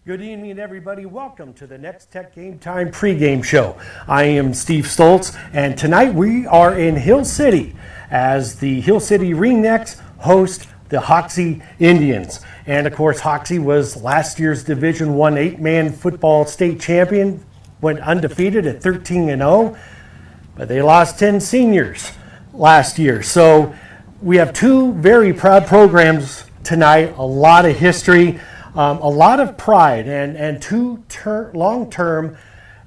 Good evening, everybody. Welcome to the Nex-Tech Game Time pregame show. I am Steve Stoltz, and tonight we are in Hill City as the Hill City Ringnex host the Hoxie Indians. And of course, Hoxie was last year's Division I 8-man football state champion, went undefeated at 13-0, but they lost 10 seniors last year. So we have two very proud programs tonight, a lot of history. A lot of pride and two long-term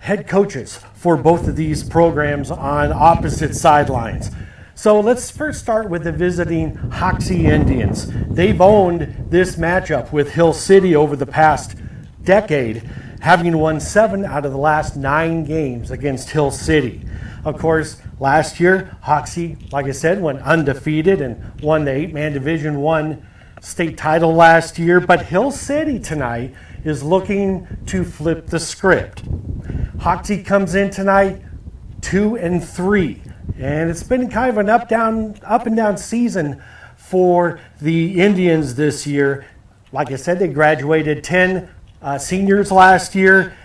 head coaches for both of these programs on opposite sidelines. So let's first start with the visiting Hoxie Indians. They've owned this matchup with Hill City over the past decade, having won 7 out of the last 9 games against Hill City. Of course, last year, Hoxie, like I said, went undefeated and won the 8-man Division I state title last year, but Hill City tonight is looking to flip the script. Hoxie comes in tonight 2-3, and it's been kind of an up and down season for the Indians this year. Like I said, they graduated 10 seniors last year.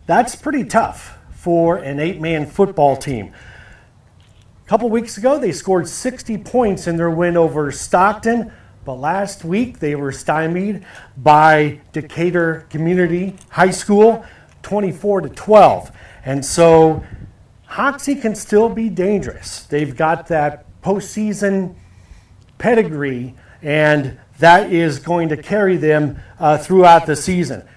That's pretty tough for an 8-man football team. A couple weeks ago, they scored 60 points in their win over Stockton. But last week, they were stymied by Decatur Community High School, 24-12. And so Hoxie can still be dangerous. They've got that postseason pedigree, and that is going to carry them throughout the season.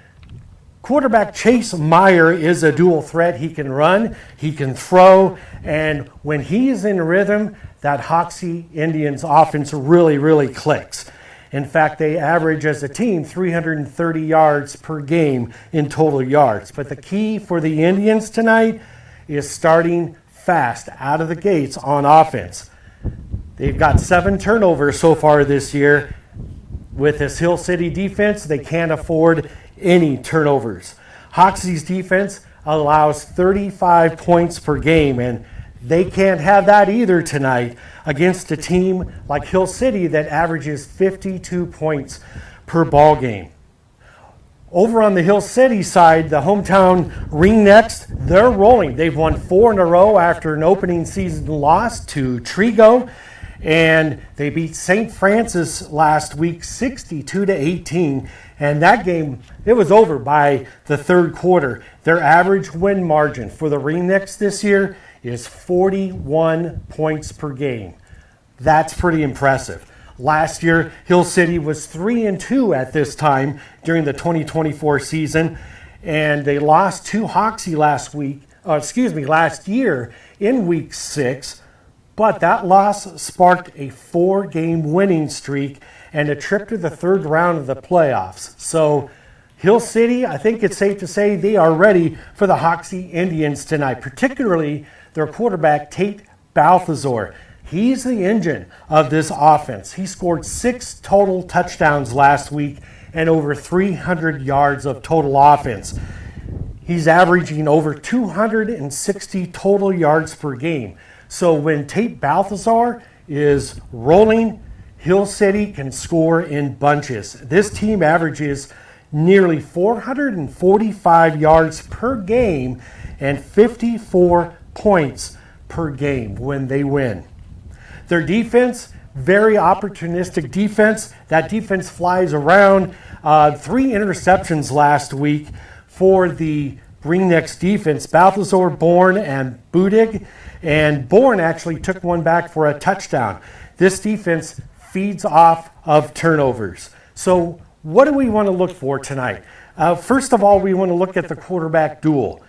Quarterback Chase Meyer is a dual threat. He can run, he can throw, and when he's in rhythm, that Hoxie Indians offense really clicks. In fact, they average as a team 330 yards per game in total yards. But the key for the Indians tonight is starting fast out of the gates on offense. They've got 7 turnovers so far this year. With this Hill City defense, they can't afford any turnovers. Hoxie's defense allows 35 points per game, and they can't have that either tonight against a team like Hill City that averages 52 points per ball game. Over on the Hill City side, the hometown Ringnex, they're rolling. They've won 4 in a row after an opening season loss to Trigo, and they beat St. Francis last week 62-18. And that game, it was over by the third quarter. Their average win margin for the Ringnex this year is 41 points per game. That's pretty impressive. Last year, Hill City was 3-2 at this time during the 2024 season, and they lost to Hoxie last year in week 6. But that loss sparked a 4-game winning streak and a trip to the third round of the playoffs. So Hill City, I think it's safe to say they are ready for the Hoxie Indians tonight, particularly their quarterback, Tate Balthazar. He's the engine of this offense. He scored 6 total touchdowns last week and over 300 yards of total offense. He's averaging over 260 total yards per game. So when Tate Balthazar is rolling, Hill City can score in bunches. This team averages nearly 445 yards per game and 54 points per game when they win. Their defense, very opportunistic defense. That defense flies around. 3 interceptions last week for the Ringnex defense, Balthazar, Bourne, and Budig. And Bourne actually took one back for a touchdown. This defense feeds off of turnovers. So what do we want to look for tonight? First of all, we want to look at the quarterback duel.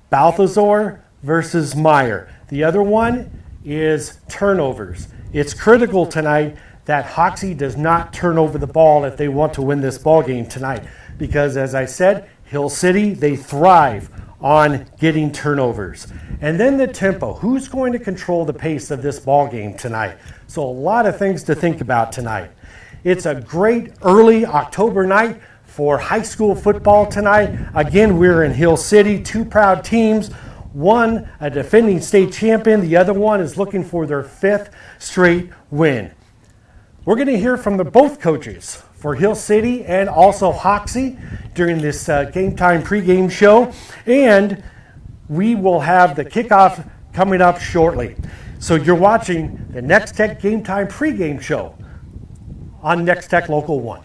Balthazar versus Meyer. The other one is turnovers. It's critical tonight that Hoxie does not turn over the ball if they want to win this ball game tonight. Because as I said, Hill City, they thrive on getting turnovers. And then the tempo. Who's going to control the pace of this ball game tonight? So a lot of things to think about tonight. It's a great early October night for high school football tonight. Again, we're in Hill City, 2 proud teams. One, a defending state champion. The other one is looking for their 5th straight win. We're going to hear from both coaches for Hill City and also Hoxie during this Game Time pregame show. And we will have the kickoff coming up shortly. So you're watching the Nex-Tech Game Time pregame show on Nex-Tech Local 1.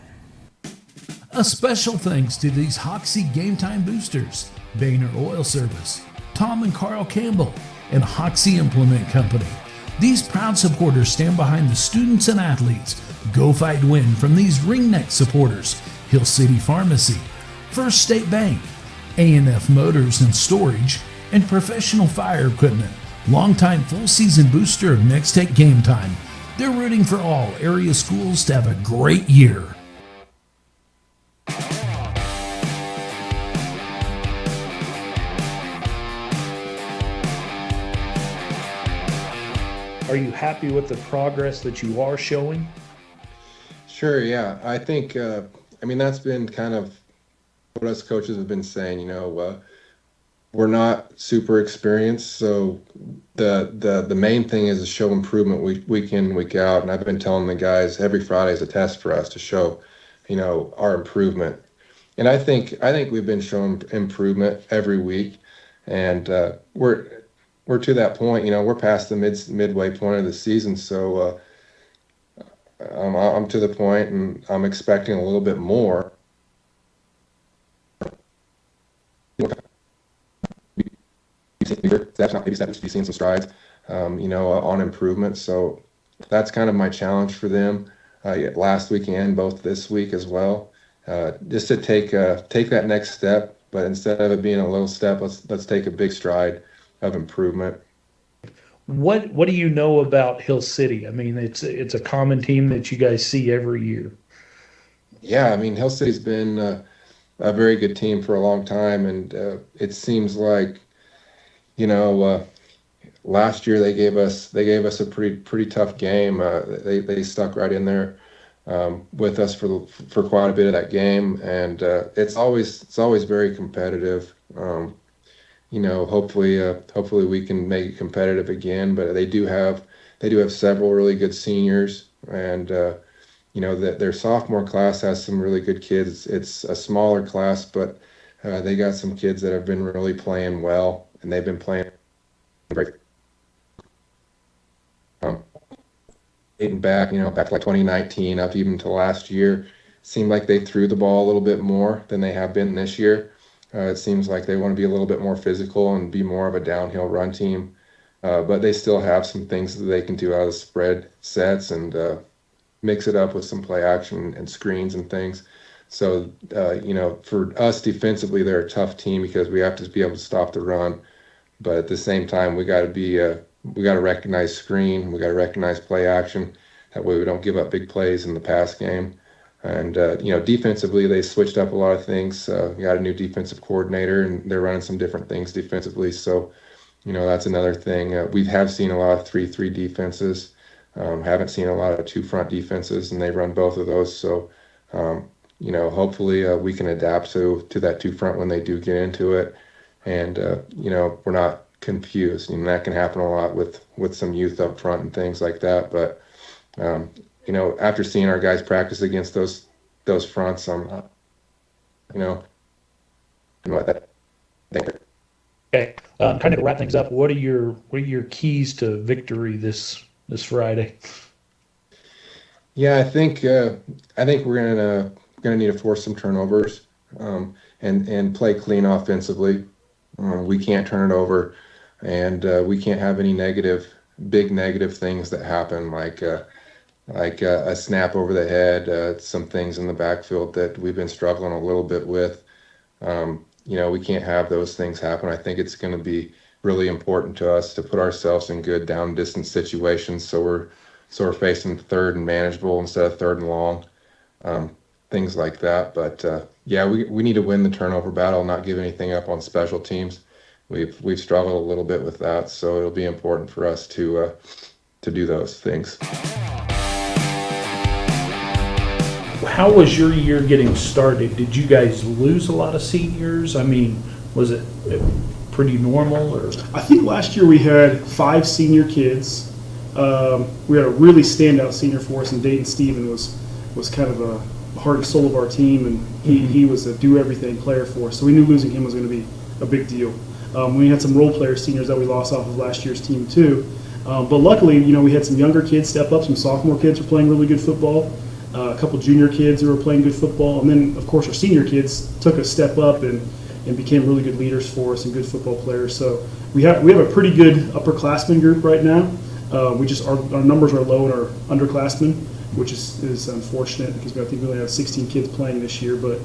A special thanks to these Hoxie Game Time boosters, Boehner Oil Service, Tom and Carl Campbell, and Hoxie Implement Company. These proud supporters stand behind the students and athletes. Go Fight Win from these ringneck supporters: Hill City Pharmacy, First State Bank, A&F Motors and Storage, and Professional Fire Equipment. Longtime full season booster of Nex-Tech Game Time. They're rooting for all area schools to have a great year. Are you happy with the progress that you are showing? Sure, yeah. I think, that's been kind of what us coaches have been saying, we're not super experienced, so the main thing is to show improvement week in, week out. And I've been telling the guys every Friday is a test for us to show, our improvement. And I think we've been showing improvement every week, and we're to that point. We're past the midway point of the season, so I'm to the point, and I'm expecting a little bit more. That's not maybe to be seeing some strides, on improvement. So that's kind of my challenge for them last weekend, both this week as well, just to take that next step. But instead of it being a little step, let's take a big stride of improvement. What do you know about Hill City? I mean, it's a common team that you guys see every year. Yeah, Hill City's been a very good team for a long time, and it seems like, last year they gave us a pretty tough game. They stuck right in there with us for quite a bit of that game, and it's always very competitive. Hopefully we can make it competitive again. But they do have several really good seniors, and that their sophomore class has some really good kids. It's a smaller class, but they got some kids that have been really playing well. And they've been playing great. Dating back to like 2019 up even to last year, seemed like they threw the ball a little bit more than they have been this year. It seems like they want to be a little bit more physical and be more of a downhill run team. But they still have some things that they can do out of spread sets and mix it up with some play action and screens and things. So, for us defensively, they're a tough team because we have to be able to stop the run. But at the same time, we got to recognize screen. We got to recognize play action. That way we don't give up big plays in the pass game. And, defensively, they switched up a lot of things. We got a new defensive coordinator, and they're running some different things defensively. So, that's another thing. We have seen a lot of 3-3 defenses. Haven't seen a lot of two-front defenses, and they run both of those. So, hopefully we can adapt to that two-front when they do get into it. And, we're not confused. That can happen a lot with some youth up front and things like that. But, after seeing our guys practice against those fronts, Okay, kind of to wrap things up, what are your keys to victory this Friday? Yeah, I think we're gonna need to force some turnovers and play clean offensively. We can't turn it over, and we can't have any big negative things that happen like a snap over the head, some things in the backfield that we've been struggling a little bit with. We can't have those things happen. I think it's going to be really important to us to put ourselves in good down distance situations, so we're facing third and manageable instead of third and long, things like that. But we need to win the turnover battle, not give anything up on special teams. We've struggled a little bit with that, so it'll be important for us to do those things. How was your year getting started? Did you guys lose a lot of seniors? I mean, was it pretty normal? Or I think last year we had 5 senior kids. We had a really standout senior for us, and Dayton Stephen was kind of heart and soul of our team, and he was a do-everything player for us. So we knew losing him was going to be a big deal. We had some role player seniors that we lost off of last year's team too. But luckily, we had some younger kids step up. Some sophomore kids were playing really good football. A couple junior kids who were playing good football. And then, of course, our senior kids took a step up and became really good leaders for us and good football players. So we have a pretty good upperclassmen group right now. Our numbers are low in our underclassmen, which is unfortunate because I think we only have 16 kids playing this year. But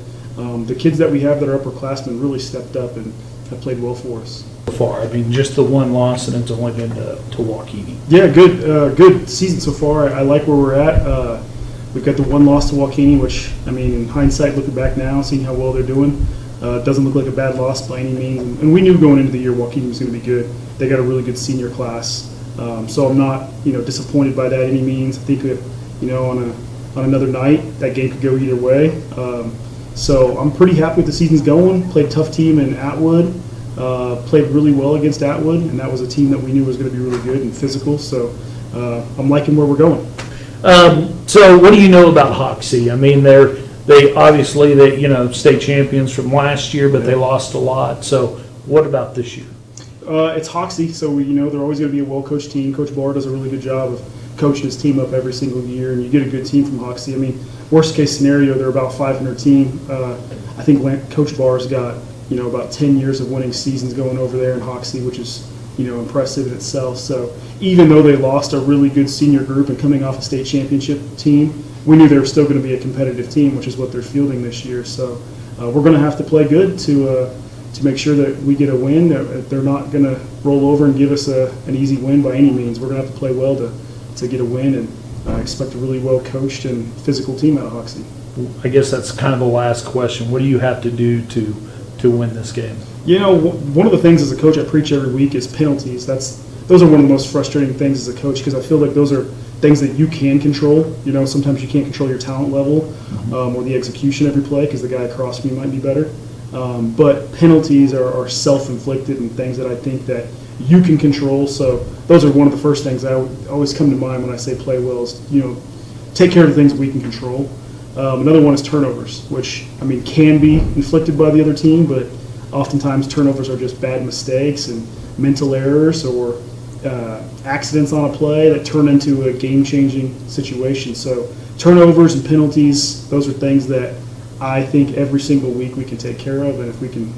the kids that we have that are upperclassmen really stepped up and have played well for us. So far, just the one loss, and it's only been to Waukene. Yeah, good season so far. I like where we're at. We've got the one loss to Waukene, which, in hindsight, looking back now, seeing how well they're doing, doesn't look like a bad loss by any means. And we knew going into the year Waukene was going to be good. They got a really good senior class. So I'm not, disappointed by that any means. I think that, on another night, that game could go either way. So I'm pretty happy with the season's going. Played a tough team in Atwood. Played really well against Atwood, and that was a team that we knew was going to be really good and physical. So I'm liking where we're going. So what do you know about Hoxie? They obviously state champions from last year, but they lost a lot. So what about this year? It's Hoxie, so they're always going to be a well-coached team. Coach Barr does a really good job of coaching his team up every single year, and you get a good team from Hoxie. Worst case scenario, they're about 500 team. I think Coach Barr's got about 10 years of winning seasons going over there in Hoxie, which is impressive in itself. So even though they lost a really good senior group and coming off a state championship team, we knew they were still going to be a competitive team, which is what they're fielding this year. So we're going to have to play good to make sure that we get a win. They're not going to roll over and give us an easy win by any means. We're going to have to play well to get a win, and expect a really well coached and physical team out of Hoxie. I guess that's kind of the last question. What do you have to do to win this game? One of the things as a coach I preach every week is penalties. Those are one of the most frustrating things as a coach, because I feel like those are things that you can control. Sometimes you can't control your talent level or the execution of your play because the guy across from you might be better. But penalties are self-inflicted and things that I think that you can control. So those are one of the first things that always come to mind when I say play well is, take care of the things we can control. Another one is turnovers, which, can be inflicted by the other team, but oftentimes turnovers are just bad mistakes and mental errors or accidents on a play that turn into a game-changing situation. So turnovers and penalties, those are things that I think every single week we can take care of, and if we can,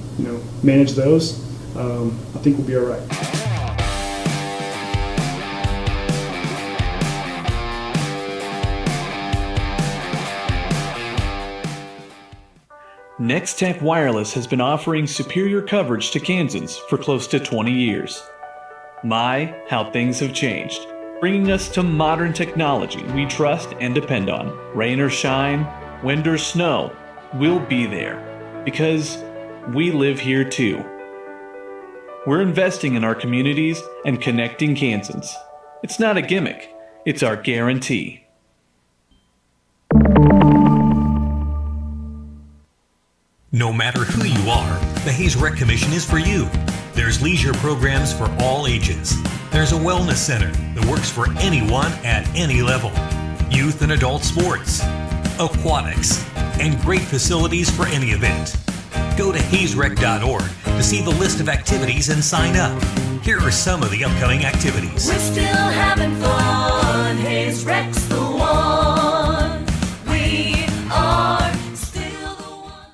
manage those, I think we'll be all right. Nex-Tech Wireless has been offering superior coverage to Kansans for close to 20 years. My, how things have changed, bringing us to modern technology we trust and depend on. Rain or shine, wind or snow, we'll be there because we live here too. We're investing in our communities and connecting Kansans. It's not a gimmick, it's our guarantee. No matter who you are, the Hayes Rec Commission is for you. There's leisure programs for all ages. There's a wellness center that works for anyone at any level. Youth and adult sports, aquatics, and great facilities for any event. Go to hayesrec.org to see the list of activities and sign up. Here are some of the upcoming activities. We're still having fun. Hayes Rec's the one. We are still the one.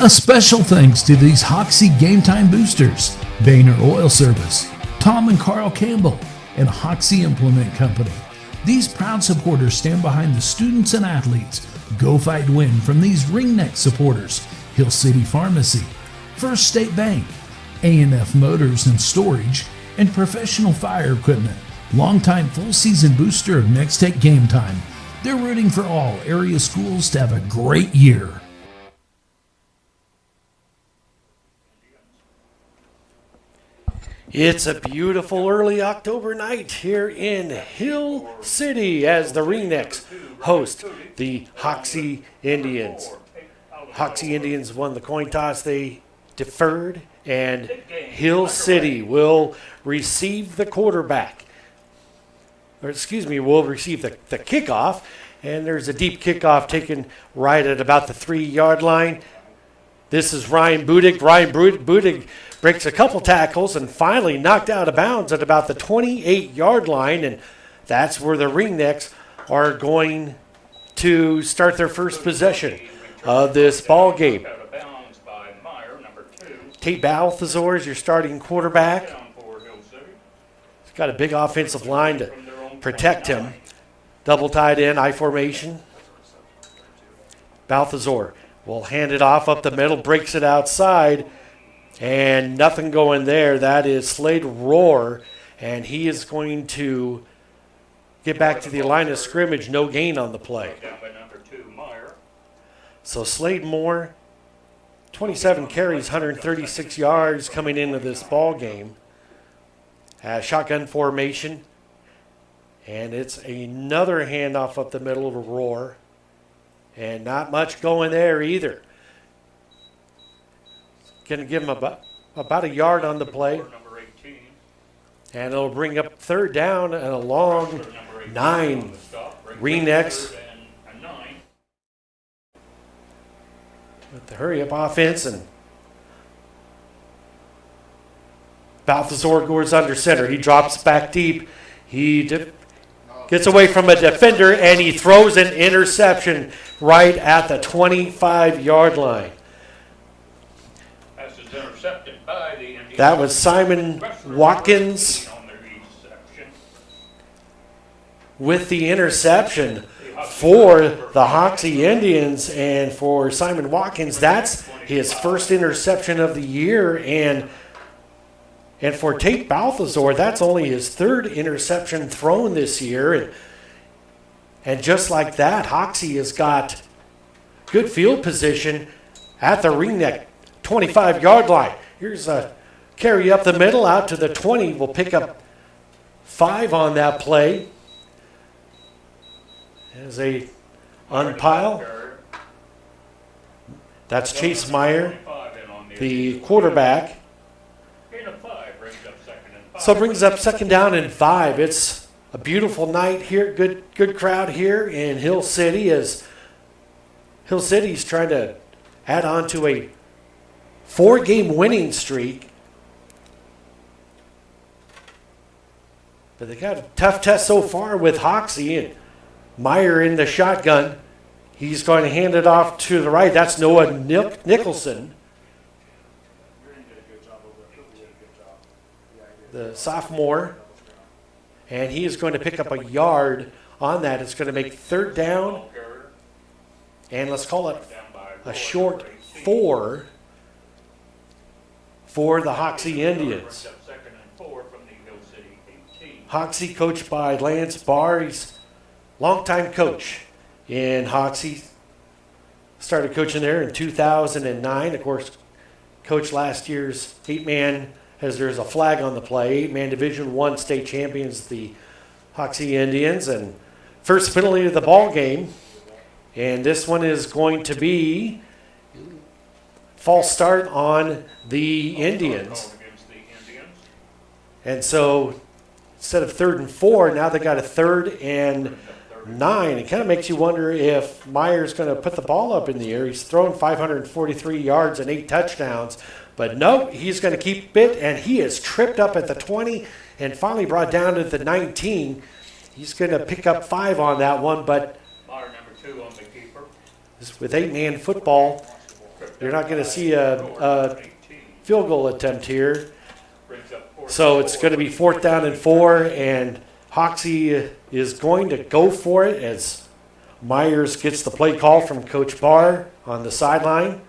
A special thanks to these Hoxie Game Time boosters, Boehner Oil Service, Tom and Carl Campbell, and Hoxie Implement Company. These proud supporters stand behind the students and athletes. Go Fight Win from these ringneck supporters: Hill City Pharmacy, First State Bank, A&F Motors and Storage, and Professional Fire Equipment. longtime full season booster of Nex-Tech Game Time. They're rooting for all area schools to have a great year. It's a beautiful early October night here in Hill City as the Ringnex host the Hoxie Indians. Hoxie Indians won the coin toss. They deferred, and Hill City will receive the quarterback. Or excuse me, will receive the kickoff. And there's a deep kickoff taken right at about the 3-yard line. This is Ryan Budig. Ryan Budig breaks a couple tackles and finally knocked out of bounds at about the 28-yard line. And that's where the Ringnecks are going to start their first possession of this ball game. Tate Balthazar is your starting quarterback. He's got a big offensive line to protect him. Double tight end, I formation. Balthazar will hand it off up the middle, breaks it outside, and nothing going there. That is Slade Rohr, and he is going to get back to the line of scrimmage. No gain on the play. So Slade Moore, 27 carries, 136 yards coming into this ball game. Shotgun formation. And it's another handoff up the middle of Rohr. And not much going there either. Going to give him about a yard on the play. And it'll bring up third down and a long 9. Ringnex with the hurry-up offense. And Balthazar goes under center. He drops back deep. He gets away from a defender, and he throws an interception right at the 25-yard line. That was Simon Watkins with the interception for the Hoxie Indians. And for Simon Watkins, that's his first interception of the year. And for Tate Balthazar, that's only his third interception thrown this year. And just like that, Hoxie has got good field position at the Ringneck 25-yard line. Here's a carry up the middle out to the 20. We'll pick up 5 on that play. As a unpile. That's Chase Meyer, the quarterback. So it brings up second down and 5. It's a beautiful night here. Good crowd here in Hill City as Hill City's trying to add on to a 4-game winning streak. But they got a tough test so far with Hoxie, and Meyer in the shotgun. He's going to hand it off to the right. That's Noah Nicholson, the sophomore, and he is going to pick up a yard on that. It's going to make third down, and let's call it a short 4 for the Hoxie Indians. Hoxie coached by Lance Barr. He's a longtime coach in Hoxie. Started coaching there in 2009. Of course, coached last year's 8-man, as there's a flag on the play, 8-man Division I state champions, the Hoxie Indians. And first penalty of the ball game. And this one is going to be false start on the Indians. And so instead of 3rd and 4, now they got a 3rd and 9. It kind of makes you wonder if Meyer's going to put the ball up in the air. He's thrown 543 yards and 8 touchdowns. But no, he's going to keep it, and he is tripped up at the 20 and finally brought down to the 19. He's going to pick up 5 on that one, but with 8-man football, you're not going to see a field goal attempt here. So it's going to be 4th down and 4, and Hoxie is going to go for it as Myers gets the play call from Coach Barr on the sideline.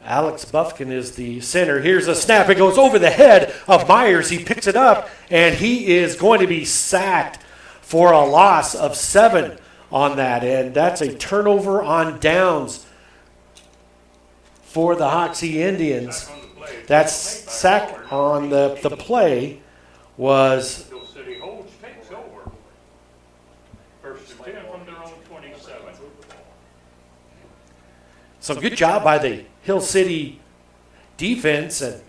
Alex Buffkin is the center. Here's a snap. It goes over the head of Myers. He picks it up, and he is going to be sacked for a loss of 7 on that. And that's a turnover on downs for the Hoxie Indians. That sack on the play was Hill City holds, takes over. First and 10 from their own 27. so good job by the Hill City defense. And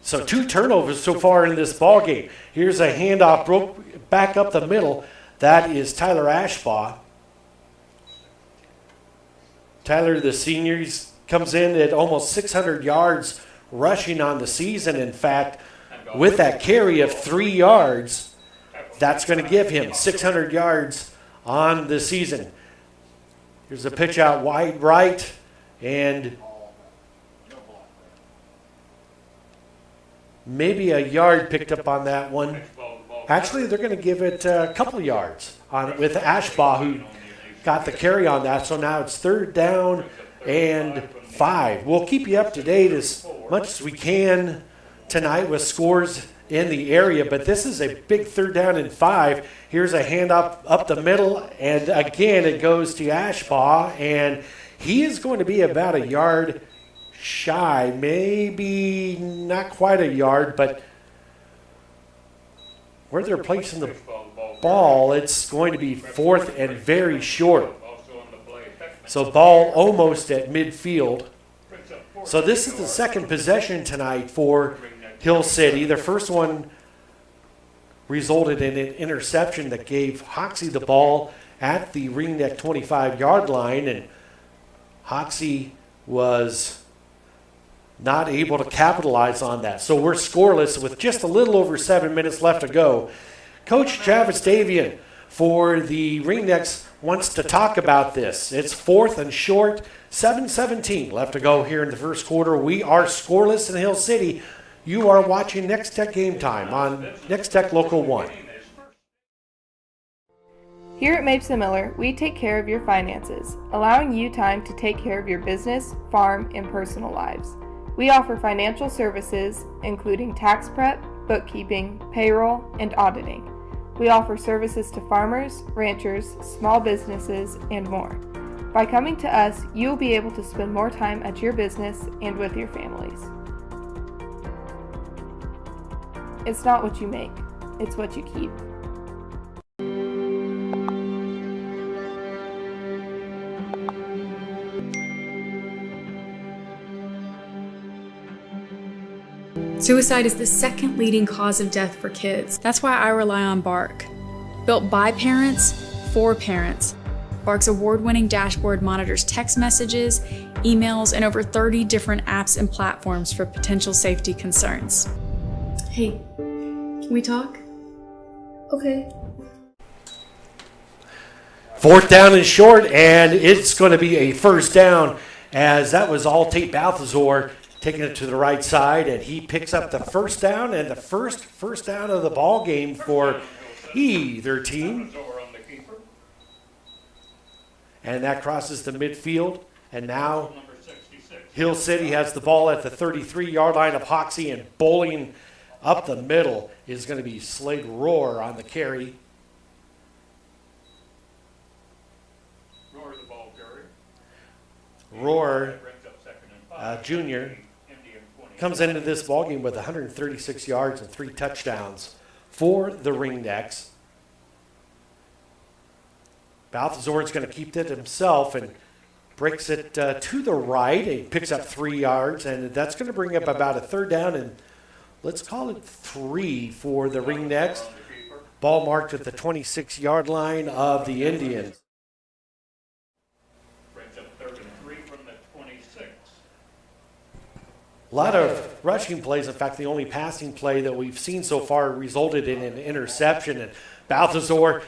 so 2 turnovers so far in this ball game. Here's a handoff, broke back up the middle. That is Tyler Ashbaugh. Tyler, the senior, comes in at almost 600 yards rushing on the season. In fact, with that carry of 3 yards, that's going to give him 600 yards on the season. Here's a pitch out wide right, and maybe a yard picked up on that one. Actually, they're going to give it a couple yards on it with Ashbaugh, who got the carry on that. So now it's 3rd down and 5. We'll keep you up to date as much as we can tonight with scores in the area, but this is a big 3rd down and 5. Here's a hand up the middle, and again it goes to Ashbaugh, and he is going to be about a yard shy, maybe not quite a yard, but where they're placing the ball, it's going to be 4th and very short. So ball almost at midfield. So this is the second possession tonight for Hill City. The first one resulted in an interception that gave Hoxie the ball at the Ringneck 25-yard line, and Hoxie was not able to capitalize on that. So we're scoreless with just a little over 7 minutes left to go. Coach Travis Davian for the Ringnecks wants to talk about this. It's 4th and short, 7:17 left to go here in the first quarter. We are scoreless in Hill City. You are watching Nex-Tech Game Time on Nex-Tech Local 1. Here at Mapes & Miller, we take care of your finances, allowing you time to take care of your business, farm, and personal lives. We offer financial services, including tax prep, bookkeeping, payroll, and auditing. We offer services to farmers, ranchers, small businesses, and more. By coming to us, you will be able to spend more time at your business and with your families. It's not what you make, it's what you keep. Suicide is the second leading cause of death for kids. That's why I rely on Bark. Built by parents, for parents. Bark's award-winning dashboard monitors text messages, emails, and over 30 different apps and platforms for potential safety concerns. Hey, can we talk? Okay. 4th down and short, and it's going to be a first down, as that was all Tate Balthazar taking it to the right side, and he picks up the first down, and the first down of the ball game for either team. And that crosses the midfield, and now Hill City has the ball at the 33-yard line of Hoxie, and bowling up the middle is going to be Slade Roar on the carry. Roar, junior, comes into this ballgame with 136 yards and 3 touchdowns for the Ringnecks. Balthazar is going to keep it himself and breaks it to the right. He picks up 3 yards, and that's going to bring up about a 3rd down, and let's call it 3 for the Ringnecks. Ball marked at the 26-yard line of the Indians. A lot of rushing plays. In fact, the only passing play that we've seen so far resulted in an interception. And Balthazar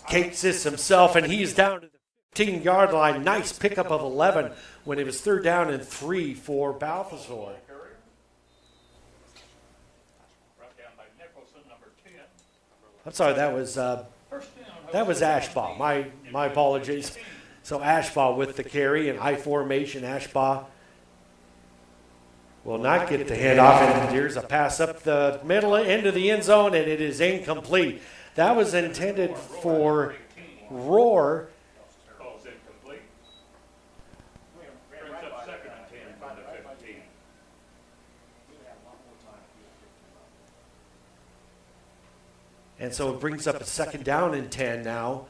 takes this himself, and he's down to the 15-yard line. Nice pickup of 11 when it was 3rd down and 3 for Balthazar. I'm sorry, that was Ashbaugh. My apologies. So Ashbaugh with the carry, and I formation. Ashbaugh will not get the handoff, and there's a pass up the middle into the end zone, and it is incomplete. That was intended for Roar. Ball's incomplete. Brings up 2nd and 10 from the 15. And so it brings up a 2nd down and 10 now.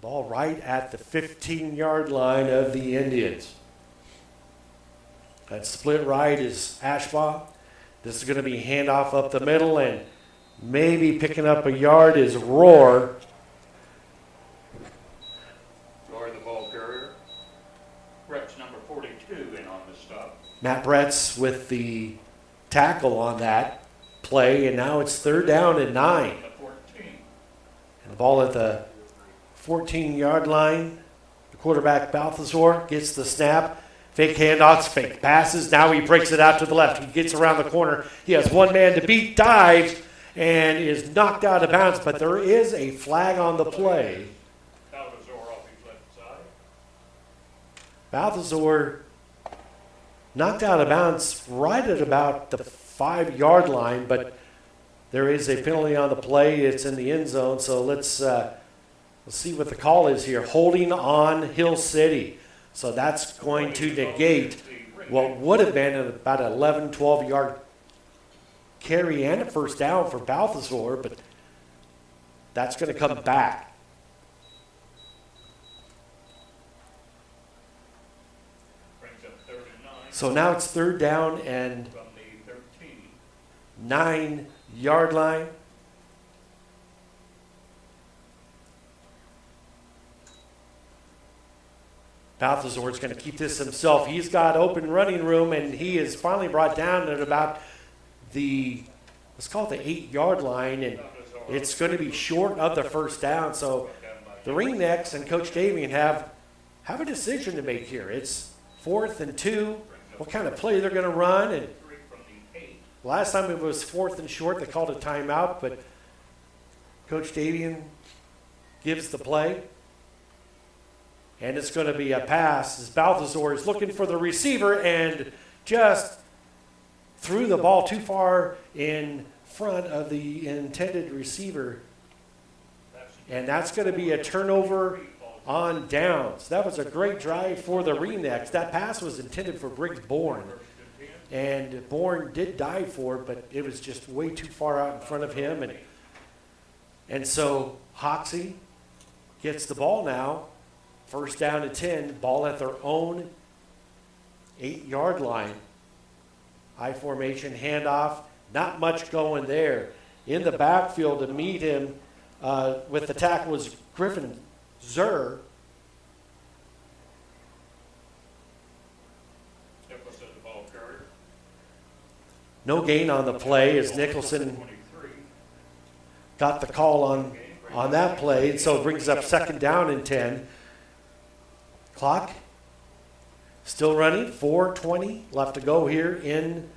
Ball right at the 15-yard line of the Indians. That split right is Ashbaugh. This is going to be handoff up the middle, and maybe picking up a yard is Roar. Roar the ball carrier. Reps number 42 in on the stop. Matt Bretz with the tackle on that play, and now it's 3rd down and 9. The 14. And the ball at the 14-yard line. The quarterback, Balthazar, gets the snap. Fake handoffs, fake passes. Now he breaks it out to the left. He gets around the corner. He has one man to beat, dives, and is knocked out of bounds. But there is a flag on the play. Balthazar off his left side. Balthazar knocked out of bounds right at about the 5-yard line, but there is a penalty on the play. It's in the end zone, so let's see what the call is here. Holding on Hill City. So that's going to negate what would have been about an 11, 12-yard carry and a 1st down for Balthazar, but that's going to come back. Brings up 3rd and 9 So now it's 3rd down and from the 13. 9-yard line. Balthazar is going to keep this himself. He's got open running room, and he is finally brought down at about the, let's call it the 8-yard line, and it's going to be short of the 1st down. So the Ringnecks and Coach Davian have a decision to make here. It's 4th and 2. What kind of play they're going to run? And last time it was 4th and short. They called a timeout, but Coach Davian gives the play. And it's going to be a pass as Balthazar is looking for the receiver and just threw the ball too far in front of the intended receiver. And that's going to be a turnover on downs. That was a great drive for the Ringnecks. That pass was intended for Briggs Bourne. And Bourne did dive for it, but it was just way too far out in front of him. And so Hoxie gets the ball now. 1st down and 10, ball at their own 8-yard line. High formation handoff, not much going there. In the backfield to meet him with the tackle was Griffin Zur. Nicholson the ball carrier. No gain on the play as Nicholson 23. got the call on that play, so it brings up 2nd down and 10. Clock still running, 4:20 left to go here in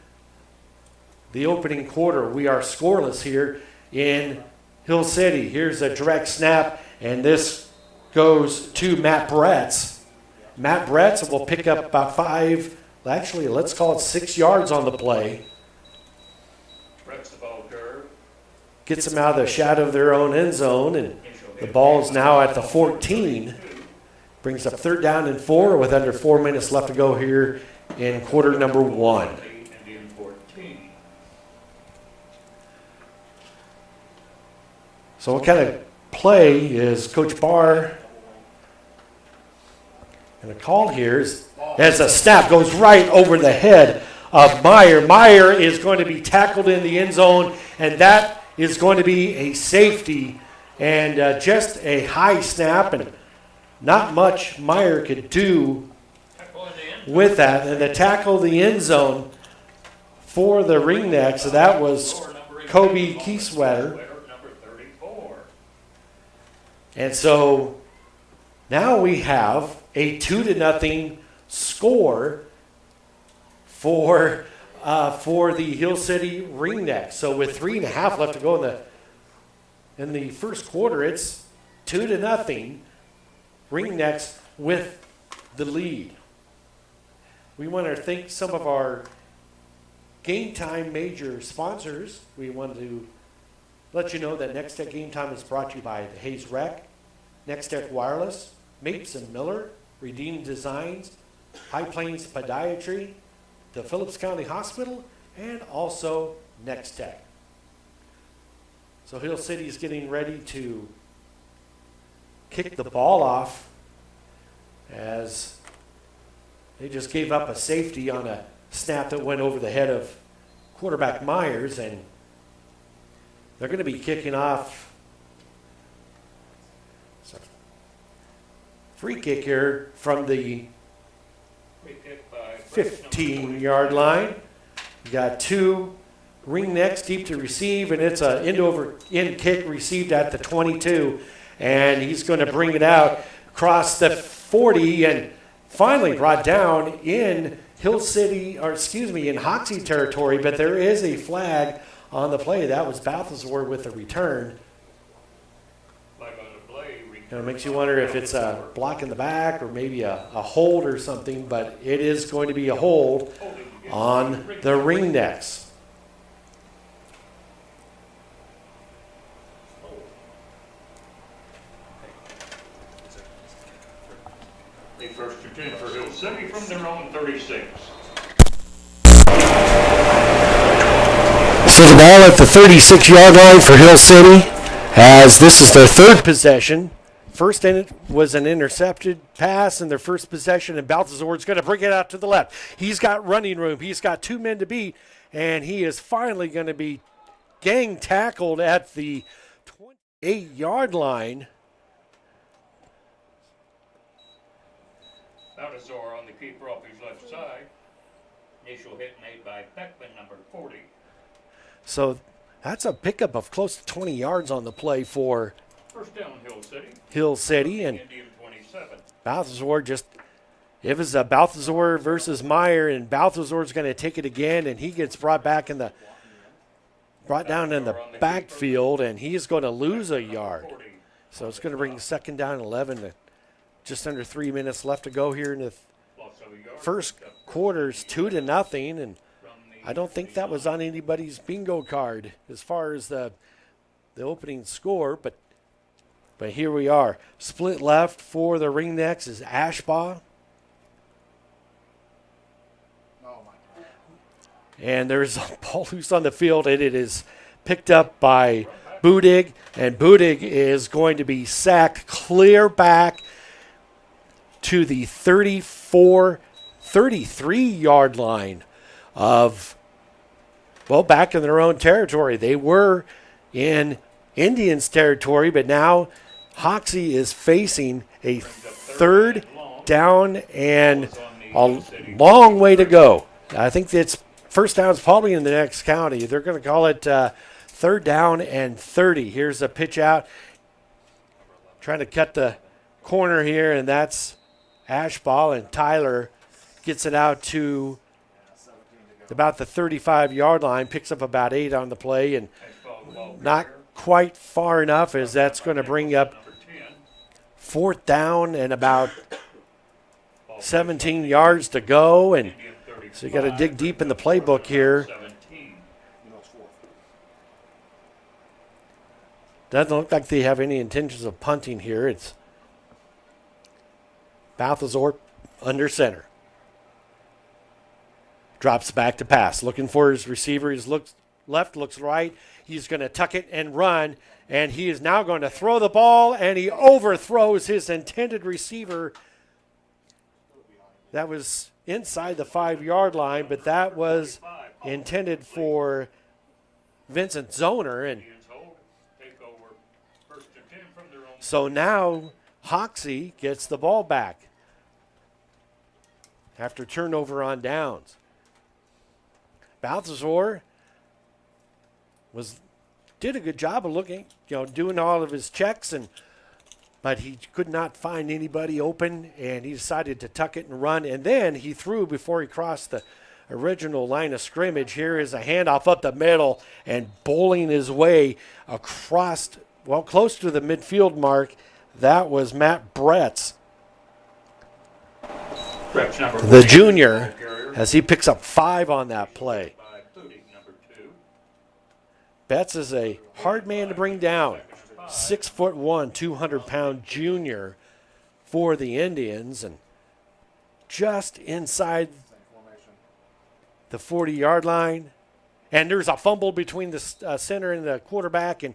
the opening quarter. We are scoreless here in Hill City. Here's a direct snap, and this goes to Matt Bretz. Matt Bretz will pick up about 5, actually let's call it 6 yards on the play. Reps the ball carrier. Gets them out of the shadow of their own end zone, and the ball is now at the 14. Brings up 3rd down and 4 with under 4 minutes left to go here in quarter number 1. Indian 14. So what kind of play is Coach Barr going to call here? As a snap goes right over the head of Meyer. Meyer is going to be tackled in the end zone, and that is going to be a safety and just a high snap, and not much Meyer could do with that. And the tackle the end zone for the Ringnecks, so that was Kobe Kieswetter. Number 34. And so now we have a 2-0 score for the Hill City Ringnecks. So with 3.5 left to go in the first quarter, it's 2-0. Ringnecks with the lead. we want to thank some of our Game Time major sponsors. We want to let you know that Nex-Tech Game Time is brought to you by the Hayes Rec, Nex-Tech Wireless, Mapes and Miller, Redeemed Designs, High Plains Podiatry, the Phillips County Hospital, and also Nex-Tech. So Hill City is getting ready to kick the ball off as they just gave up a safety on a snap that went over the head of quarterback Myers, and they're going to be kicking off. So, free kick here from the 15-yard line. You got two Ringnecks deep to receive, and it's an end kick received at the 22, and he's going to bring it out across the 40 and finally brought down in Hill City, or excuse me, in Hoxie territory, but there is a flag on the play. That was Balthazar with the return. And it makes you wonder if it's a block in the back or maybe a hold or something, but it is going to be a hold on the Ringnecks. They first and 10 for Hill City from their own 36. So the ball at the 36-yard line for Hill City, as this is their third possession. First in it was an intercepted pass in their first possession, and Balthazar is going to bring it out to the left. He's got running room. He's got two men to beat, and he is finally going to be gang tackled at the 28-yard line. Balthazar on the keeper off his left side. Initial hit made by Beckman, number 40. So that's a pickup of close to 20 yards on the play for First down, Hill City. Hill City, and Indian 27. Balthazar just, it was a Balthazar versus Meyer, and Balthazar's going to take it again, and he gets brought down in the backfield, and he is going to lose a yard. So it's going to bring second down 11 to just under 3 minutes left to go here in the first quarter's 2-0, and I don't think that was on anybody's bingo card as far as the opening score, but here we are. Split left for the Ringnecks is Ashbaugh. And there's a ball loose on the field, and it is picked up by Budig, and Budig is going to be sacked clear back to the 33-yard line of, well, back in their own territory. They were in Indians territory, but now Hoxie is facing a third down and a long way to go. I think it's first down is probably in the next county. They're going to call it third down and 30. Here's a pitch out. Trying to cut the corner here, and that's Ashbaugh, and Tyler gets it out to about the 35-yard line, picks up about 8 on the play, and not quite far enough, as that's going to bring up fourth down and about 17 yards to go, and so you got to dig deep in the playbook here. Doesn't look like they have any intentions of punting here. It's Balthazar under center. Drops back to pass. Looking for his receiver. He looks left, looks right. He's going to tuck it and run. And he is now going to throw the ball, and he overthrows his intended receiver. That was inside the 5-yard line, but that was intended for Vincent Zoner. And so now Hoxie gets the ball back after turnover on downs. Balthazar did a good job of looking, doing all of his checks, but he could not find anybody open, and he decided to tuck it and run, and then he threw before he crossed the original line of scrimmage. Here is a handoff up the middle, and bowling his way across, close to the midfield mark. That was Matt Bretz, the junior. as he picks up 5 on that play. By Booty, number 2. Betts is a hard man to bring down. 6'1", 200-pound junior for the Indians, and just inside the 40-yard line. And there's a fumble between the center and the quarterback, and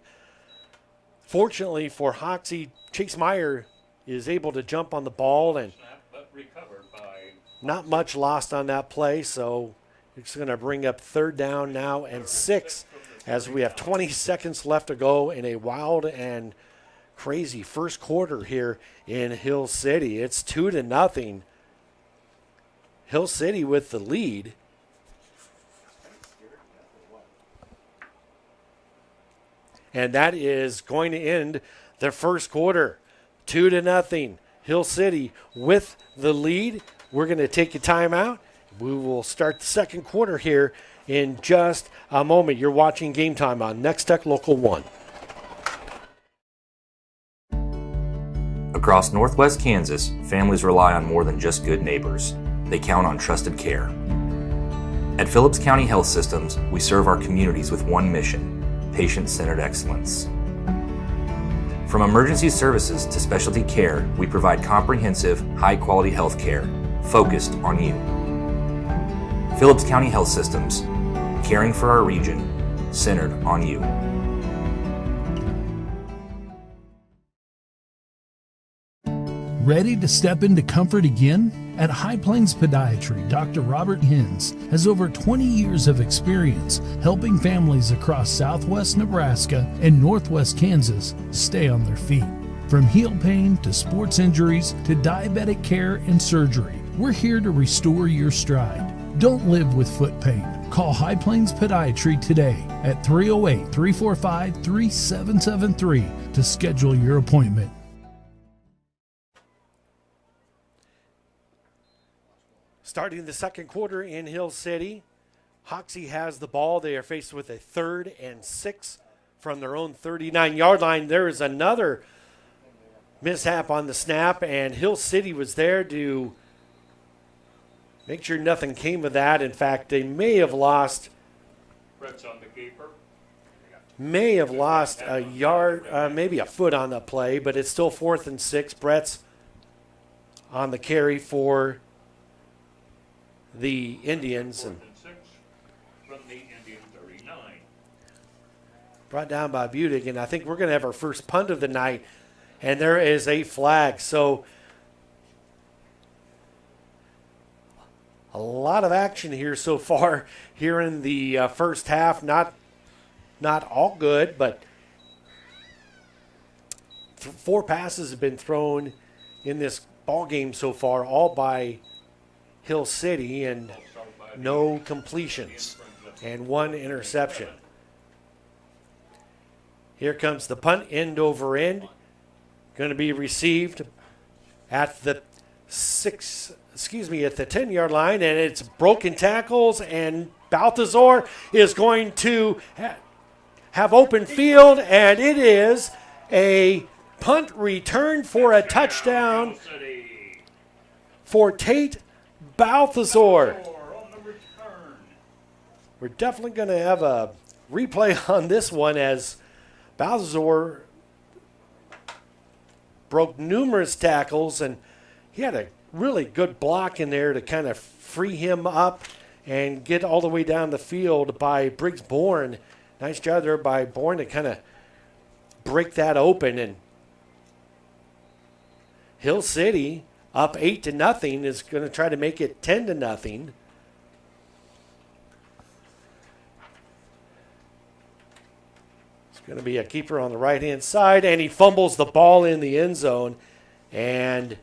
fortunately for Hoxie, Chase Meyer is able to jump on the ball, and Snap, but recovered by not much lost on that play, so it's going to bring up 3rd down now and 6 as we have 20 seconds left to go in a wild and crazy first quarter here in Hill City. It's 2-0. Hill City with the lead. And that is going to end the first quarter. 2-0. Hill City with the lead. We're going to take a timeout. We will start the second quarter here in just a moment. You're watching Game Time on Nex-Tech Local 1. Across Northwest Kansas, families rely on more than just good neighbors. They count on trusted care. At Phillips County Health Systems, we serve our communities with one mission: patient-centered excellence. From emergency services to specialty care, we provide comprehensive, high-quality health care focused on you. Phillips County Health Systems, caring for our region, centered on you. Ready to step into comfort again? At High Plains Podiatry, Dr. Robert Hins has over 20 years of experience helping families across southwest Nebraska and northwest Kansas stay on their feet. From heel pain to sports injuries to diabetic care and surgery, we're here to restore your stride. Don't live with foot pain. Call High Plains Podiatry today at 308-345-3773 to schedule your appointment. Starting the second quarter in Hill City, Hoxie has the ball. They are faced with a 3rd and 6 from their own 39-yard line. There is another mishap on the snap, and Hill City was there to make sure nothing came of that. In fact, they may have lost Brett's on the keeper. a yard, maybe a foot on the play, but it's still 4th and 6. Brett's on the carry for the Indians, and 4th and 6 from the Indian 39. brought down by Budig, and I think we're going to have our first punt of the night, and there is a flag. So a lot of action here so far here in the first half. Not all good, but 4 passes have been thrown in this ball game so far, all by Hill City, and no completions and 1 interception. Here comes the punt, end over end. Going to be received at the 10-yard line, and it's broken tackles, and Balthazar is going to have open field, and it is a punt return for a touchdown for Tate Balthazar. We're definitely going to have a replay on this one, as Balthazar broke numerous tackles, and he had a really good block in there to kind of free him up and get all the way down the field by Briggs Bourne. Nice job there by Bourne to kind of break that open, and Hill City up 8-0 is going to try to make it 10-0. It's going to be a keeper on the right-hand side, and he fumbles the ball in the end zone, and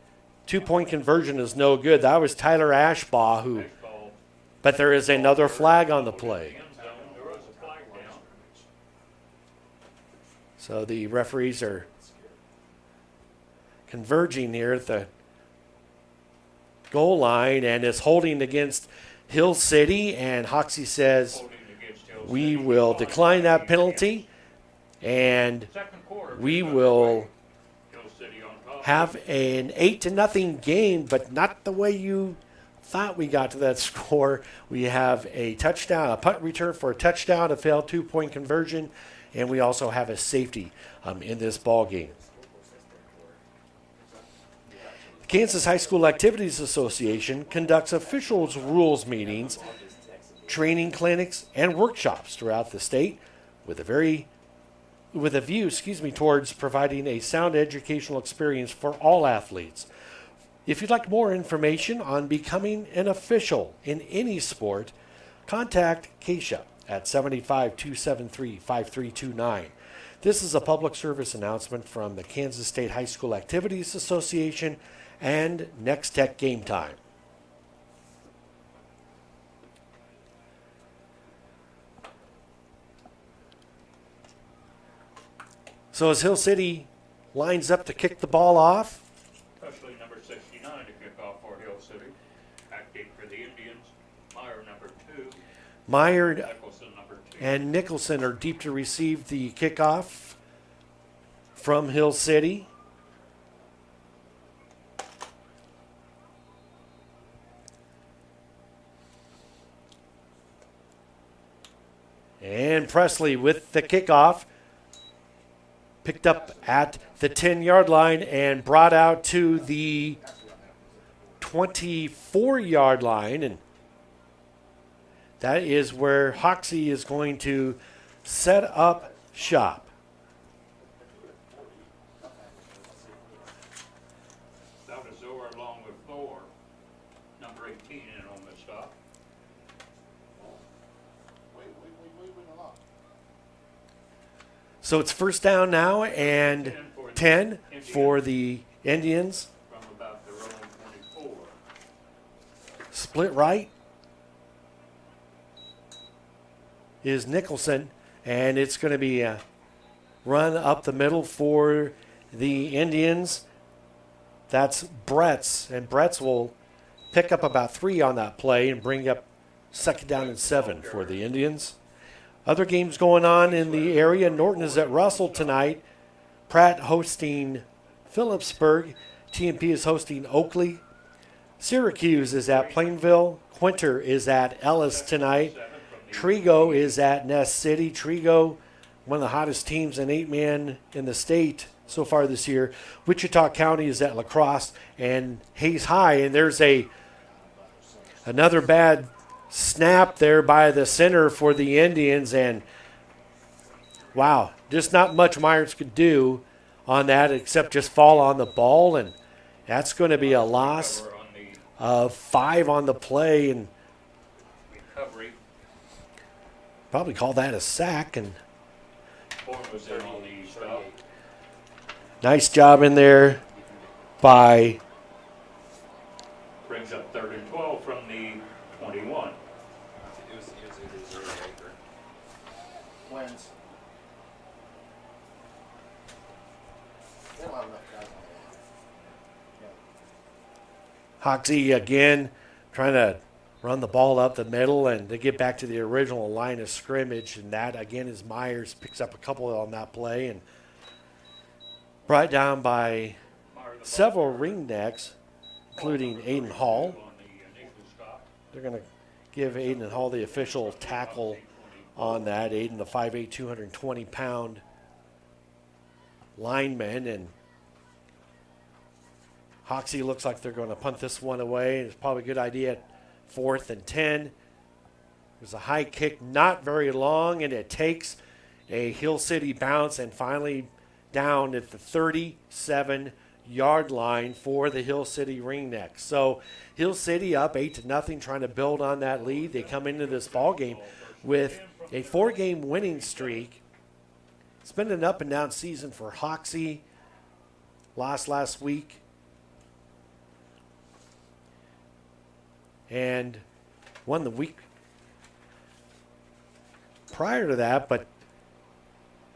2-point conversion is no good. That was Tyler Ashbaugh, but there is another flag on the play. So the referees are converging here at the goal line, and is holding against Hill City, and Hoxie says we will decline that penalty, and we will have an 8-0 game, but not the way you thought we got to that score. We have a touchdown, a punt return for a touchdown, a failed 2-point conversion, and we also have a safety in this ball game. The Kansas High School Activities Association conducts officials rules meetings, training clinics, and workshops throughout the state with a view towards providing a sound educational experience for all athletes. If you'd like more information on becoming an official in any sport, contact Keisha at 785-273-5329. This is a public service announcement from the Kansas State High School Activities Association and Nex-Tech Game Time. So as Hill City lines up to kick the ball off, Especially number 69 to kick off for Hill City. Acting for the Indians, Meyer number 2, Meyer Nicholson number 2. and Nicholson are deep to receive the kickoff from Hill City. And Presley with the kickoff. Picked up at the 10-yard line and brought out to the 24-yard line. And that is where Hoxie is going to set up shop. That was Zor along with Thor, number 18 in on the stop. So it's first down now and 10 for the Indians. From about their own 24. Split right is Nicholson, and it's going to be a run up the middle for the Indians. That's Bretz, and Bretz will pick up about 3 on that play and bring up second down and 7 for the Indians. Other games going on in the area. Norton is at Russell tonight. Pratt hosting Phillipsburg. TMP is hosting Oakley. Syracuse is at Plainville. Quinter is at Ellis tonight. Trigo is at Ness City. Trigo, one of the hottest teams in 8-man in the state so far this year. Wichita County is at La Crosse and Hayes High. And there's another bad snap there by the center for the Indians, and wow, just not much Myers could do on that except just fall on the ball, and that's going to be a loss of 5 on the play, and Recovery. probably call that a sack. And Horn was there on the stop. nice job in there by Brings up 3rd and 12 from the 21. Wins. They don't have enough guys on the line. Hoxie again trying to run the ball up the middle and to get back to the original line of scrimmage, and that again is Myers picks up a couple on that play and brought down by several ringnecks, including Aiden Hall. They're going to give Aiden Hall the official tackle on that. Aiden, the 5'8", 220-pound lineman, and Hoxie looks like they're going to punt this one away. It's probably a good idea at 4th and 10. There's a high kick, not very long, and it takes a Hill City bounce and finally down at the 37-yard line for the Hill City Ringnecks. So Hill City up 8-0, trying to build on that lead. They come into this ball game with a 4-game winning streak. It's been an up and down season for Hoxie. Lost last week. And won the week prior to that, but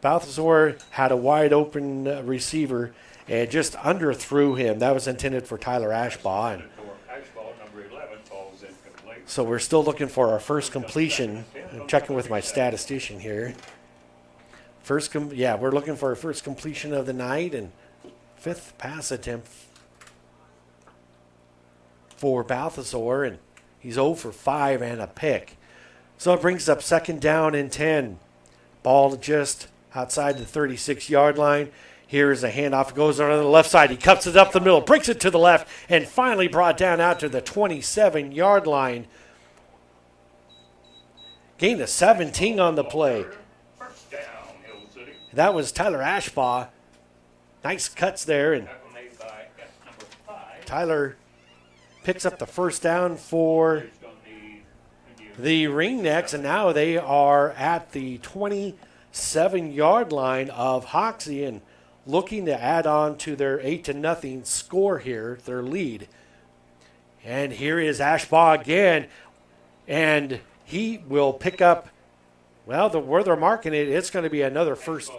Balthazar had a wide open receiver and just underthrew him. That was intended for Tyler Ashbaugh. And Ashball, number 11, falls incomplete. so we're still looking for our first completion. I'm checking with my statistician here. We're looking for our first completion of the night and 5th pass attempt for Balthazar, and he's 0 for 5 and a pick. So it brings up 2nd down and 10. Ball just outside the 36-yard line. Here's a handoff. It goes on the left side. He cuts it up the middle, breaks it to the left, and finally brought down out to the 27-yard line. Gain of 17 on the play. First down, Hill City. That was Tyler Ashbaugh. Nice cuts there, and Tackle made by number 5. Tyler picks up the first down for He's going to need the Ringnecks, and now they are at the 27-yard line of Hoxie and looking to add on to their 8-0 score here, their lead. And here is Ashbaugh again, and he will pick up, well, where they're marking it, it's going to be another first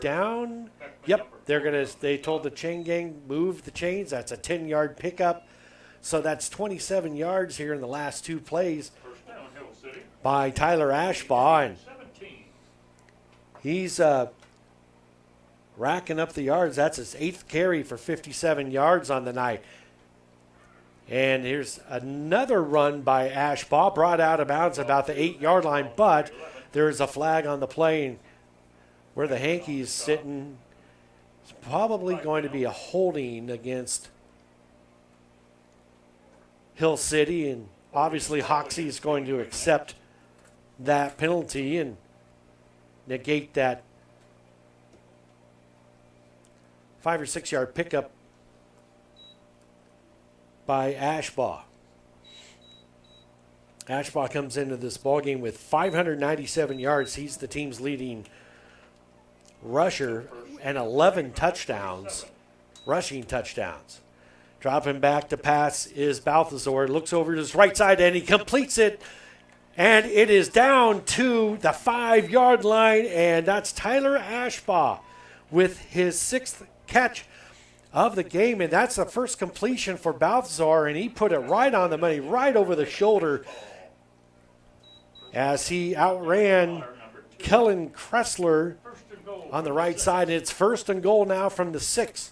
down. Yep, they told the chain gang, move the chains. That's a 10-yard pickup. So that's 27 yards here in the last 2 plays First down, Hill City. by Tyler Ashbaugh, and 17. he's racking up the yards. That's his 8th carry for 57 yards on the night. And here's another run by Ashbaugh, brought out of bounds about the 8-yard line, but there's a flag on the play where the Hankies sitting. It's probably going to be a holding against Hill City, and obviously Hoxie is going to accept that penalty and negate that 5 or 6 yard pickup by Ashbaugh. Ashbaugh comes into this ballgame with 597 yards. He's the team's leading rusher and 11 touchdowns, rushing touchdowns. Dropping back to pass is Balthazar. Looks over to his right side and he completes it. And it is down to the 5-yard line, and that's Tyler Ashbaugh with his 6th catch of the game, and that's the first completion for Balthazar, and he put it right on the money, right over the shoulder as he outran Kellen Kressler on the right side. And it's 1st and goal now from the 6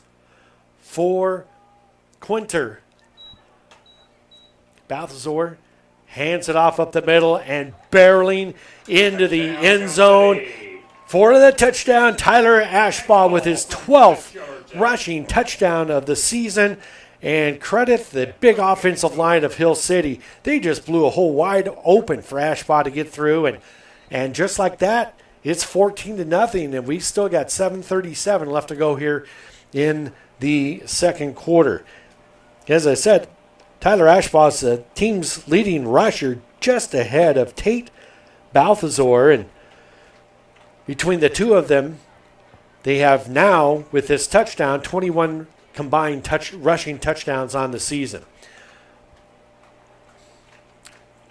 for Quinter. Balthazar hands it off up the middle and barreling into the end zone for the touchdown. Tyler Ashbaugh with his 12th rushing touchdown of the season. And credit the big offensive line of Hill City. They just blew a hole wide open for Ashbaugh to get through. And just like that, it's 14-0, and we still got 7:37 left to go here in the second quarter. As I said, Tyler Ashbaugh is the team's leading rusher, just ahead of Tate Balthazar. And between the two of them, they have now, with this touchdown, 21 combined rushing touchdowns on the season.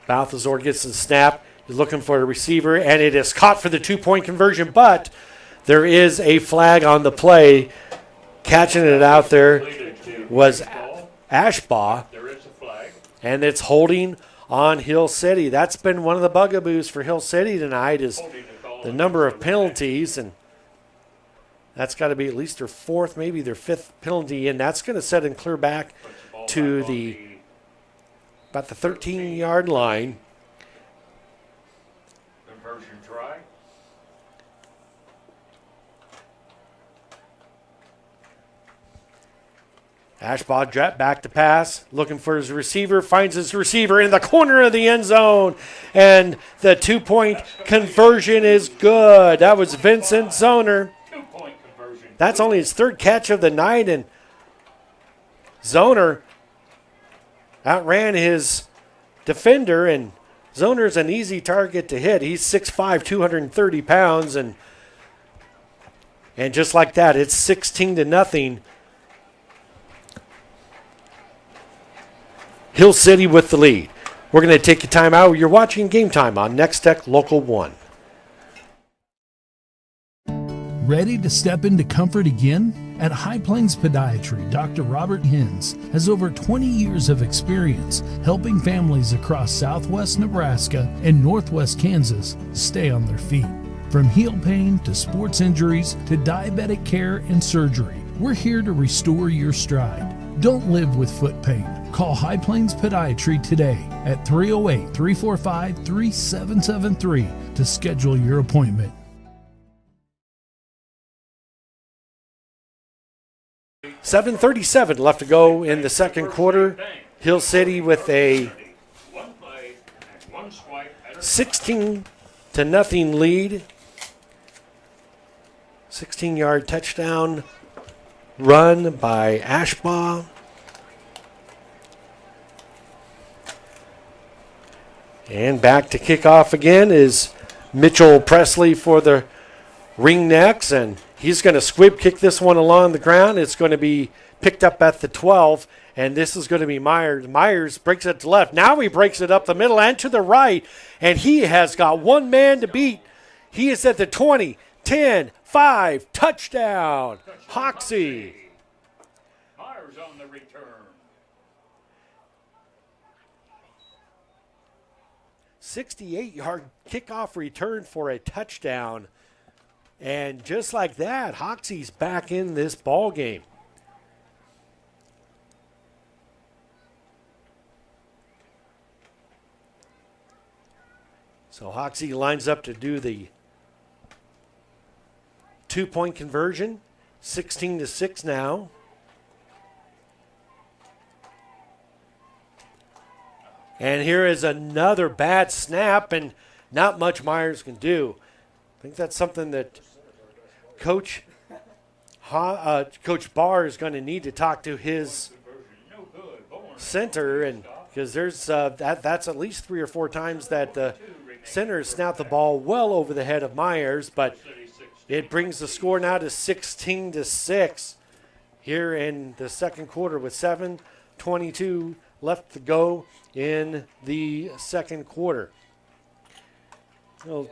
Balthazar gets the snap. He's looking for a receiver, and it is caught for the 2-point conversion, but there is a flag on the play. Catching it out there was Ashbaugh, There is a flag. and it's holding on Hill City. That's been one of the bugaboos for Hill City tonight, is the number of penalties, and that's got to be at least their 4th, maybe their 5th penalty, and that's going to set and clear back to about the 13-yard line. Conversion try. Ashbaugh dropped back to pass, looking for his receiver, finds his receiver in the corner of the end zone, and the 2-point conversion is good. That was Vincent Zoner. 2-point conversion. That's only his 3rd catch of the night, and Zoner outran his defender, and Zoner's an easy target to hit. He's 6'5", 230 pounds, and just like that, it's 16-0. Hill City with the lead. We're going to take a time out. You're watching Game Time on Nex-Tech Local 1. Ready to step into comfort again? At High Plains Podiatry, Dr. Robert Hins has over 20 years of experience helping families across southwest Nebraska and northwest Kansas stay on their feet. From heel pain to sports injuries to diabetic care and surgery, we're here to restore your stride. Don't live with foot pain. call High Plains Podiatry today at 308 345 3773 to schedule your appointment. 7:37 left to go in the second quarter. Hill City with a 16-0 lead. 16-yard touchdown run by Ashbaugh. And back to kickoff again is Mitchell Presley for the Ringnecks, and he's going to squib kick this one along the ground. It's going to be picked up at the 12, and this is going to be Myers. Myers breaks it to left. Now he breaks it up the middle and to the right, and he has got one man to beat. He is at the 20, 10, 5, touchdown, Hoxie. Myers on the return. 68-yard kickoff return for a touchdown. And just like that, Hoxie's back in this ball game. So Hoxie lines up to do the 2-point conversion, 16-6 now. And here is another bad snap, and not much Myers can do. I think that's something that Coach Barr is going to need to talk to his center, and because there's that's at least 3 or 4 times that the center snapped the ball well over the head of Myers, but it brings the score now to 16-6 here in the second quarter with 7:22 left to go in the second quarter. We'll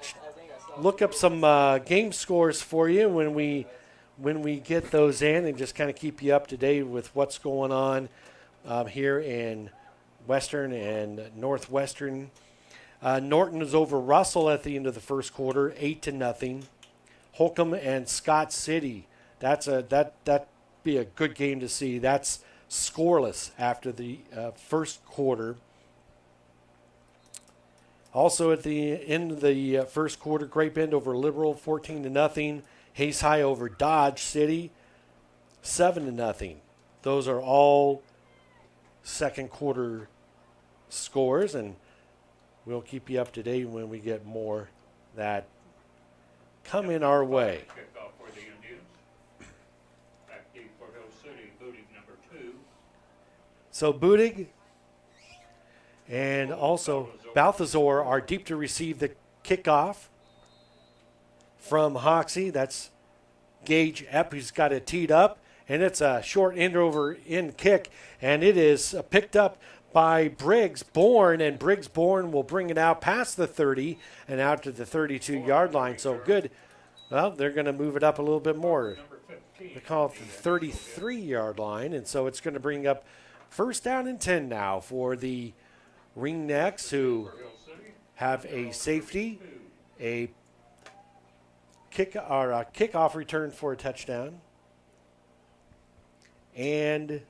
look up some game scores for you when we get those in, and just kind of keep you up to date with what's going on here in Western and Northwestern. Norton is over Russell at the end of the first quarter, 8-0. Holcomb and Scott City. That'd be a good game to see. That's scoreless after the first quarter. Also at the end of the first quarter, Great Bend over Liberal, 14-0. Hayes High over Dodge City, 7-0. Those are all second quarter scores, and we'll keep you up to date when we get more that come in our way. Kickoff for the Indians. Back deep for Hill City, Bootig number 2. So Bootig and also Balthazar are deep to receive the kickoff from Hoxie. That's Gage Epp, who's got it teed up, and it's a short end over end kick, and it is picked up by Briggs Bourne, and Briggs Bourne will bring it out past the 30 and out to the 32-yard line. So good. Well, they're going to move it up a little bit more. They call it the 33-yard line, and so it's going to bring up first down and 10 now for the Ringnecks, who have a safety, a kickoff return for a touchdown, and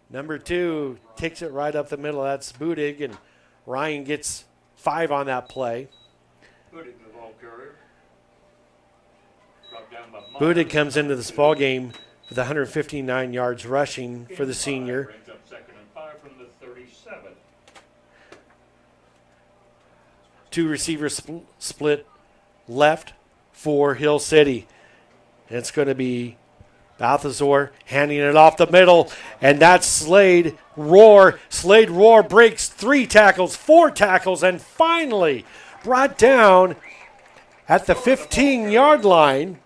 number 2 takes it right up the middle. That's Bootig, and Ryan gets 5 on that play. Bootig comes into this ball game with 159 yards rushing for the senior. Brings up 2nd and 5 from the 37. 2 receivers split left for Hill City. And it's going to be Balthazar handing it off the middle, and that's Slade Roar. Slade Roar breaks 3 tackles, 4 tackles, and finally brought down at the 15-yard line.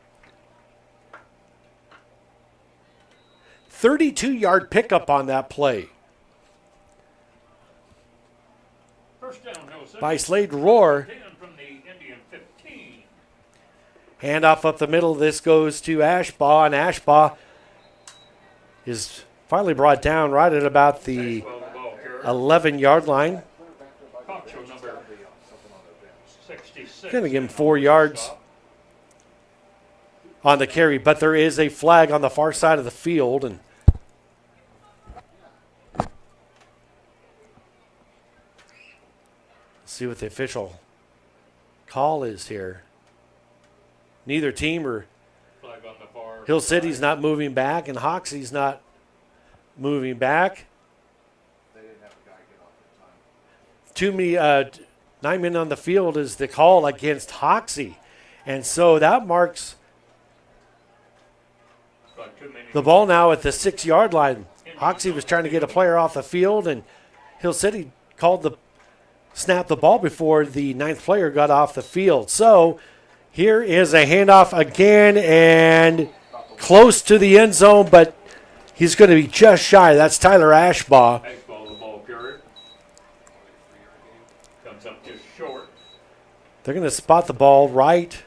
32-yard pickup on that play First down, Hill City. by Slade Roar. 10 from the Indian 15. Handoff up the middle. This goes to Ashbaugh, and Ashbaugh is finally brought down right at about the 11-yard line. Coxo number 66. Going to give him 4 yards on the carry, but there is a flag on the far side of the field, and see what the official call is here. Neither team or Flag on the far Hill City's not moving back, and Hoxie's not moving back. They didn't have a guy get off in time. Too many 9 men on the field is the call against Hoxie, and so that marks Got too many. the ball now at the 6-yard line. Hoxie was trying to get a player off the field, and Hill City snapped the ball before the 9th player got off the field. So here is a handoff again, and close to the end zone, but he's going to be just shy. That's Tyler Ashbaugh. Baseball, the ball carrier. Comes up just short. They're going to spot the ball right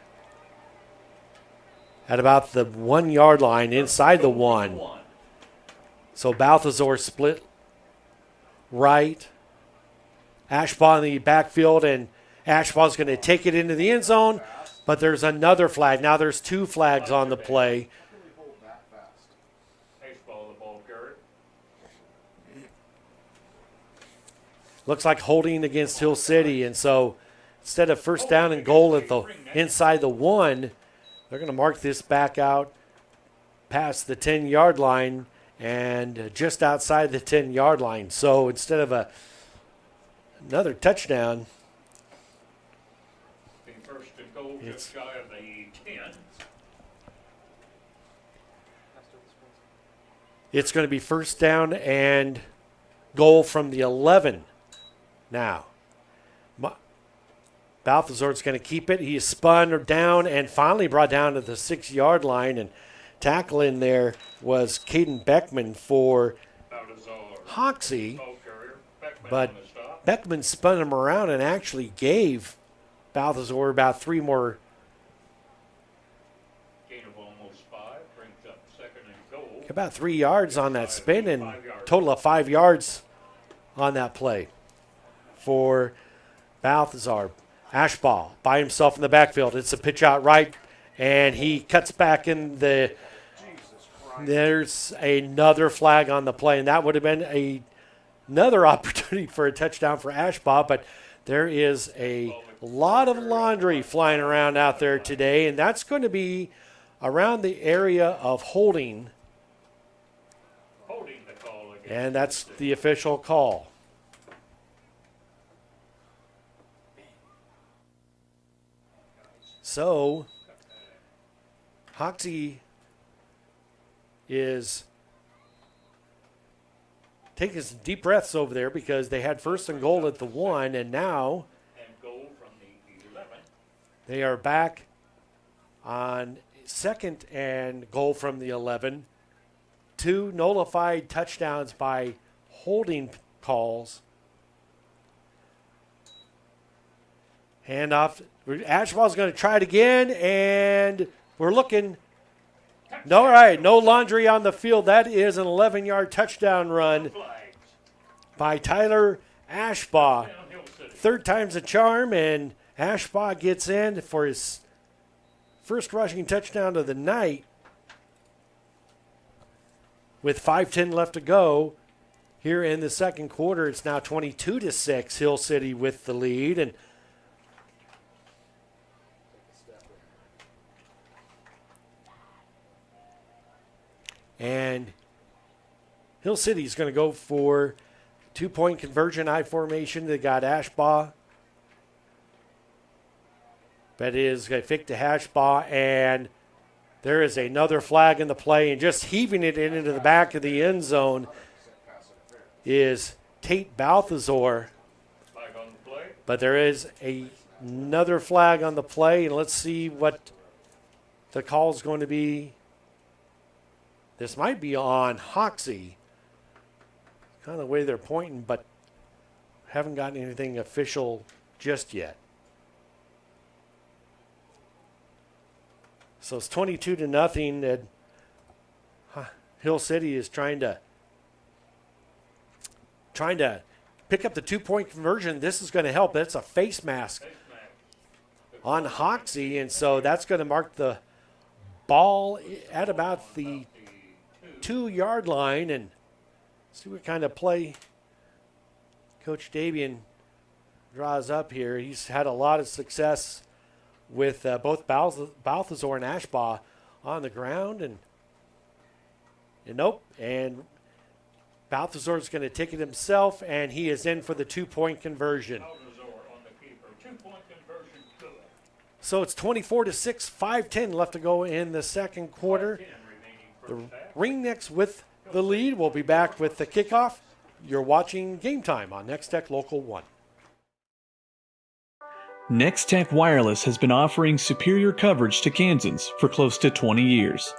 at about the 1-yard line, inside the 1. So Balthazar split right. Ashbaugh in the backfield, and Ashbaugh's going to take it into the end zone, but there's another flag. Now there's 2 flags on the play. Baseball, the ball carrier. Looks like holding against Hill City, and so instead of first down and goal at the inside the 1, they're going to mark this back out past the 10-yard line and just outside the 10-yard line. So instead of another touchdown, Being first and goal, just shy of the 10. it's going to be first down and goal from the 11 now. Balthazar's going to keep it. He is spun down and finally brought down to the 6-yard line, and tackling there was Caden Beckman for Hoxie, Ball carrier. Beckman but on the stop. Beckman spun him around and actually gave Balthazar about 3 more. Gain of almost 5. Brings up second and goal. About 3 yards on that spin, and total of 5 yards on that play for Balthazar. Ashbaugh by himself in the backfield. It's a pitch out right, and he cuts back in the. There's another flag on the play, and that would have been another opportunity for a touchdown for Ashbaugh, but there is a lot of laundry flying around out there today, and that's going to be around the area of holding. Holding the call against. And that's the official call. So, Hoxie is taking some deep breaths over there because they had first and goal at the 1, and now And goal from the 11. they are back on second and goal from the 11. 2 nullified touchdowns by holding calls. Handoff. Ashbaugh's going to try it again, and we're looking. No, all right, no laundry on the field. That is an 11-yard touchdown run by Tyler Ashbaugh. Third time's a charm, and Ashbaugh gets in for his first rushing touchdown of the night. With 5:10 left to go here in the second quarter, it's now 22-6. Hill City with the lead, and Hill City is going to go for 2-point conversion I formation. They got Ashbaugh. That is a fake to Ashbaugh, and there is another flag in the play, and just heaving it into the back of the end zone is Tate Balthazar. Flag on the play. But there is another flag on the play, and let's see what the call is going to be. This might be on Hoxie. Kind of the way they're pointing, but haven't gotten anything official just yet. So it's 22-0. And Hill City is trying to pick up the 2-point conversion. This is going to help. That's a face mask on Hoxie, and so that's going to mark the ball at about the 2-yard line, and see what kind of play Coach Davian draws up here. He's had a lot of success with both Balthazar and Ashbaugh on the ground, and nope. And Balthazar's going to take it himself, and he is in for the 2-point conversion. Balthazar on the keeper. 2-point conversion good. So it's 24-6, 5:10 left to go in the second quarter. 10 remaining The first half. Ringnecks with the lead. We'll be back with the kickoff. You're watching Game Time on Nex-Tech Local 1. Nex-Tech Wireless has been offering superior coverage to Kansans for close to 20 years.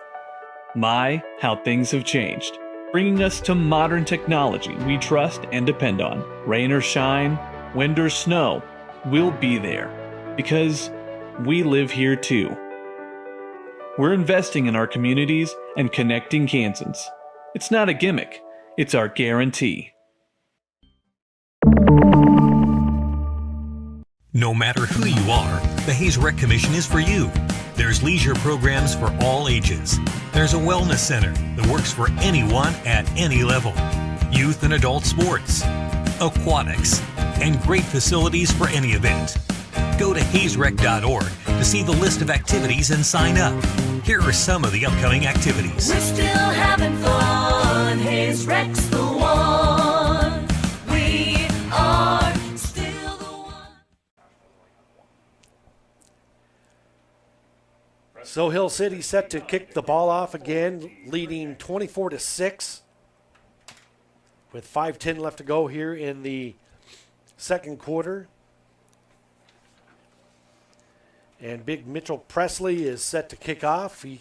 My, how things have changed. Bringing us to modern technology we trust and depend on. Rain or shine, wind or snow, we'll be there. Because we live here too. We're investing in our communities and connecting Kansans. It's not a gimmick, it's our guarantee. No matter who you are, the Hayes Rec Commission is for you. There's leisure programs for all ages. There's a wellness center that works for anyone at any level. Youth and adult sports, aquatics, and great facilities for any event. Go to hazerec.org to see the list of activities and sign up. Here are some of the upcoming activities. We're still having fun. Hayes Rec's the one. We are still the one. So Hill City set to kick the ball off again, leading 24-6 with 5:10 left to go here in the second quarter. And big Mitchell Presley is set to kick off. He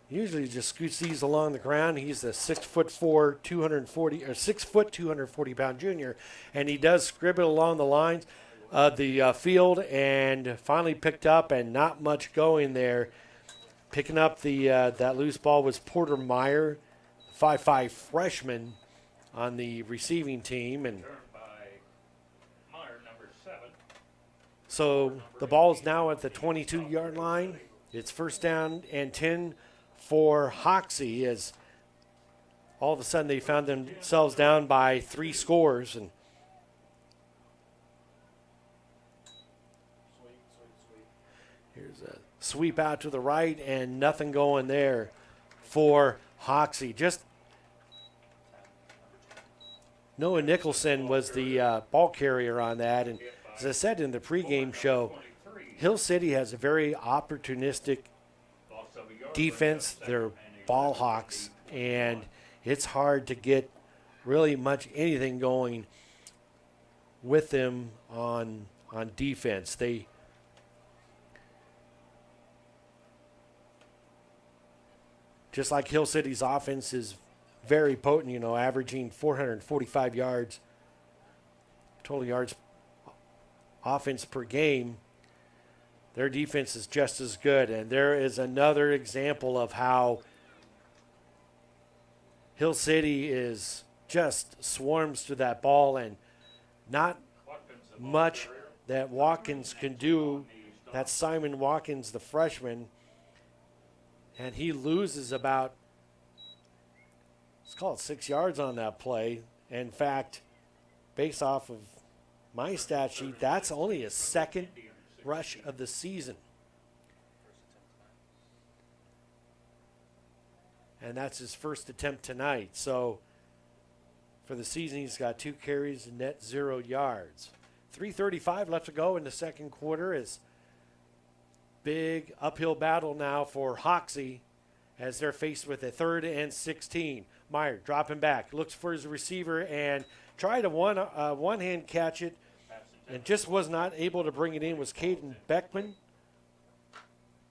usually just scoots these along the ground. He's a 6'4", 240 pound junior, and he does scribble along the lines of the field, and finally picked up, and not much going there. Picking up the that loose ball was Porter Meyer, 5'5" freshman on the receiving team, and Turned by Meyer, number 7. so the ball is now at the 22-yard line. It's first down and 10 for Hoxie, as all of a sudden they found themselves down by 3 scores. And here's a sweep out to the right, and nothing going there for Hoxie. Just Noah Nicholson was the ball carrier on that. And as I said in the pregame show, Hill City has a very opportunistic defense. They're ball hawks, and it's hard to get really much anything going with them on defense. They just like Hill City's offense is very potent, averaging 445 yards, total yards offense per game. Their defense is just as good, and there is another example of how Hill City is just swarms to that ball, and not much that Watkins can do. That's Simon Watkins, the freshman, and he loses about, let's call it 6 yards on that play. In fact, based off of my stat sheet, that's only his second rush of the season. And that's his first attempt tonight. So for the season, he's got 2 carries and net 0 yards. 3:35 left to go in the second quarter. Is big uphill battle now for Hoxie as they're faced with a 3rd and 16. Meyer dropping back, looks for his receiver and tried a one-hand catch it, and just was not able to bring it in, was Caden Beckman.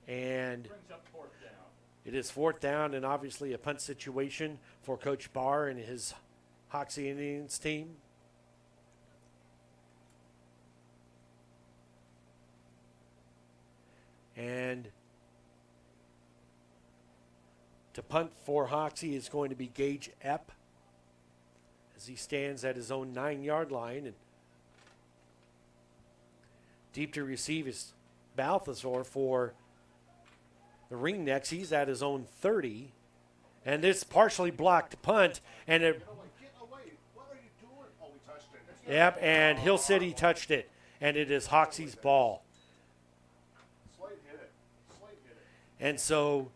And it is 4th down, and obviously a punt situation for Coach Barr and his Hoxie Indians team. And to punt for Hoxie is going to be Gage Epp, as he stands at his own 9-yard line. And deep to receive is Balthazar for the Ringnecks. He's at his own 30. And this partially blocked punt. And it, Get away. What are you doing? Oh, we touched it. Yep, and Hill City touched it, and it is Hoxie's ball. And so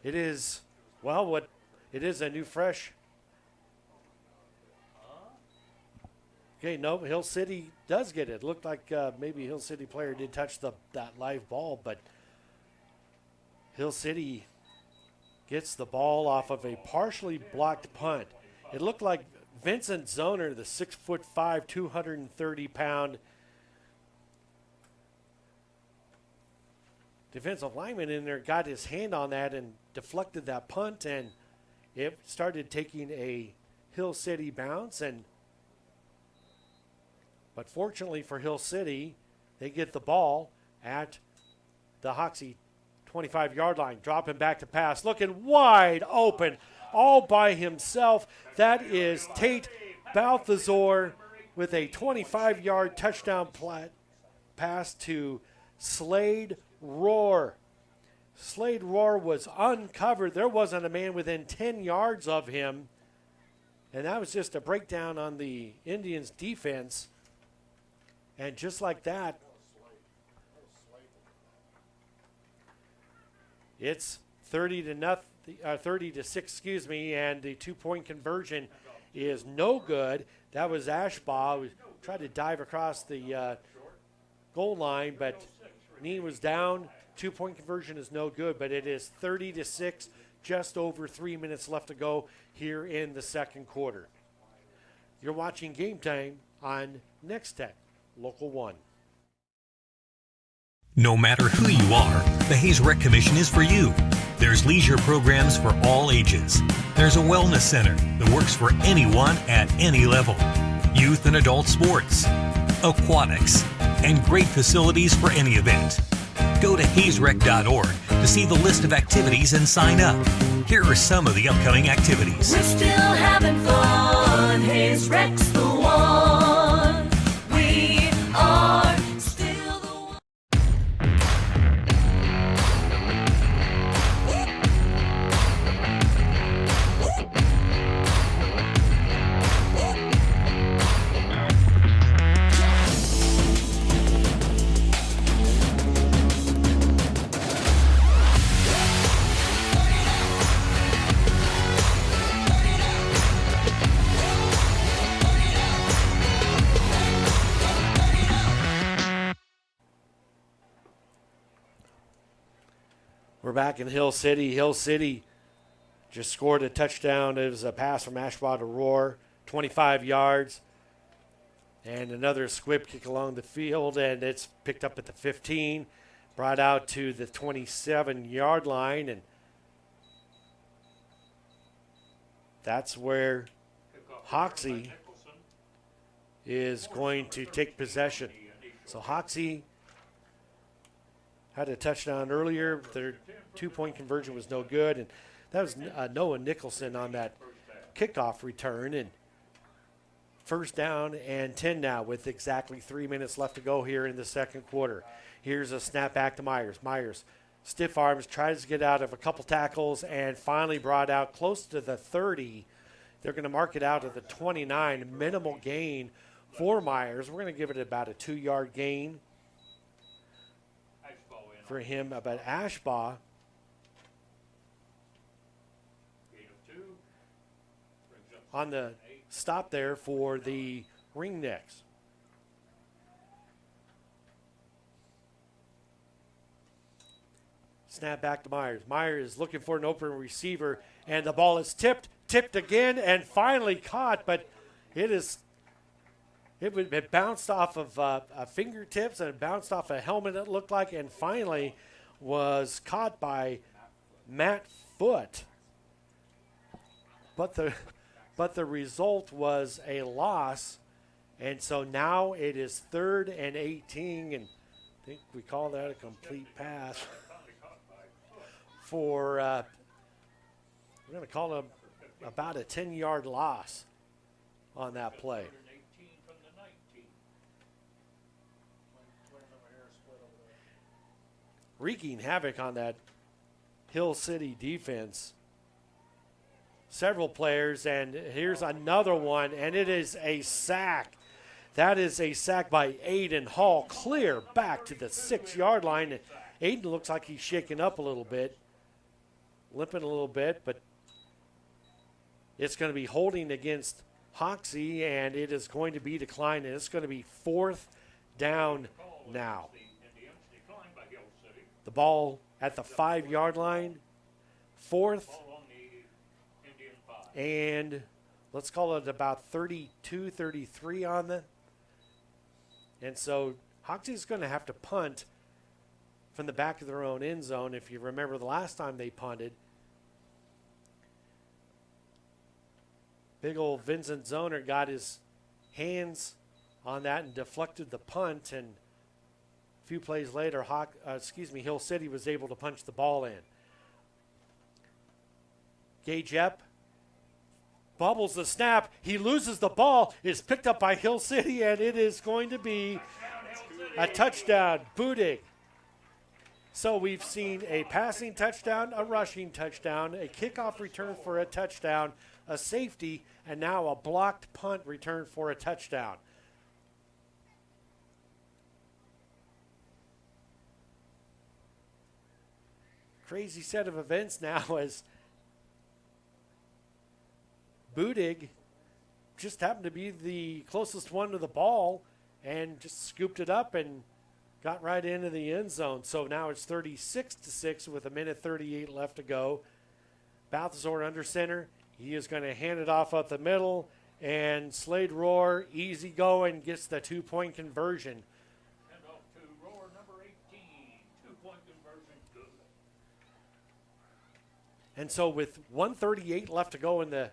it is, well, what it is a new fresh. Okay, no, Hill City does get it. Looked like maybe Hill City player did touch that live ball, but Hill City gets the ball off of a partially blocked punt. It looked like Vincent Zoner, the 6'5", 230-pound defensive lineman in there, got his hand on that and deflected that punt, and it started taking a Hill City bounce. But fortunately for Hill City, they get the ball at the Hoxie 25-yard line, dropping back to pass, looking wide open, all by himself. That is Tate Balthazar with a 25-yard touchdown pass to Slade Roar. Slade Roar was uncovered. There wasn't a man within 10 yards of him. And that was just a breakdown on the Indians' defense. And just like that, it's 30 to 6, excuse me, and the 2-point conversion is no good. That was Ashbaugh who tried to dive across the goal line, but knee was down. 2-point conversion is no good, but it is 30 to 6, just over 3 minutes left to go here in the second quarter. You're watching Game Time on Nex-Tech, Local 1. No matter who you are, the Hayes Rec Commission is for you. There's leisure programs for all ages. There's a wellness center that works for anyone at any level. Youth and adult sports, aquatics, and great facilities for any event. Go to hayesrec.org to see the list of activities and sign up. Here are some of the upcoming activities. We're still having fun. Hayes Rec's the one. We are still the one. We're back in Hill City. Hill City just scored a touchdown. It was a pass from Ashbaugh to Roar, 25 yards. And another squib kick along the field, and it's picked up at the 15, brought out to the 27-yard line, and that's where Hoxie is going to take possession. So Hoxie had a touchdown earlier. Their 2-point conversion was no good, and that was Noah Nicholson on that kickoff return. And first down and 10 now with exactly 3 minutes left to go here in the second quarter. Here's a snap back to Myers. Myers, stiff arms, tries to get out of a couple tackles, and finally brought out close to the 30. They're going to mark it out at the 29. Minimal gain for Myers. We're going to give it about a 2-yard gain for him. But Ashbaugh on the stop there for the Ringnecks. Snap back to Myers. Myers is looking for an open receiver, and the ball is tipped again, and finally caught, but it bounced off of fingertips, and it bounced off a helmet, it looked like, and finally was caught by Matt Foote. But the result was a loss, and so now it is 3rd and 18, and I think we call that a complete pass for, we're going to call him about a 10-yard loss on that play. Wreaking havoc on that Hill City defense. several players, and here's another one, and it is a sack. That is a sack by Aiden Hall, clear back to the 6-yard line. Aiden looks like he's shaking up a little bit, limping a little bit, but it's going to be holding against Hoxie, and it is going to be declined, and it's going to be 4th down now. The ball at the 5-yard line, 4th, and let's call it about 32, 33 on the. And so Hoxie's going to have to punt from the back of their own end zone. If you remember the last time they punted, big old Vincent Zoner got his hands on that and deflected the punt, and a few plays later, Hill City was able to punch the ball in. Gage Epp bobbles the snap. He loses the ball. It's picked up by Hill City, and it is going to be a touchdown. Budig. So we've seen a passing touchdown, a rushing touchdown, a kickoff return for a touchdown, a safety, and now a blocked punt return for a touchdown. Crazy set of events now as Budig just happened to be the closest one to the ball and just scooped it up and got right into the end zone. So now it's 36-6 with 1:38 left to go. Balthazar under center. He is going to hand it off up the middle, and Slade Roar, easy going, gets the 2-point conversion. Hand off to Roar number 18. 2-point conversion, good. And so with 1:38 left to go in the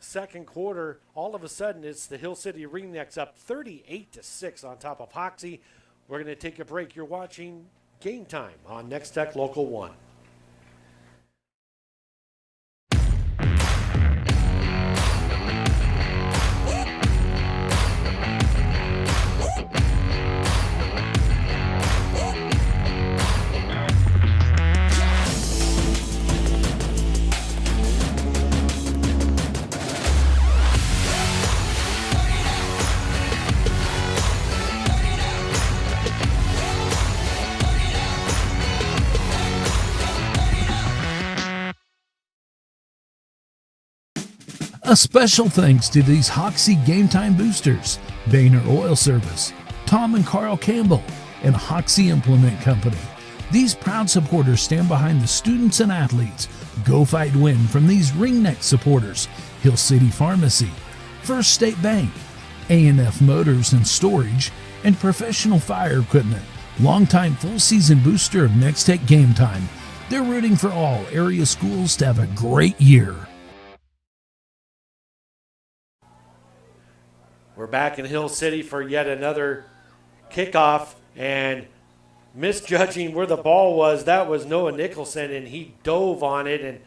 second quarter, all of a sudden it's the Hill City Ringnecks up 38-6 on top of Hoxie. We're going to take a break. You're watching Game Time on Nex-Tech Local 1. A special thanks to these Hoxie Game Time boosters, Boehner Oil Service, Tom and Carl Campbell, and Hoxie Implement Company. These proud supporters stand behind the students and athletes. Go Fight Win from these Ringneck supporters: Hill City Pharmacy, First State Bank, A&F Motors and Storage, and Professional Fire Equipment. Longtime full-season booster of Nex-Tech Game Time. They're rooting for all area schools to have a great year. We're back in Hill City for yet another kickoff, and misjudging where the ball was, that was Noah Nicholson, and he dove on it, and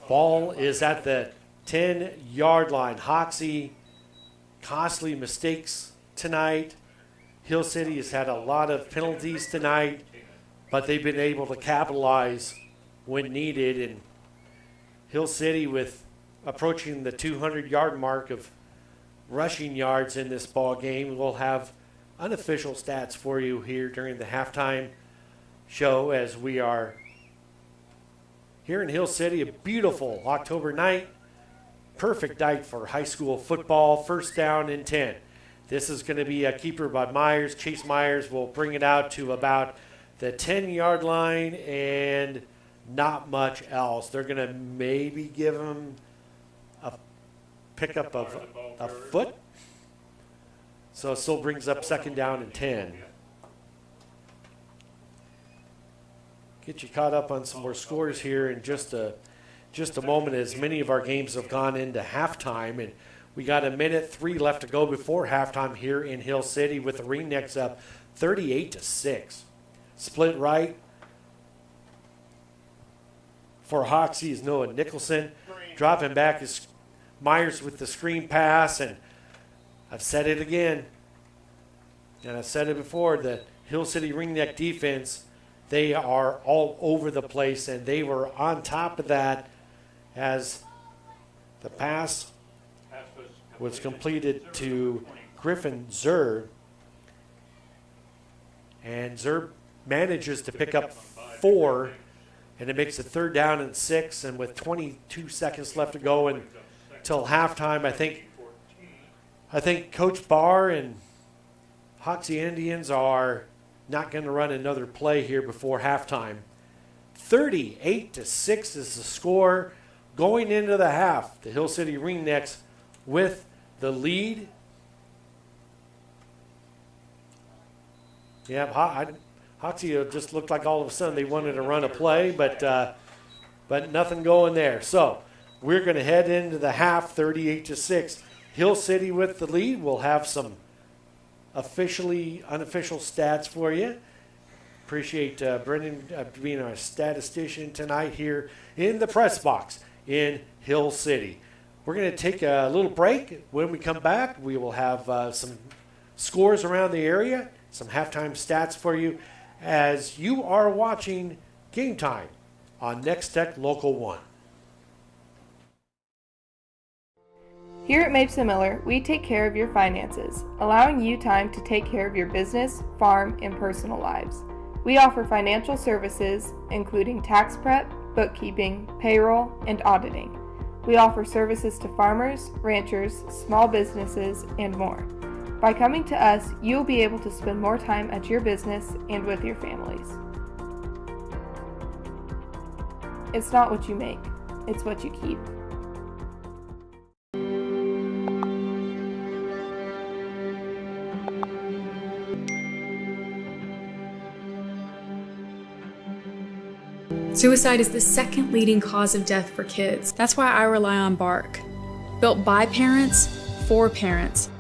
ball is at the 10-yard line. Hoxie, costly mistakes tonight. Hill City has had a lot of penalties tonight, but they've been able to capitalize when needed, and Hill City with approaching the 200-yard mark of rushing yards in this ball game. We'll have unofficial stats for you here during the halftime show as we are here in Hill City. A beautiful October night, perfect night for high school football. First down and 10. This is going to be a keeper by Myers. Chase Myers will bring it out to about the 10-yard line and not much else. They're going to maybe give him a pickup of a foot. So it still brings up second down and 10. Get you caught up on some more scores here in just a moment, as many of our games have gone into halftime, and we got 1:03 left to go before halftime here in Hill City with the Ringnecks up 38-6. Split right for Hoxie is Noah Nicholson. Dropping back is Myers with the screen pass, and I've said it again, and I've said it before, the Hill City Ringneck defense, they are all over the place, and they were on top of that as the pass was completed to Griffin Zur. And Zur manages to pick up 4, and it makes it 3rd down and 6. And with 22 seconds left to go until halftime, I think Coach Barr and Hoxie Indians are not going to run another play here before halftime. 38-6 is the score going into the half. The Hill City Ringnecks with the lead. Yeah, Hoxie just looked like all of a sudden they wanted to run a play, but nothing going there. So we're going to head into the half, 38-6. Hill City with the lead. We'll have some unofficial stats for you. Appreciate Brendan being our statistician tonight here in the press box in Hill City. We're going to take a little break. When we come back, we will have some scores around the area, some halftime stats for you as you are watching Game Time on Nex-Tech Local 1. Here at Mapes & Miller, we take care of your finances, allowing you time to take care of your business, farm, and personal lives. We offer financial services, including tax prep, bookkeeping, payroll, and auditing. We offer services to farmers, ranchers, small businesses, and more. By coming to us, you'll be able to spend more time at your business and with your families. It's not what you make, it's what you keep. Suicide is the second leading cause of death for kids. That's why I rely on Bark. Built by parents, for parents.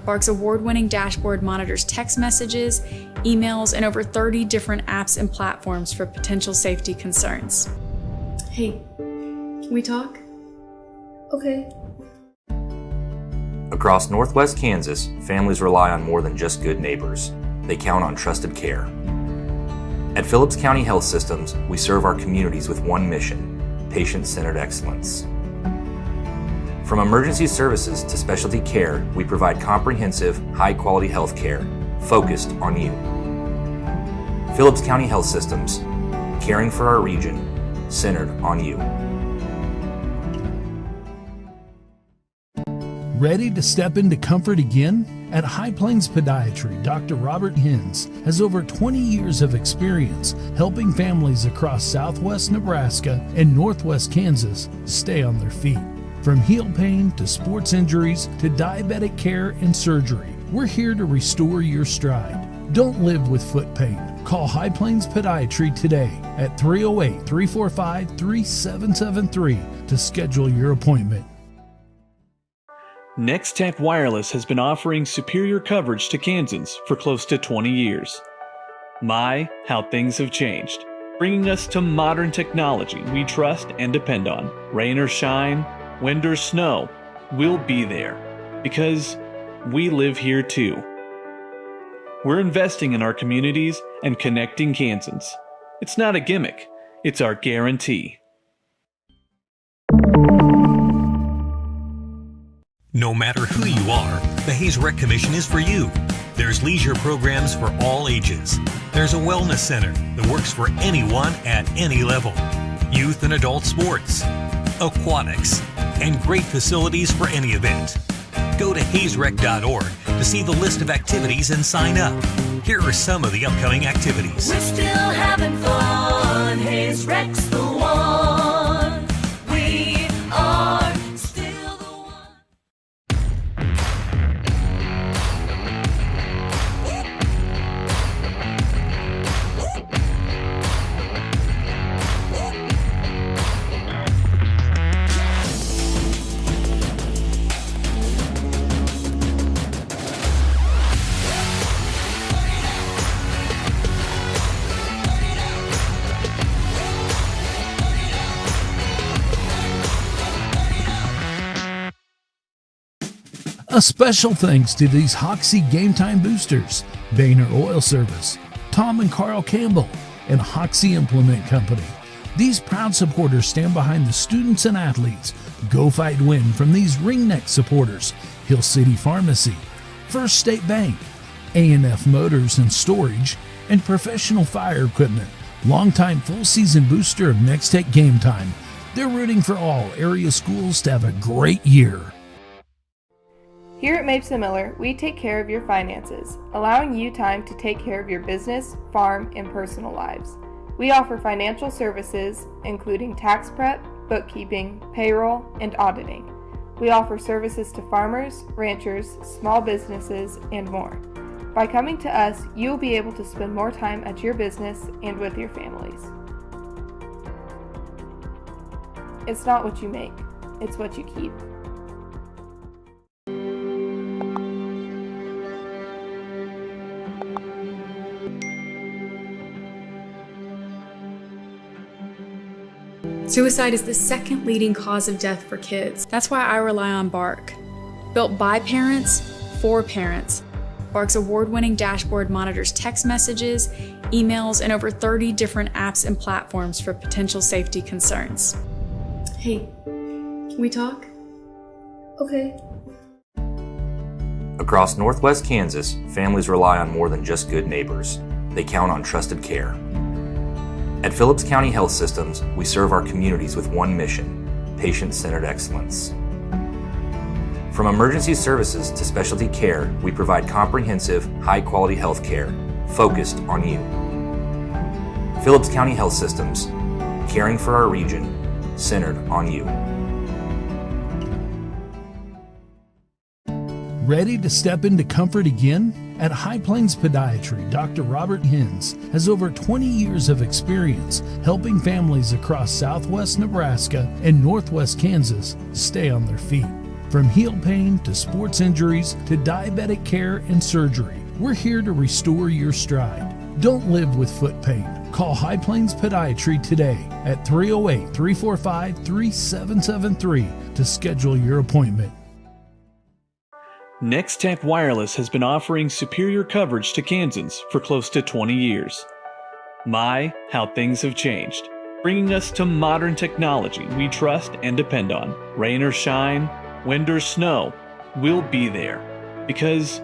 Bark's award-winning dashboard monitors text messages, emails, and over 30 different apps and platforms for potential safety concerns. Hey, can we talk? Okay. Across Northwest Kansas, families rely on more than just good neighbors. They count on trusted care. At Phillips County Health Systems, we serve our communities with one mission: patient-centered excellence. From emergency services to specialty care, we provide comprehensive, high-quality health care focused on you. Phillips County Health Systems, caring for our region, centered on you. Ready to step into comfort again? At High Plains Podiatry, Dr. Robert Hins has over 20 years of experience helping families across southwest Nebraska and northwest Kansas stay on their feet. From heel pain to sports injuries to diabetic care and surgery, we're here to restore your stride. Don't live with foot pain. Call High Plains Podiatry today at 308-345-3773 to schedule your appointment. Nex-Tech Wireless has been offering superior coverage to Kansans for close to 20 years. My, how things have changed. Bringing us to modern technology we trust and depend on. Rain or shine, wind or snow, we'll be there. Because we live here too. We're investing in our communities and connecting Kansans. It's not a gimmick, it's our guarantee. No matter who you are, the Hayes Rec Commission is for you. There's leisure programs for all ages. There's a wellness center that works for anyone at any level. Youth and adult sports, aquatics, and great facilities for any event. Go to hazerec.org to see the list of activities and sign up. Here are some of the upcoming activities. We're still having fun. Hayes Rec's the one. We are still the one. A special thanks to these Hoxie Game Time boosters, Boehner Oil Service, Tom and Carl Campbell, and Hoxie Implement Company. These proud supporters stand behind the students and athletes. Go Fight Win from these ringneck supporters: Hill City Pharmacy, First State Bank, A&F Motors and Storage, and Professional Fire Equipment, longtime full-season booster of Nex-Tech Game Time. They're rooting for all area schools to have a great year. Here at Mapes & Miller, we take care of your finances, allowing you time to take care of your business, farm, and personal lives. We offer financial services, including tax prep, bookkeeping, payroll, and auditing. We offer services to farmers, ranchers, small businesses, and more. By coming to us, you'll be able to spend more time at your business and with your families. It's not what you make, it's what you keep. Suicide is the second leading cause of death for kids. That's why I rely on Bark. Built by parents, for parents, Bark's award-winning dashboard monitors text messages, emails, and over 30 different apps and platforms for potential safety concerns. Hey, can we talk? Okay. Across Northwest Kansas, families rely on more than just good neighbors. They count on trusted care. At Phillips County Health Systems, we serve our communities with one mission: patient-centered excellence. From emergency services to specialty care, we provide comprehensive, high-quality health care focused on you. Phillips County Health Systems, caring for our region, centered on you. Ready to step into comfort again? At High Plains Podiatry, Dr. Robert Hins has over 20 years of experience helping families across southwest Nebraska and northwest Kansas stay on their feet. From heel pain to sports injuries to diabetic care and surgery, we're here to restore your stride. Don't live with foot pain. Call High Plains Podiatry today at 308-345-3773 to schedule your appointment. Nex-Tech Wireless has been offering superior coverage to Kansans for close to 20 years. My, how things have changed. Bringing us to modern technology we trust and depend on. Rain or shine, wind or snow, we'll be there. Because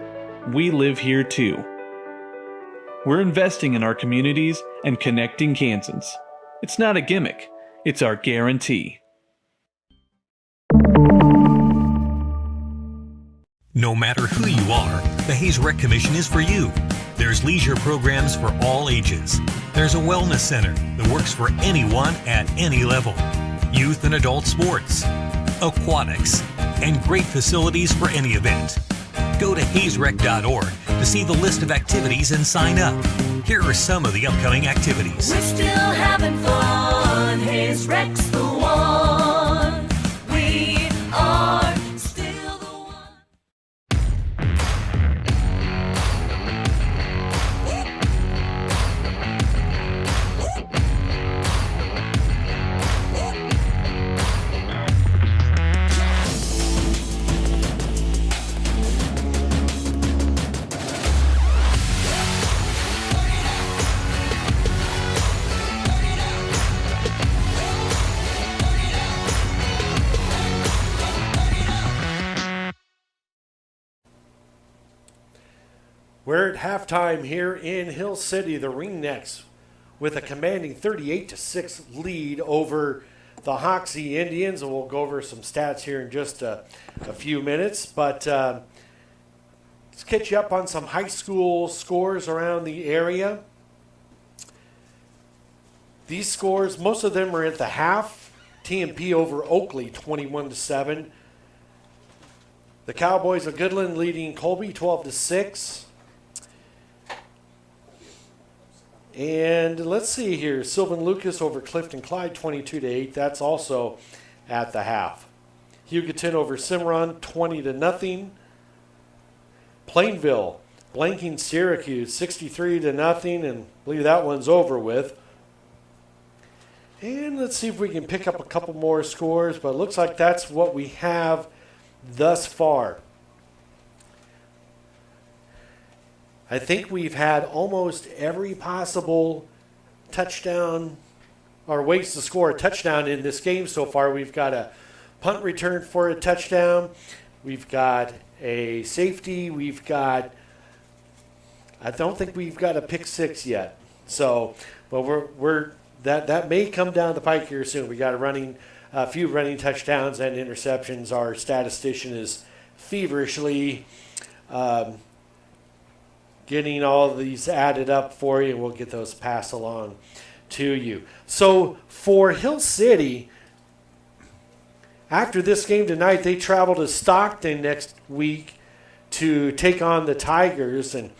we live here too. We're investing in our communities and connecting Kansans. It's not a gimmick, it's our guarantee. No matter who you are, the Hayes Rec Commission is for you. There's leisure programs for all ages. There's a wellness center that works for anyone at any level. Youth and adult sports, aquatics, and great facilities for any event. Go to hayesrec.org to see the list of activities and sign up. Here are some of the upcoming activities. We're still having fun. Hayes Rec's the one. We are still the one. We're at halftime here in Hill City. The Ringnecks with a commanding 38-6 lead over the Hoxie Indians, and we'll go over some stats here in just a few minutes. But let's catch you up on some high school scores around the area. These scores, most of them are at the half. TMP over Oakley, 21-7. The Cowboys of Goodland leading Colby, 12-6. And let's see here, Sylvan Lucas over Clifton Clyde, 22-8. That's also at the half. Hugoton over Cimarron, 20-0. Plainville blanking Syracuse, 63-0, and I believe that one's over with. And let's see if we can pick up a couple more scores, but it looks like that's what we have thus far. I think we've had almost every possible touchdown or ways to score a touchdown in this game so far. We've got a punt return for a touchdown. We've got a safety. I don't think we've got a pick six yet. So, but that may come down the pike here soon. We got a few running touchdowns and interceptions. Our statistician is feverishly getting all of these added up for you, and we'll get those passed along to you. So for Hill City, after this game tonight, they travel to Stockton next week to take on the Tigers, and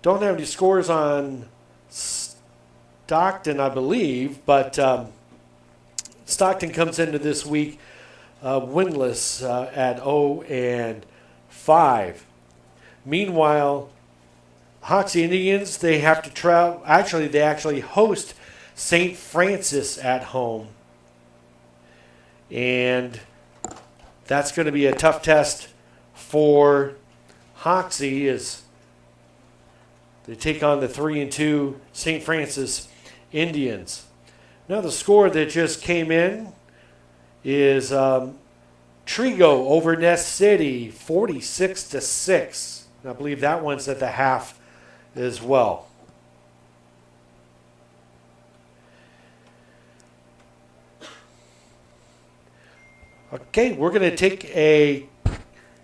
don't have any scores on Stockton, I believe, but Stockton comes into this week winless at 0-5. Meanwhile, Hoxie Indians, they have to travel. Actually, they actually host St. Francis at home. And that's going to be a tough test for Hoxie as they take on the 3-2 St. Francis Indians. Now the score that just came in is Trigo over Nest City, 46-6. And I believe that one's at the half as well. Okay, we're going to take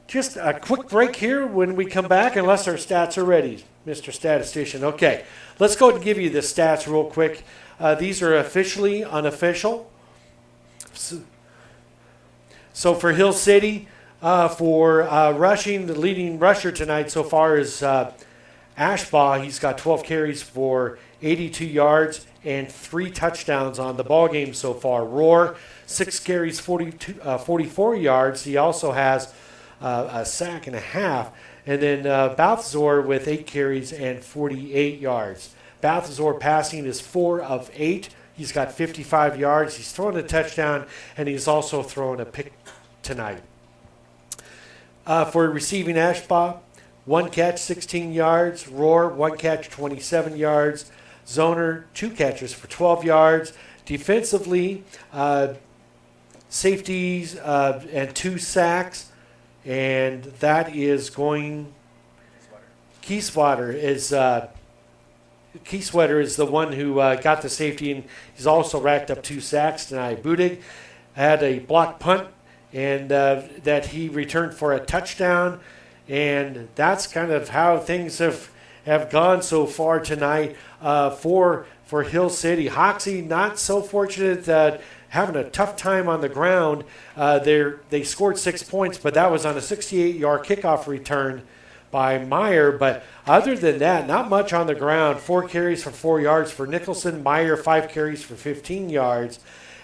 just a quick break here when we come back, unless our stats are ready, Mr. Statistician. Okay, let's go ahead and give you the stats real quick. These are officially unofficial. So for Hill City, for rushing, the leading rusher tonight so far is Ashbaugh. He's got 12 carries for 82 yards and 3 touchdowns on the ball game so far. Roar, 6 carries, 44 yards. He also has a sack and a half. And then Balthazar with 8 carries and 48 yards. Balthazar passing is 4 of 8. He's got 55 yards. He's thrown a touchdown, and he's also thrown a pick tonight. For receiving, Ashbaugh, 1 catch, 16 yards. Roar, 1 catch, 27 yards. Zoner, 2 catches for 12 yards. Defensively, safeties and 2 sacks, and that is going. Keysweater is the one who got the safety, and he's also racked up 2 sacks tonight. Budig had a blocked punt, and that he returned for a touchdown, and that's kind of how things have gone so far tonight for Hill City. Hoxie not so fortunate that having a tough time on the ground. They scored 6 points, but that was on a 68-yard kickoff return by Meyer. But other than that, not much on the ground. 4 carries for 4 yards for Nicholson. Meyer, 5 carries for 15 yards.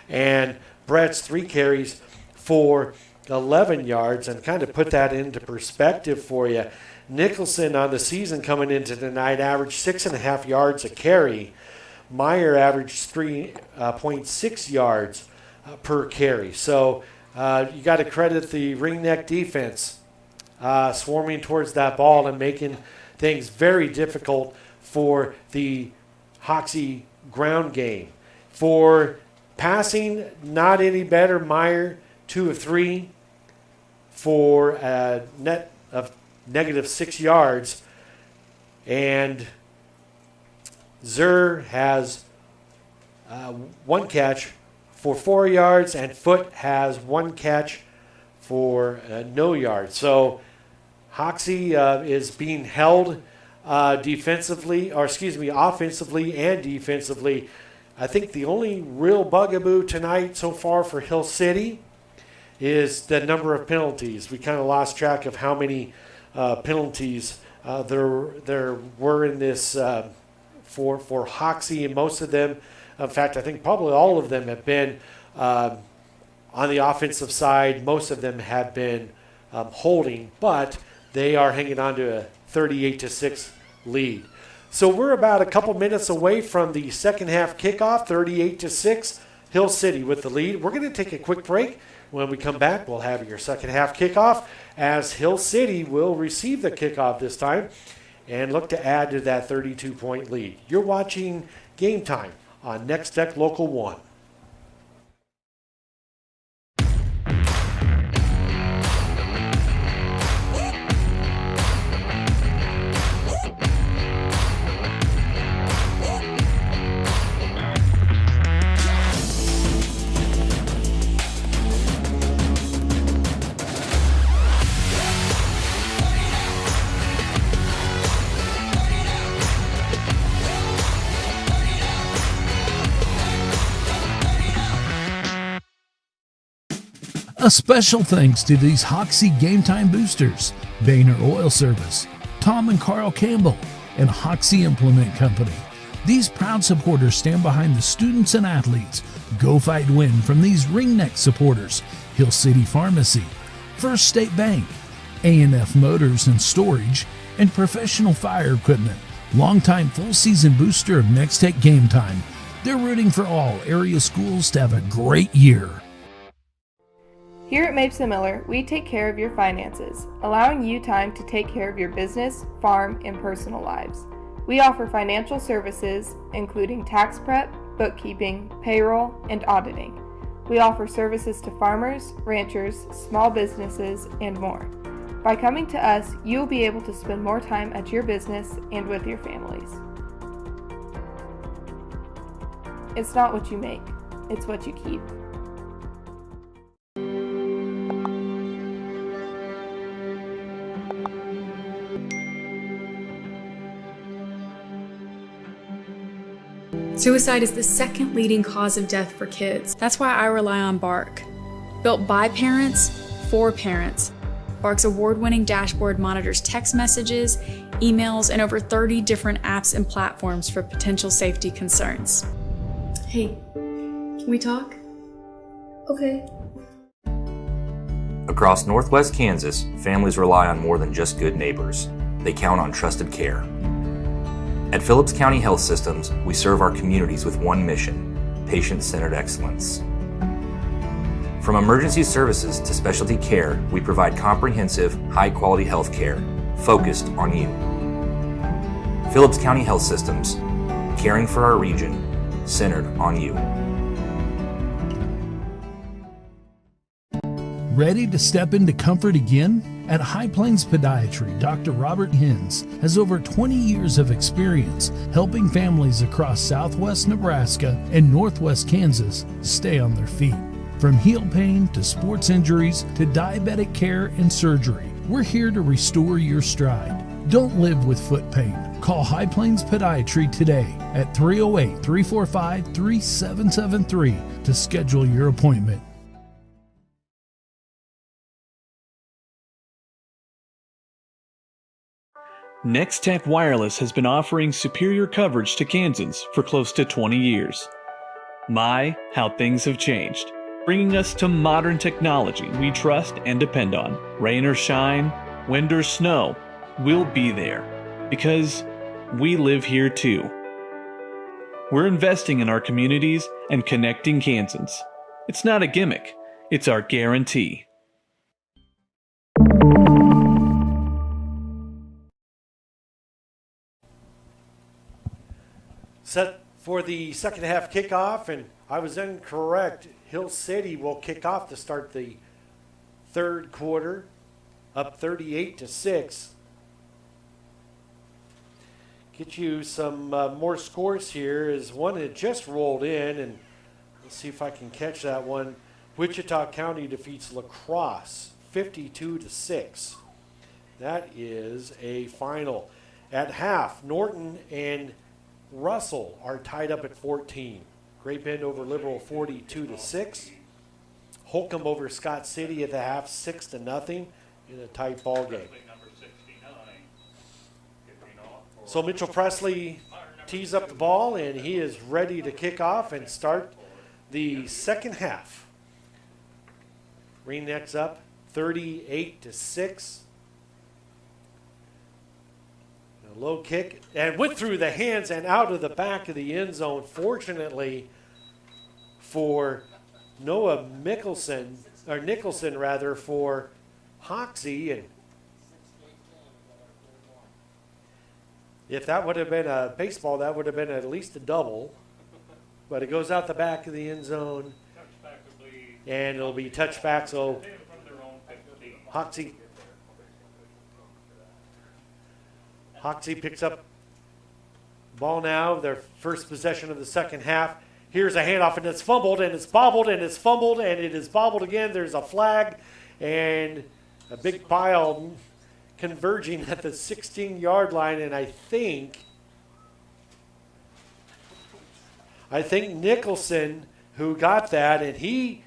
And Brett's 3 carries for 11 yards. And kind of put that into perspective for you. Nicholson on the season coming into tonight averaged 6.5 yards a carry. Meyer averaged 3.6 yards per carry. So you got to credit the ringneck defense swarming towards that ball and making things very difficult for the Hoxie ground game. For passing, not any better. Meyer, 2 of 3 for a net of -6 yards. And Zur has 1 catch for 4 yards, and Foot has 1 catch for no yards. So Hoxie is being held offensively and defensively. I think the only real bugaboo tonight so far for Hill City is the number of penalties. We kind of lost track of how many penalties there were in this for Hoxie, and most of them, in fact, I think probably all of them have been on the offensive side. Most of them have been holding, but they are hanging on to a 38-6 lead. So we're about a couple minutes away from the second half kickoff, 38-6, Hill City with the lead. We're going to take a quick break. When we come back, we'll have your second half kickoff as Hill City will receive the kickoff this time and look to add to that 32-point lead. You're watching Game Time on Nex-Tech Local 1. A special thanks to these Hoxie Game Time boosters, Boehner Oil Service, Tom and Carl Campbell, and Hoxie Implement Company. These proud supporters stand behind the students and athletes. Go Fight Win from these ringneck supporters: Hill City Pharmacy, First State Bank, A&F Motors and Storage, and Professional Fire Equipment, longtime full season booster of Nex-Tech Game Time. They're rooting for all area schools to have a great year. Here at Mapes & Miller, we take care of your finances, allowing you time to take care of your business, farm, and personal lives. We offer financial services, including tax prep, bookkeeping, payroll, and auditing. We offer services to farmers, ranchers, small businesses, and more. By coming to us, you'll be able to spend more time at your business and with your families. It's not what you make, it's what you keep. Suicide is the second leading cause of death for kids. That's why I rely on Bark. Built by parents, for parents. Bark's award-winning dashboard monitors text messages, emails, and over 30 different apps and platforms for potential safety concerns. Hey, can we talk? Okay. Across Northwest Kansas, families rely on more than just good neighbors. They count on trusted care. At Phillips County Health Systems, we serve our communities with one mission: patient-centered excellence. From emergency services to specialty care, we provide comprehensive, high-quality health care focused on you. Phillips County Health Systems, caring for our region, centered on you. Ready to step into comfort again? At High Plains Podiatry, Dr. Robert Hins has over 20 years of experience helping families across southwest Nebraska and northwest Kansas stay on their feet. From heel pain to sports injuries to diabetic care and surgery, we're here to restore your stride. Don't live with foot pain. Call High Plains Podiatry today at 308-345-3773 to schedule your appointment. Nex-Tech Wireless has been offering superior coverage to Kansans for close to 20 years. My, how things have changed. Bringing us to modern technology we trust and depend on. Rain or shine, wind or snow, we'll be there. Because we live here too. We're investing in our communities and connecting Kansans. It's not a gimmick, it's our guarantee. Set for the second half kickoff, and I was incorrect. Hill City will kick off to start the third quarter, up 38-6. Get you some more scores here as one that just rolled in, and let's see if I can catch that one. Wichita County defeats La Crosse 52-6. That is a final. At half, Norton and Russell are tied up at 14. Great Bend over Liberal 42-6. Holcomb over Scott City at the half 6-0 in a tight ball game. So Mitchell Presley tees up the ball and he is ready to kick off and start the second half. Ringneck's up 38-6. Low kick and went through the hands and out of the back of the end zone. Fortunately for Noah Nicholson for Hoxie, and if that would have been a baseball, that would have been at least a double. But it goes out the back of the end zone, and it'll be touchback. So Hoxie picks up ball now, their first possession of the second half. Here's a handoff, and it's fumbled, and it's bobbled, and it's fumbled, and it is bobbled again. There's a flag, and a big pile converging at the 16-yard line, and I think Nicholson who got that, and he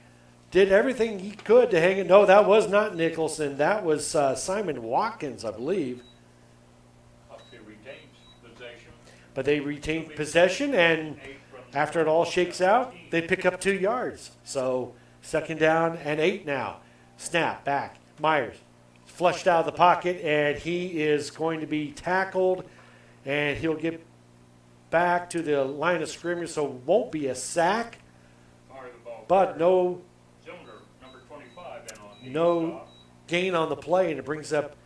did everything he could to hang it. No, that was not Nicholson. That was Simon Watkins, I believe. Hoxie retains possession. But they retained possession, and after it all shakes out, they pick up 2 yards. So 2nd down and 8 now. Snap back. Myers flushed out of the pocket, and he is going to be tackled, and he'll get back to the line of scrimmage, so it won't be a sack, but no gain on the play, and it brings up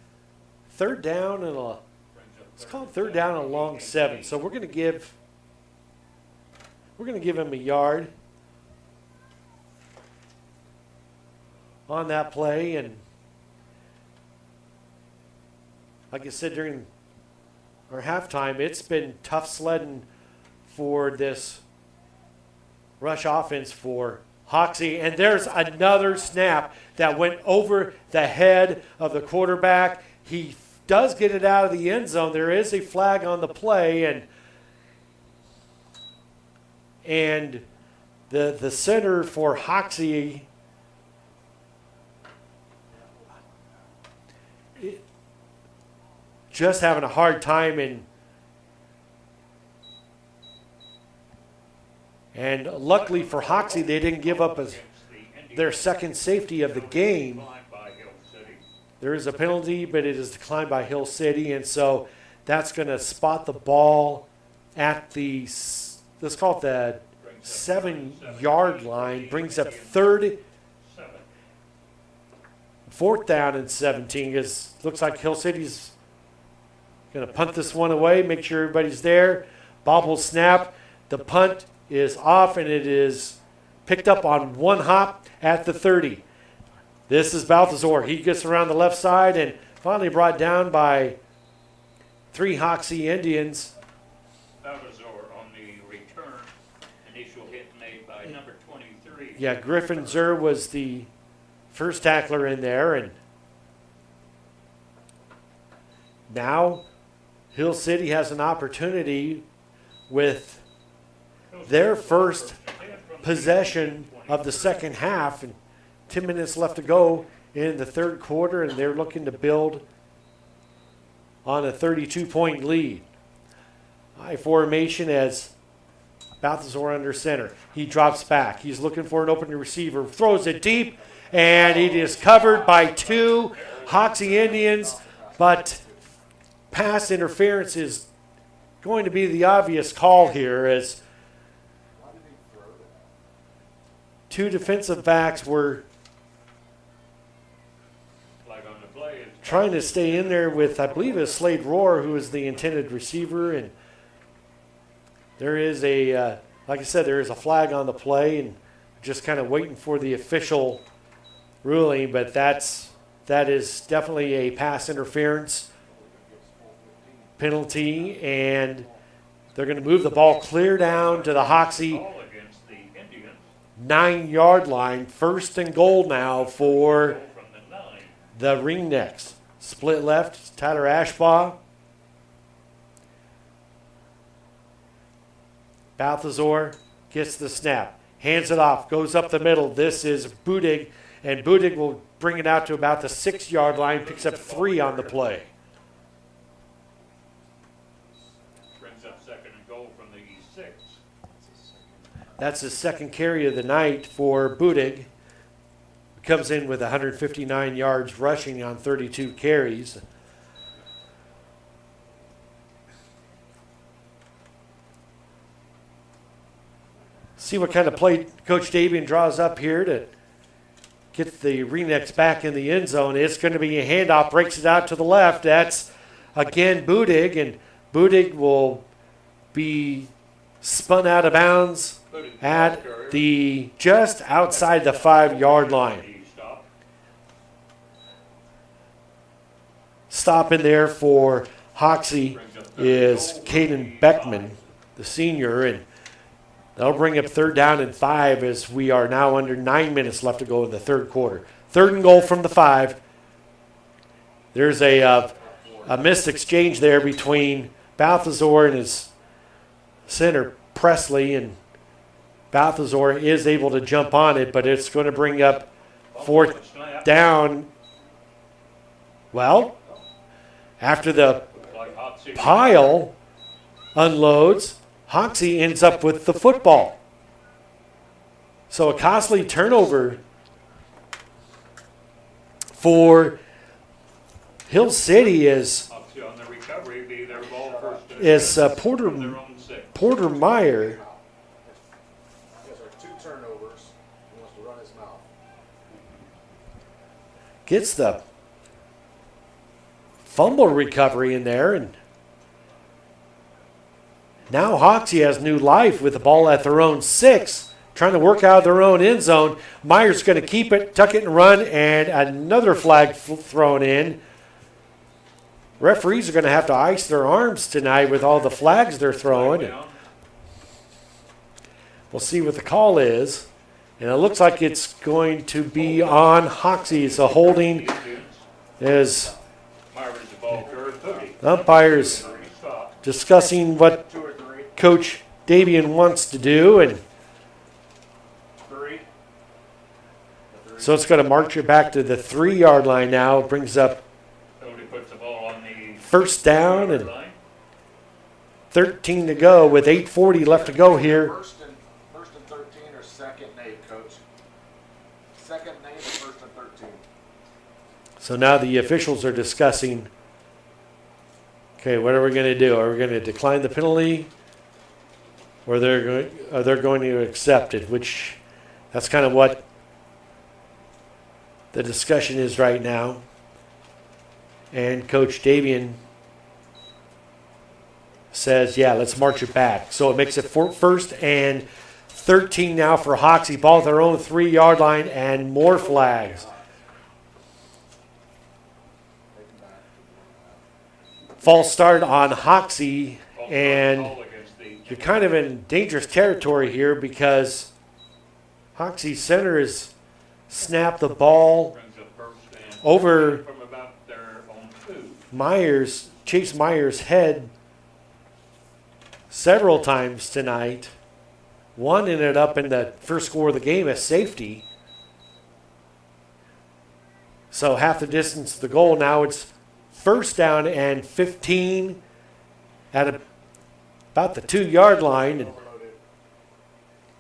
3rd down and it's called 3rd down and a long 7. So we're going to give him a yard on that play. And like I said during our halftime, it's been tough sledding for this rush offense for Hoxie. And there's another snap that went over the head of the quarterback. He does get it out of the end zone. There is a flag on the play, and the center for Hoxie just having a hard time, and luckily for Hoxie, they didn't give up their 2nd safety of the game. There is a penalty, but it is declined by Hill City, and so that's going to spot the ball at the, let's call it the 7-yard line, brings up 4th down and 17, because looks like Hill City's going to punt this one away, make sure everybody's there. Bobble snap. The punt is off, and it is picked up on 1 hop at the 30. This is Balthazar. He gets around the left side and finally brought down by 3 Hoxie Indians. Balthazar on the return. Initial hit made by number 23. Yeah, Griffin Zur was the first tackler in there, and now Hill City has an opportunity with their first possession of the 2nd half, and 10 minutes left to go in the 3rd quarter, and they're looking to build on a 32-point lead. High formation as Balthazar under center. He drops back. He's looking for an open receiver, throws it deep, and it is covered by 2 Hoxie Indians, but pass interference is going to be the obvious call here, as 2 defensive backs were trying to stay in there with, I believe it's Slade Rohr, who is the intended receiver, and there is a, like I said, there is a flag on the play, and just kind of waiting for the official ruling, but that is definitely a pass interference penalty, and they're going to move the ball clear down to the Hoxie 9-yard line. 1st and goal now for the Ringnecks. Split left, Tyler Ashbaugh. Balthazar gets the snap, hands it off, goes up the middle. This is Budig, and Budig will bring it out to about the 6-yard line, picks up 3 on the play. Brings up 2nd and goal from the 6. That's his 2nd carry of the night for Budig. Comes in with 159 yards rushing on 32 carries. See what kind of play Coach Davian draws up here to get the Ringnecks back in the end zone. It's going to be a handoff, breaks it out to the left. That's again Budig, and Budig will be spun out of bounds at the just outside the 5-yard line. Stopping there for Hoxie is Caden Beckman, the senior, and that'll bring up 3rd down and 5 as we are now under 9 minutes left to go in the 3rd quarter. 3rd and goal from the 5. There's a missed exchange there between Balthazar and his center, Presley, and Balthazar is able to jump on it, but it's going to bring up fourth down. Well, after the pile unloads, Hoxie ends up with the football. So a costly turnover for Hill City is Porter Meyer. Gets the fumble recovery in there, and now Hoxie has new life with the ball at their own 6, trying to work out of their own end zone. Meyer's going to keep it, tuck it, and run, and another flag thrown in. Referees are going to have to ice their arms tonight with all the flags they're throwing. We'll see what the call is. And it looks like it's going to be on Hoxie. It's a holding as the umpires discussing what Coach Davian wants to do. And so it's going to march it back to the 3-yard line now. It brings up first down and 13 to go with 8:40 left to go here. First and 13 or second and 8, Coach? Second and 8 or first and 13? So now the officials are discussing, okay, what are we going to do? Are we going to decline the penalty, or are they going to accept it? Which, that's kind of what the discussion is right now. And Coach Davian says, yeah, let's march it back. So it makes it first and 13 now for Hoxie. Ball at their own 3-yard line and more flags. False start on Hoxie, and you're kind of in dangerous territory here because Hoxie center has snapped the ball over Chase Meyer's head several times tonight. One ended up in the first score of the game as safety. So half the distance to the goal. Now it's first down and 15 at about the 2-yard line. And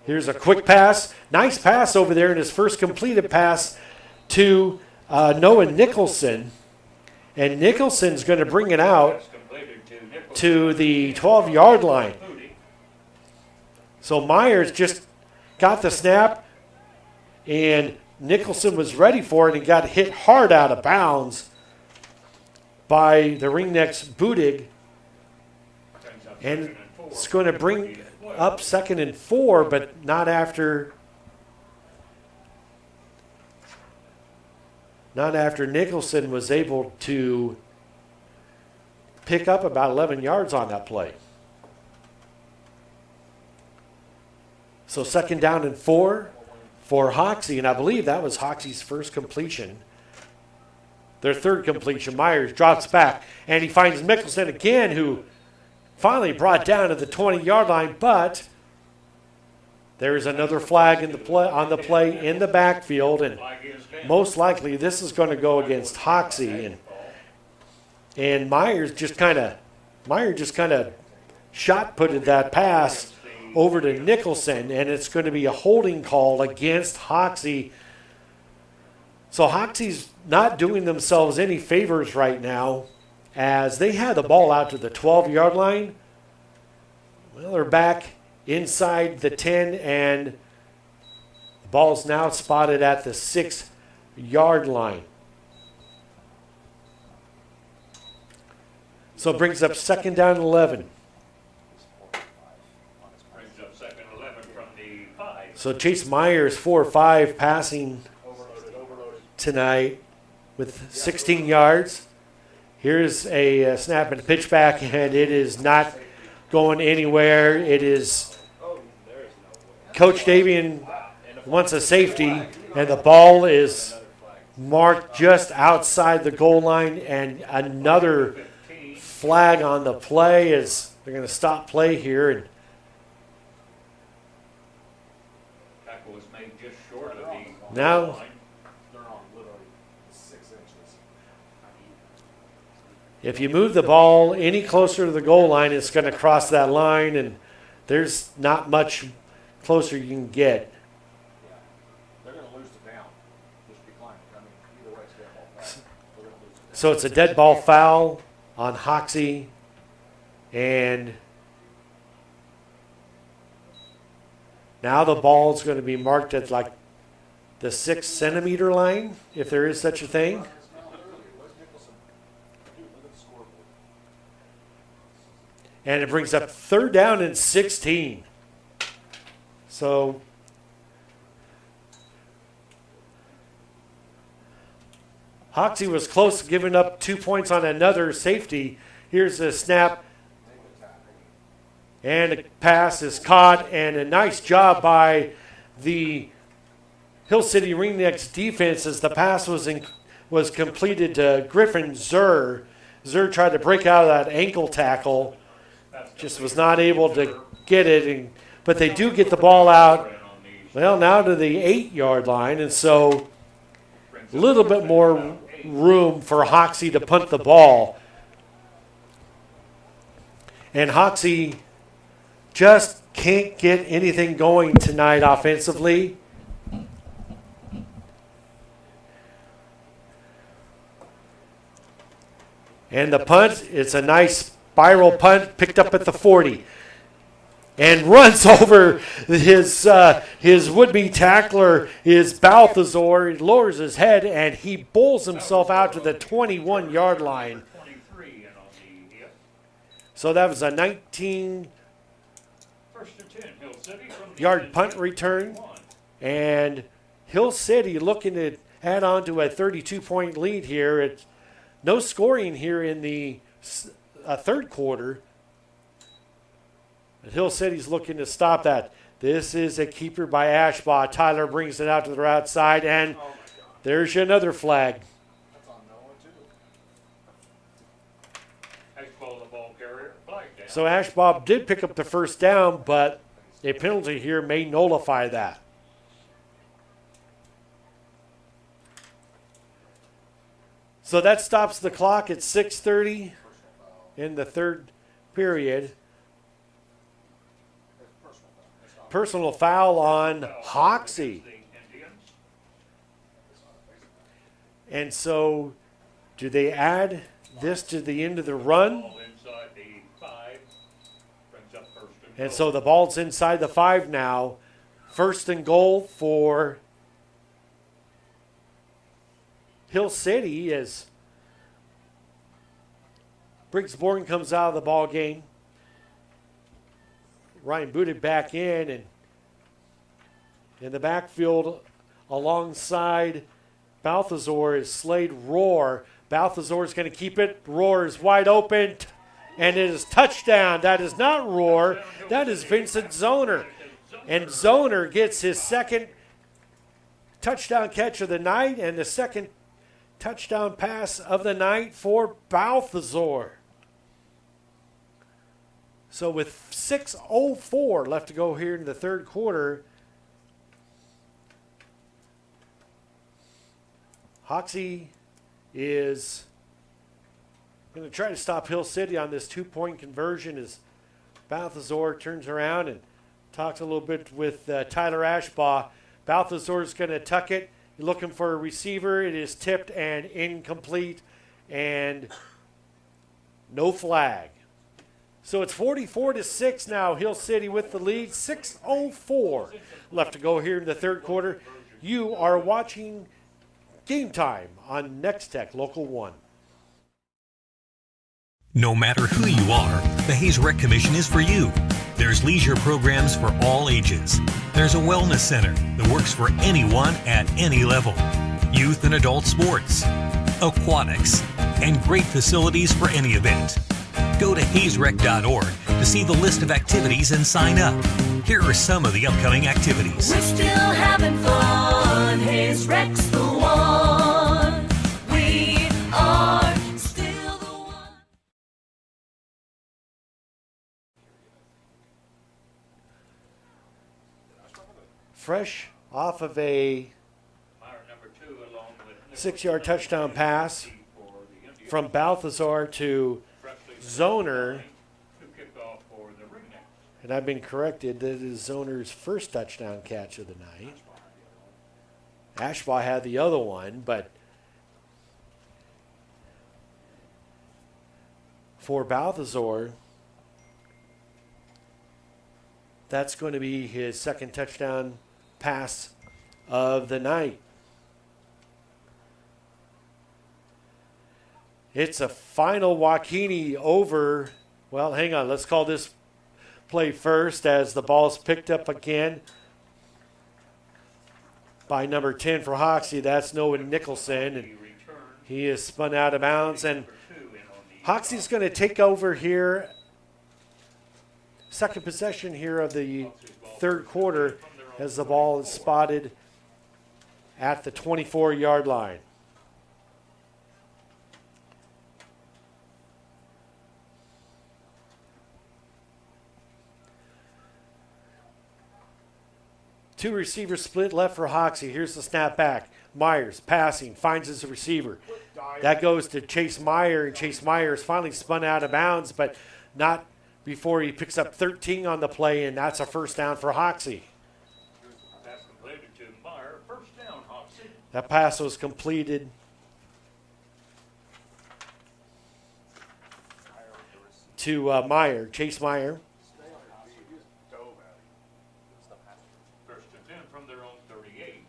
here's a quick pass. Nice pass over there in his first completed pass to Noah Nicholson. And Nicholson's going to bring it out to the 12-yard line. So Myers just got the snap, and Nicholson was ready for it and got hit hard out of bounds by the Ringneck's Budig. And it's going to bring up 2nd and 4, but not after Nicholson was able to pick up about 11 yards on that play. So 2nd down and 4 for Hoxie, and I believe that was Hoxie's first completion. Their third completion. Myers drops back, and he finds Nicholson again, who finally brought down to the 20-yard line, but there is another flag in the play in the backfield, and most likely this is going to go against Hoxie, and Myers just kind of shot putted that pass over to Nicholson, and it's going to be a holding call against Hoxie. So Hoxie's not doing themselves any favors right now, as they had the ball out to the 12-yard line. Well, they're back inside the 10, and the ball's now spotted at the 6-yard line. So it brings up 2nd down and 11. So Chase Myers 4-5 passing tonight with 16 yards. Here's a snap and pitch back, and it is not going anywhere. It is Coach Davian wants a safety, and the ball is marked just outside the goal line, and another flag on the play as they're going to stop play here. And was made just short of the Now- goal line. They're on literally 6 inches. If you move the ball any closer to the goal line, it's going to cross that line, and there's not much closer you can get. Yeah. They're going to lose the down. Just decline. I mean, either way, it's dead ball foul. They're going to lose the down. So it's a dead ball foul on Hoxie, and now the ball's going to be marked at like the 6 centimeter line, if there is such a thing. It's not literally. Wes Nicholson. Dude, look at the scoreboard. And it brings up 3rd down and 16. So Hoxie was close to giving up 2 points on another safety. Here's a snap. And the pass is caught, and a nice job by the Hill City Ringnex defense as the pass was completed to Griffin Zur. Zur tried to break out of that ankle tackle, just was not able to get it, but they do get the ball out, well, now to the 8-yard line, and so a little bit more room for Hoxie to punt the ball. And Hoxie just can't get anything going tonight offensively. And the punt, it's a nice spiral punt picked up at the 40. And runs over his would-be tackler, is Balthazar. He lowers his head, and he bowls himself out to the 21-yard line. 23 in on the hit. So that was a 19 First and 10, Hill City from the yard punt return, and Hill City looking to add on to a 32-point lead here. It's no scoring here in the third quarter. But Hill City's looking to stop that. This is a keeper by Ashbaugh. Tyler brings it out to the outside, and there's another flag. That's on Noah, too. Ashball, the ball carrier, flag down. So Ashbaugh did pick up the first down, but a penalty here may nullify that. So that stops the clock at 6:30 in the third period. Personal foul on Hoxie. And so do they add this to the end of the run? Ball inside the 5, brings up first and And goal. so the ball's inside the 5 now. First and goal for Hill City as Briggs Bourne comes out of the ball game. Ryan booted back in the backfield alongside Balthazar is Slade Roar. Balthazar is going to keep it. Roar is wide open, and it is touchdown. That is not Roar. That is Vincent Zoner. And Zoner gets his second touchdown catch of the night and the second touchdown pass of the night for Balthazar. So with 6:04 left to go here in the third quarter, Hoxie is going to try to stop Hill City on this 2-point conversion as Balthazar turns around and talks a little bit with Tyler Ashbaugh. Balthazar is going to tuck it. You're looking for a receiver. It is tipped and incomplete and no flag. So it's 44-6 now. Hill City with the lead. 6:04 left to go here in the third quarter. You are watching Game Time on Nex-Tech Local 1. No matter who you are, the Hayes Rec Commission is for you. There's leisure programs for all ages. There's a wellness center that works for anyone at any level. Youth and adult sports, aquatics, and great facilities for any event. Go to hazerec.org to see the list of activities and sign up. Here are some of the upcoming activities. We're still having fun. Hayes Rec's the one. We are still the one. Fresh off of a Meyer number 2 along with 6-yard touchdown pass from Balthazar to Zoner. to kick off for the Ringneck. And I've been corrected. That is Zoner's first touchdown catch of the night. Ashbaugh had the other one, but for Balthazar, that's going to be his second touchdown pass of the night. It's a final Joaquini over. Well, hang on. Let's call this play first as the ball's picked up again by number 10 for Hoxie. That's Noah Nicholson, and he is spun out of bounds. And Hoxie's going to take over here. Second possession here of the third quarter as the ball is spotted at the 24-yard line. Two receivers split left for Hoxie. Here's the snap back. Myers passing, finds his receiver. That goes to Chase Meyer, and Chase Meyer is finally spun out of bounds, but not before he picks up 13 on the play, and that's a first down for Hoxie. Pass completed to Meyer. First down, Hoxie. That pass was completed to Meyer, Chase Meyer. First and 10 from their own 38.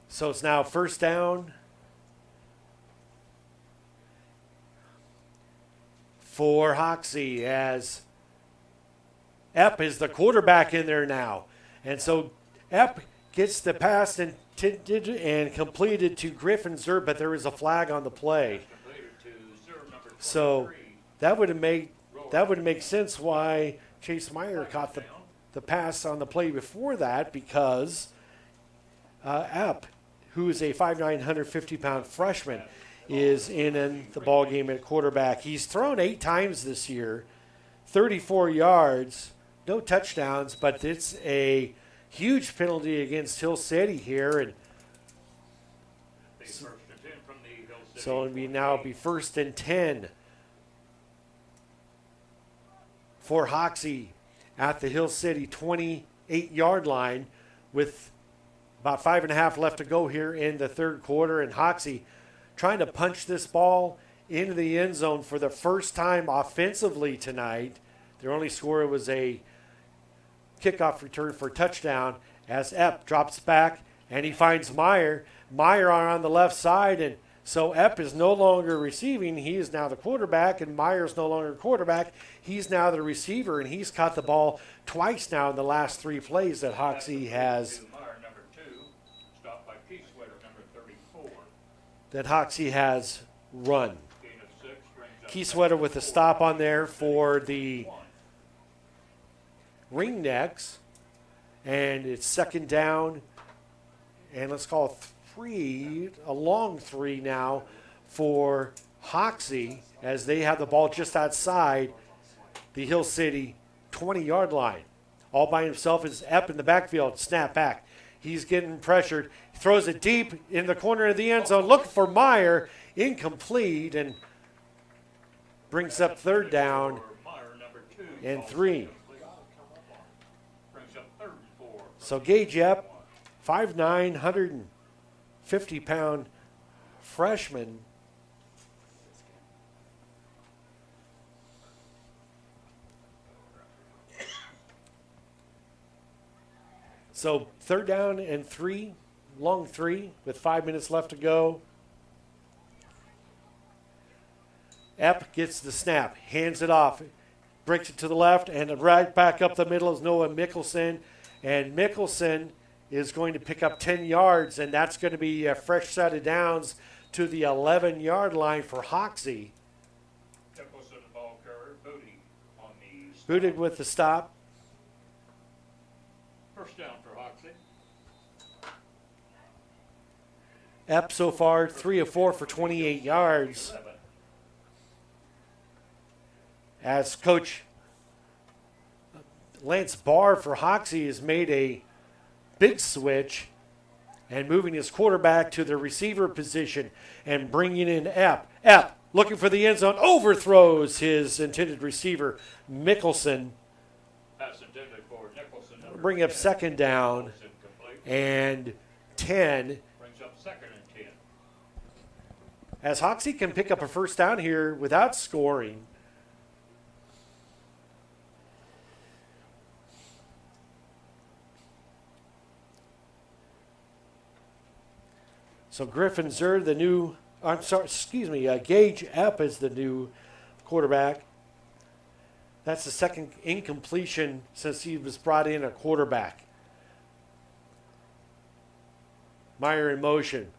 So it's now first down for Hoxie as Epp is the quarterback in there now. And so Epp gets the pass intended and completed to Griffin Zerb, but there was a flag on the play. So that would make sense why Chase Meyer caught the pass on the play before that, because Epp, who is a 5'9", 150-pound freshman, is in the ball game at quarterback. He's thrown 8 times this year, 34 yards, no touchdowns, but it's a huge penalty against Hill City here, and so it'll now be first and 10 for Hoxie at the Hill City 28-yard line with about 5.5 left to go here in the third quarter, and Hoxie trying to punch this ball into the end zone for the first time offensively tonight. Their only score was a kickoff return for a touchdown as Epp drops back and he finds Meyer. Meyer on the left side, and so Epp is no longer receiving. He is now the quarterback, and Meyer's no longer quarterback. He's now the receiver, and he's caught the ball twice now in the last 3 plays that Hoxie has. That Hoxie has run. Keysweater with a stop on there for the Ringnecks, and it's second down, and let's call it 3, a long 3 now for Hoxie as they have the ball just outside the Hill City 20-yard line. All by himself is Epp in the backfield, snap back. He's getting pressured. He throws it deep in the corner of the end zone, looking for Meyer, incomplete, and brings up third down and 3. So Gage Epp, 5'9", 150-pound freshman. So third down and 3, long 3 with 5 minutes left to go. Epp gets the snap, hands it off, breaks it to the left, and right back up the middle is Noah Mickelson. And Mickelson is going to pick up 10 yards, and that's going to be a fresh set of downs to the 11-yard line for Hoxie. Booted with the stop. First down for Hoxie. Epp so far 3 of 4 for 28 yards. as Coach Lance Barr for Hoxie has made a big switch and moving his quarterback to the receiver position and bringing in Epp. Epp looking for the end zone, overthrows his intended receiver, Mickelson. Pass intended for Nicholson. Bring up second down Is incomplete. and 10. Brings up second and 10. As Hoxie can pick up a first down here without scoring. So Griffin Zer, the new, Gage Epp is the new quarterback. That's the second incompletion since he was brought in a quarterback. Meyer in motion.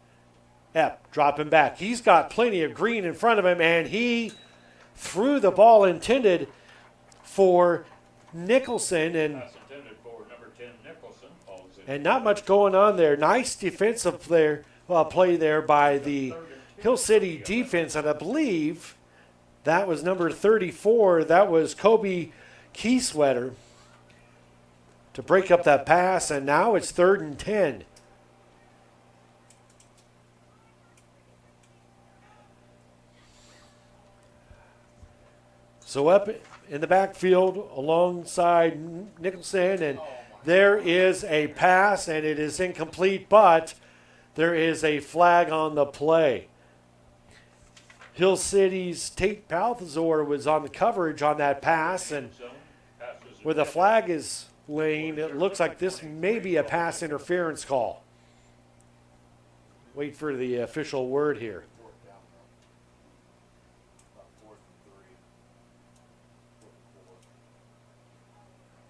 Epp dropping back. He's got plenty of green in front of him, and he threw the ball intended for Nicholson, and Pass intended for number 10 Nicholson. Falls in. and not much going on there. Nice defensive play there by the Hill City defense, and I believe that was number 34. That was Kobe Keysweater to break up that pass, and now it's 3rd and 10. So up in the backfield alongside Nicholson, and there is a pass, and it is incomplete, but there is a flag on the play. Hill City's Tate Balthazar was on the coverage on that pass, and Zone. Passes where the flag is laying, it looks like this may be a pass interference call. Wait for the official word here.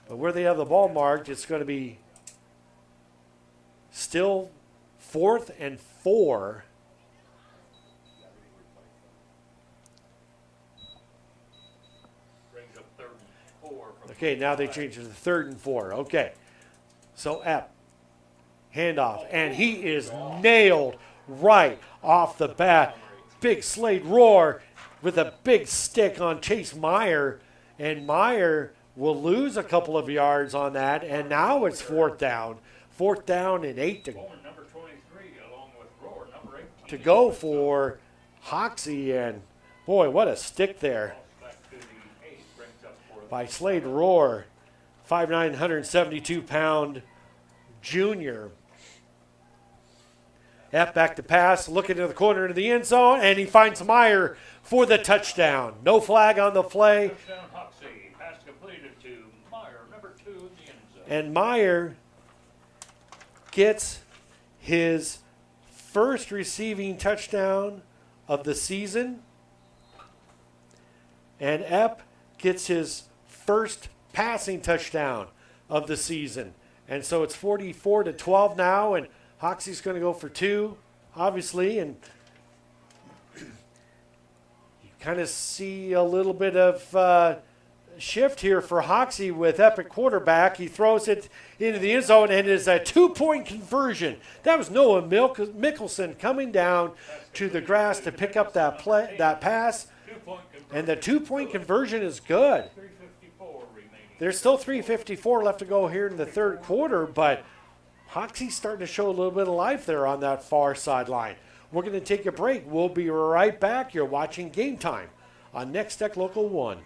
But where they have the ball marked, it's going to be still 4th and 4. brings up 3rd and 4. From Okay, now they changed it to 3rd and 4. Okay. So Epp, handoff, and he is nailed right off the bat. Big Slade Roar with a big stick on Chase Meyer, and Meyer will lose a couple of yards on that, and now it's 4th down. 4th down and 8 Bowman, number 23, along with Roar, number 18. to go for Hoxie, and boy, what a stick there Back to the 8. Brings up for by Slade Roar, 5'9", 172-pound junior. F back to pass, looking to the corner of the end zone, and he finds Meyer for the touchdown. No flag on the play, touchdown Hoxie. Pass completed to Meyer, number 2 in the end zone. and Meyer gets his first receiving touchdown of the season, and Epp gets his first passing touchdown of the season. And so it's 44-12 now, and Hoxie's going to go for 2, obviously, and you kind of see a little bit of shift here for Hoxie with Epic quarterback. He throws it into the end zone, and it is a 2-point conversion. That was Noah Mickelson coming down to the grass to pick up that pass, 2-point conversion. and the 2-point conversion is good. 3:54 remaining. There's still 3:54 left to go here in the third quarter, but Hoxie's starting to show a little bit of life there on that far sideline. We're going to take a break. We'll be right back. You're watching Game Time on Nex-Tech Local 1.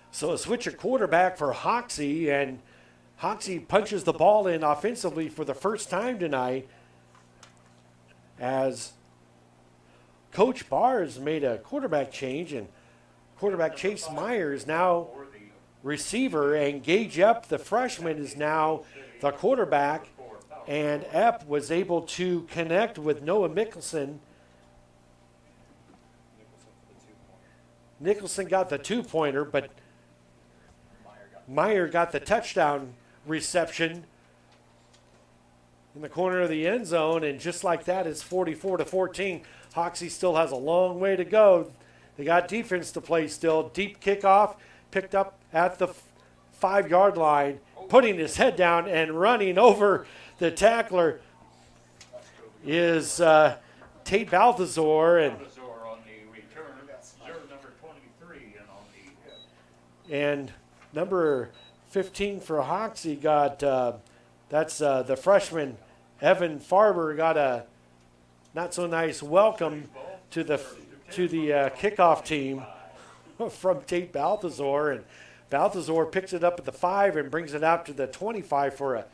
So a switch at quarterback for Hoxie, and Hoxie punches the ball in offensively for the first time tonight as Coach Barrs made a quarterback change, and quarterback Chase Meyer is now receiver, and Gage Epp, the freshman, is now the quarterback. And Epp was able to connect with Noah Mickelson. Nicholson got the two-pointer, but Meyer got the touchdown reception in the corner of the end zone, and just like that, it's 44-14. Hoxie still has a long way to go. They got defense to play still. Deep kickoff, picked up at the 5-yard line, putting his head down and running over the tackler is Tate Balthazar, and On the return, number 23, and on the and number 15 for Hoxie got that's the freshman Evan Farber got a not so nice welcome to the kickoff team from Tate Balthazar, and Balthazar picks it up at the 5 and brings it out to the 25 for a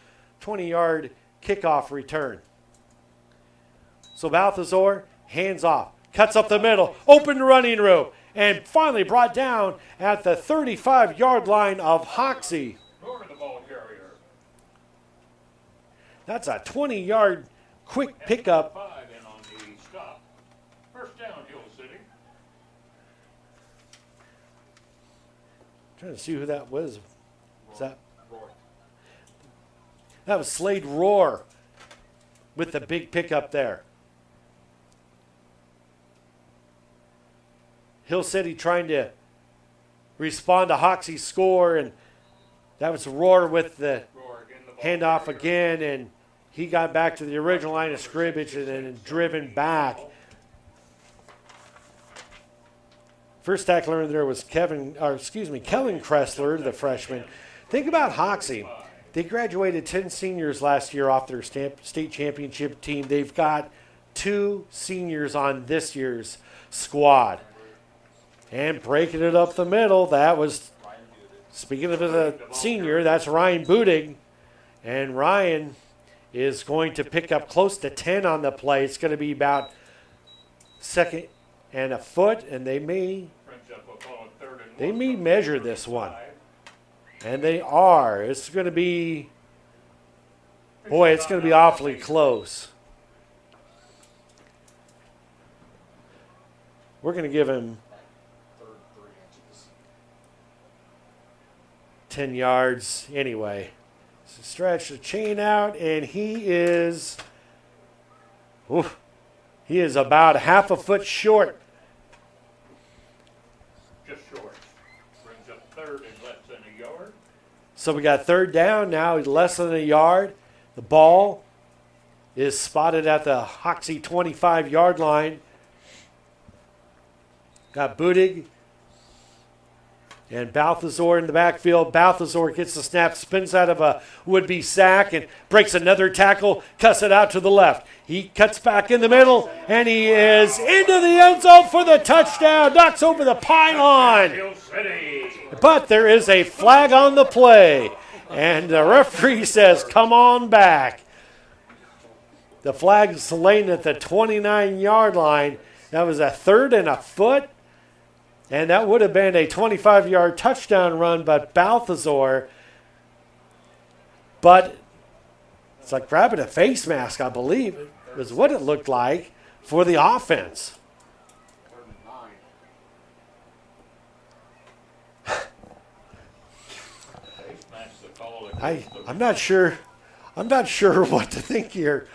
20-yard kickoff return. So Balthazar hands off, cuts up the middle, open running room, and finally brought down at the 35-yard line of Hoxie. Nor the ball carrier. That's a 20-yard quick pickup. 5 in on the stop. First down, Hill City. Trying to see who that was. That was Slade Roar with the big pickup there. Hill City trying to respond to Hoxie's score, and that was Roar with the handoff again, and he got back to the original line of scrimmage and then driven back. First tackler in there was Kellen Kressler, the freshman. Think about Hoxie. They graduated 10 seniors last year off their state championship team. They've got 2 seniors on this year's squad. And breaking it up the middle, that was, speaking of a senior, that's Ryan Budig. And Ryan is going to pick up close to 10 on the play. It's going to be about second and a foot, and they may measure this one. And they are. It's going to be, boy, it's going to be awfully close. We're going to give him 10 yards anyway. So stretch the chain out, and he is about half a foot short. Just short. Brings up third and less than a yard. So we got third down now, less than a yard. The ball is spotted at the Hoxie 25-yard line. Got Budig and Balthazar in the backfield. Balthazar gets the snap, spins out of a would-be sack, and breaks another tackle, cuts it out to the left. He cuts back in the middle, and he is into the end zone for the touchdown. Knocks over the pylon. But there is a flag on the play, and the referee says, come on back. The flag is laying at the 29-yard line. That was a third and a foot. And that would have been a 25-yard touchdown run by Balthazar. But it's like grabbing a face mask, I believe, was what it looked like for the offense. I'm not sure what to think here.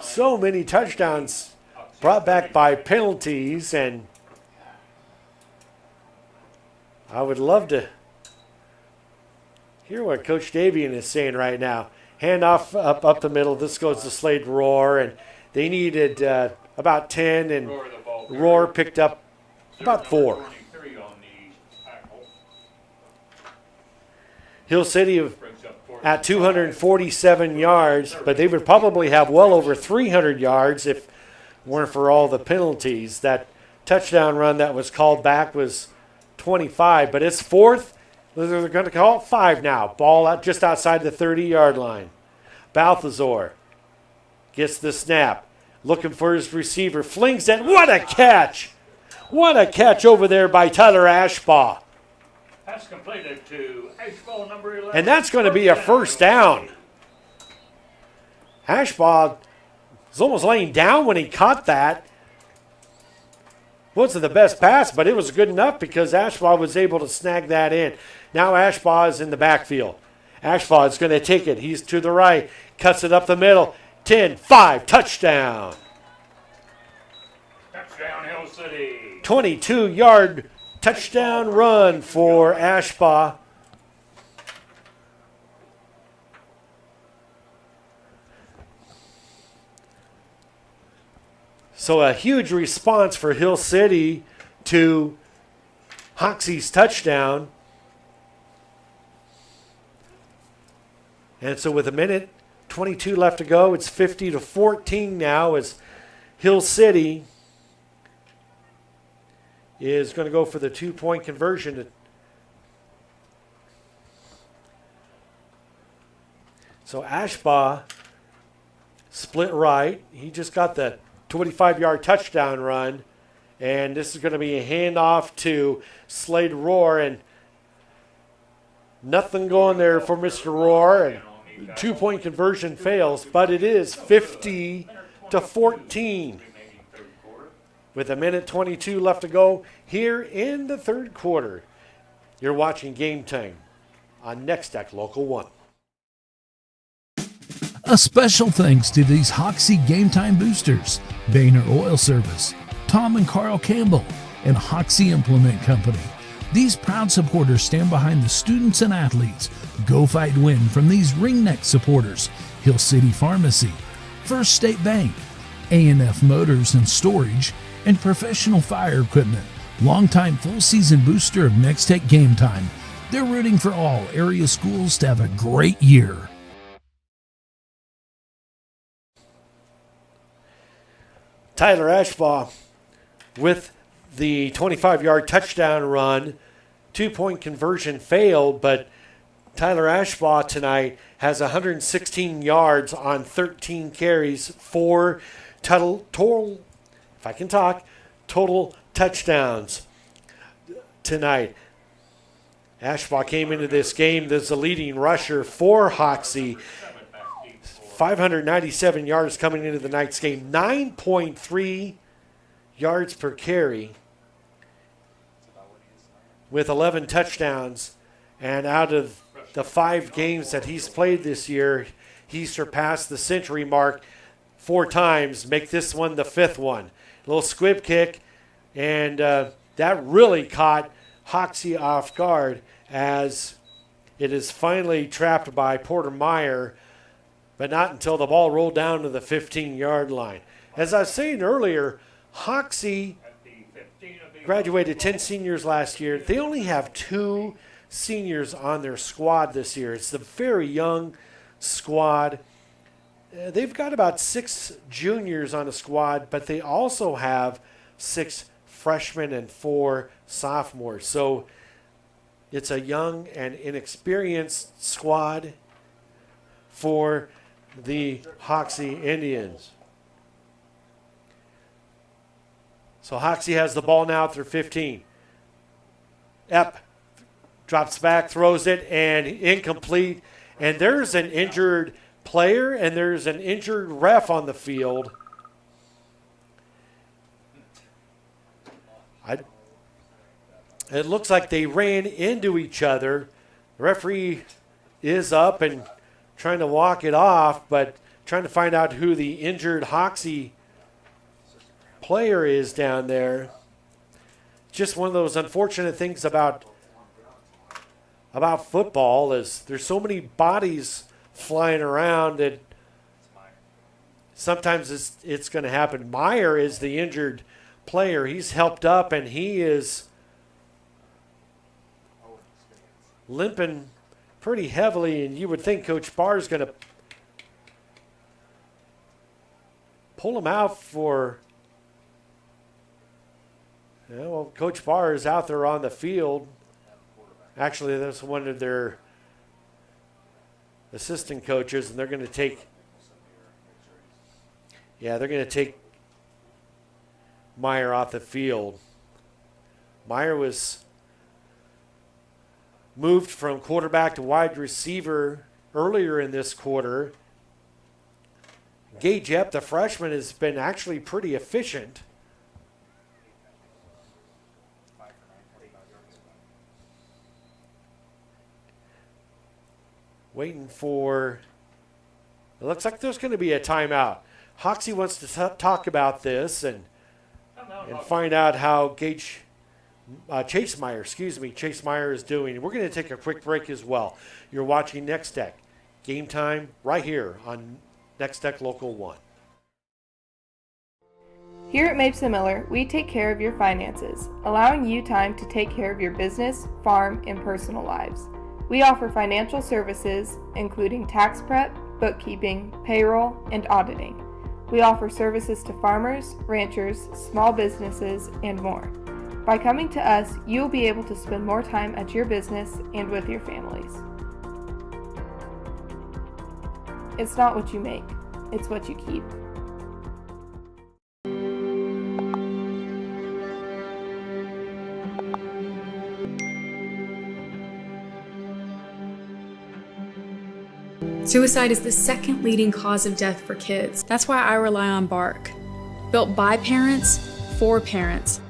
So many touchdowns brought back by penalties, and I would love to hear what Coach Davian is saying right now. Handoff up the middle. This goes to Slade Roar, and they needed about 10, and Roar picked up about 4. Hill City at 247 yards, but they would probably have well over 300 yards if it weren't for all the penalties. That touchdown run that was called back was 25, but it's fourth. They're going to call it 5 now. Ball out just outside the 30-yard line. Balthazar gets the snap, looking for his receiver, flings it. What a catch! What a catch over there by Tyler Ashbaugh. Pass completed to Ashbaugh, number 11. And that's going to be a first down. Ashbaugh was almost laying down when he caught that. Wasn't the best pass, but it was good enough because Ashbaugh was able to snag that in. Now Ashbaugh is in the backfield. Ashbaugh is going to take it. He's to the right, cuts it up the middle. 10-5, touchdown. Touchdown, Hill City. 22-yard touchdown run for Ashbaugh. So a huge response for Hill City to Hoxie's touchdown. And so with a minute 22 left to go, it's 50-14 now as Hill City is going to go for the 2-point conversion. So Ashbaugh split right. He just got the 25-yard touchdown run. And this is going to be a handoff to Slade Roar. And nothing going there for Mr. Roar. And 2-point conversion fails. But it is 50-14. With a minute 22 left to go here in the third quarter. You're watching Game Time on Nex-Tech Local 1. A special thanks to these Hoxie Game Time boosters, Boehner Oil Service, Tom and Carl Campbell, and Hoxie Implement Company. These proud supporters stand behind the students and athletes. Go Fight Win from these ringneck supporters: Hill City Pharmacy, First State Bank, A&F Motors and Storage, and Professional Fire Equipment, longtime full-season booster of Nex-Tech Game Time. They're rooting for all area schools to have a great year. Tyler Ashbaugh with the 25-yard touchdown run. 2-point conversion failed, but Tyler Ashbaugh tonight has 116 yards on 13 carries, 4 total, if I can talk, total touchdowns tonight. Ashbaugh came into this game as the leading rusher for Hoxie. 597 yards coming into the night's game, 9.3 yards per carry with 11 touchdowns. And out of the 5 games that he's played this year, he surpassed the century mark 4 times, make this one the 5th one. A little squib kick, and that really caught Hoxie off guard as it is finally trapped by Porter Meyer, but not until the ball rolled down to the 15-yard line. As I was saying earlier, Hoxie graduated 10 seniors last year. They only have 2 seniors on their squad this year. It's a very young squad. They've got about 6 juniors on the squad, but they also have 6 freshmen and 4 sophomores. So it's a young and inexperienced squad for the Hoxie Indians. So Hoxie has the ball now at their 15. Epp drops back, throws it, and incomplete. And there's an injured player, and there's an injured ref on the field. It looks like they ran into each other. The referee is up and trying to walk it off, but trying to find out who the injured Hoxie player is down there. Just one of those unfortunate things about football is there's so many bodies flying around that sometimes it's going to happen. Meyer is the injured player. He's helped up, and he is limping pretty heavily, and you would think Coach Barr is going to pull him out for... Yeah, well, Coach Barr is out there on the field. Actually, that's one of their assistant coaches, and they're going to take... Yeah, they're going to take Meyer off the field. Meyer was moved from quarterback to wide receiver earlier in this quarter. Gage Epp, the freshman, has been actually pretty efficient. Waiting for, it looks like there's going to be a timeout. Hoxie wants to talk about this and find out how Chase Meyer is doing. We're going to take a quick break as well. You're watching Nex-Tech. Game time right here on Nex-Tech Local 1. Here at Mapes & Miller, we take care of your finances, allowing you time to take care of your business, farm, and personal lives. We offer financial services, including tax prep, bookkeeping, payroll, and auditing. We offer services to farmers, ranchers, small businesses, and more. By coming to us, you will be able to spend more time at your business and with your families. It's not what you make, it's what you keep. Suicide is the second leading cause of death for kids. That's why I rely on Bark. Built by parents, for parents.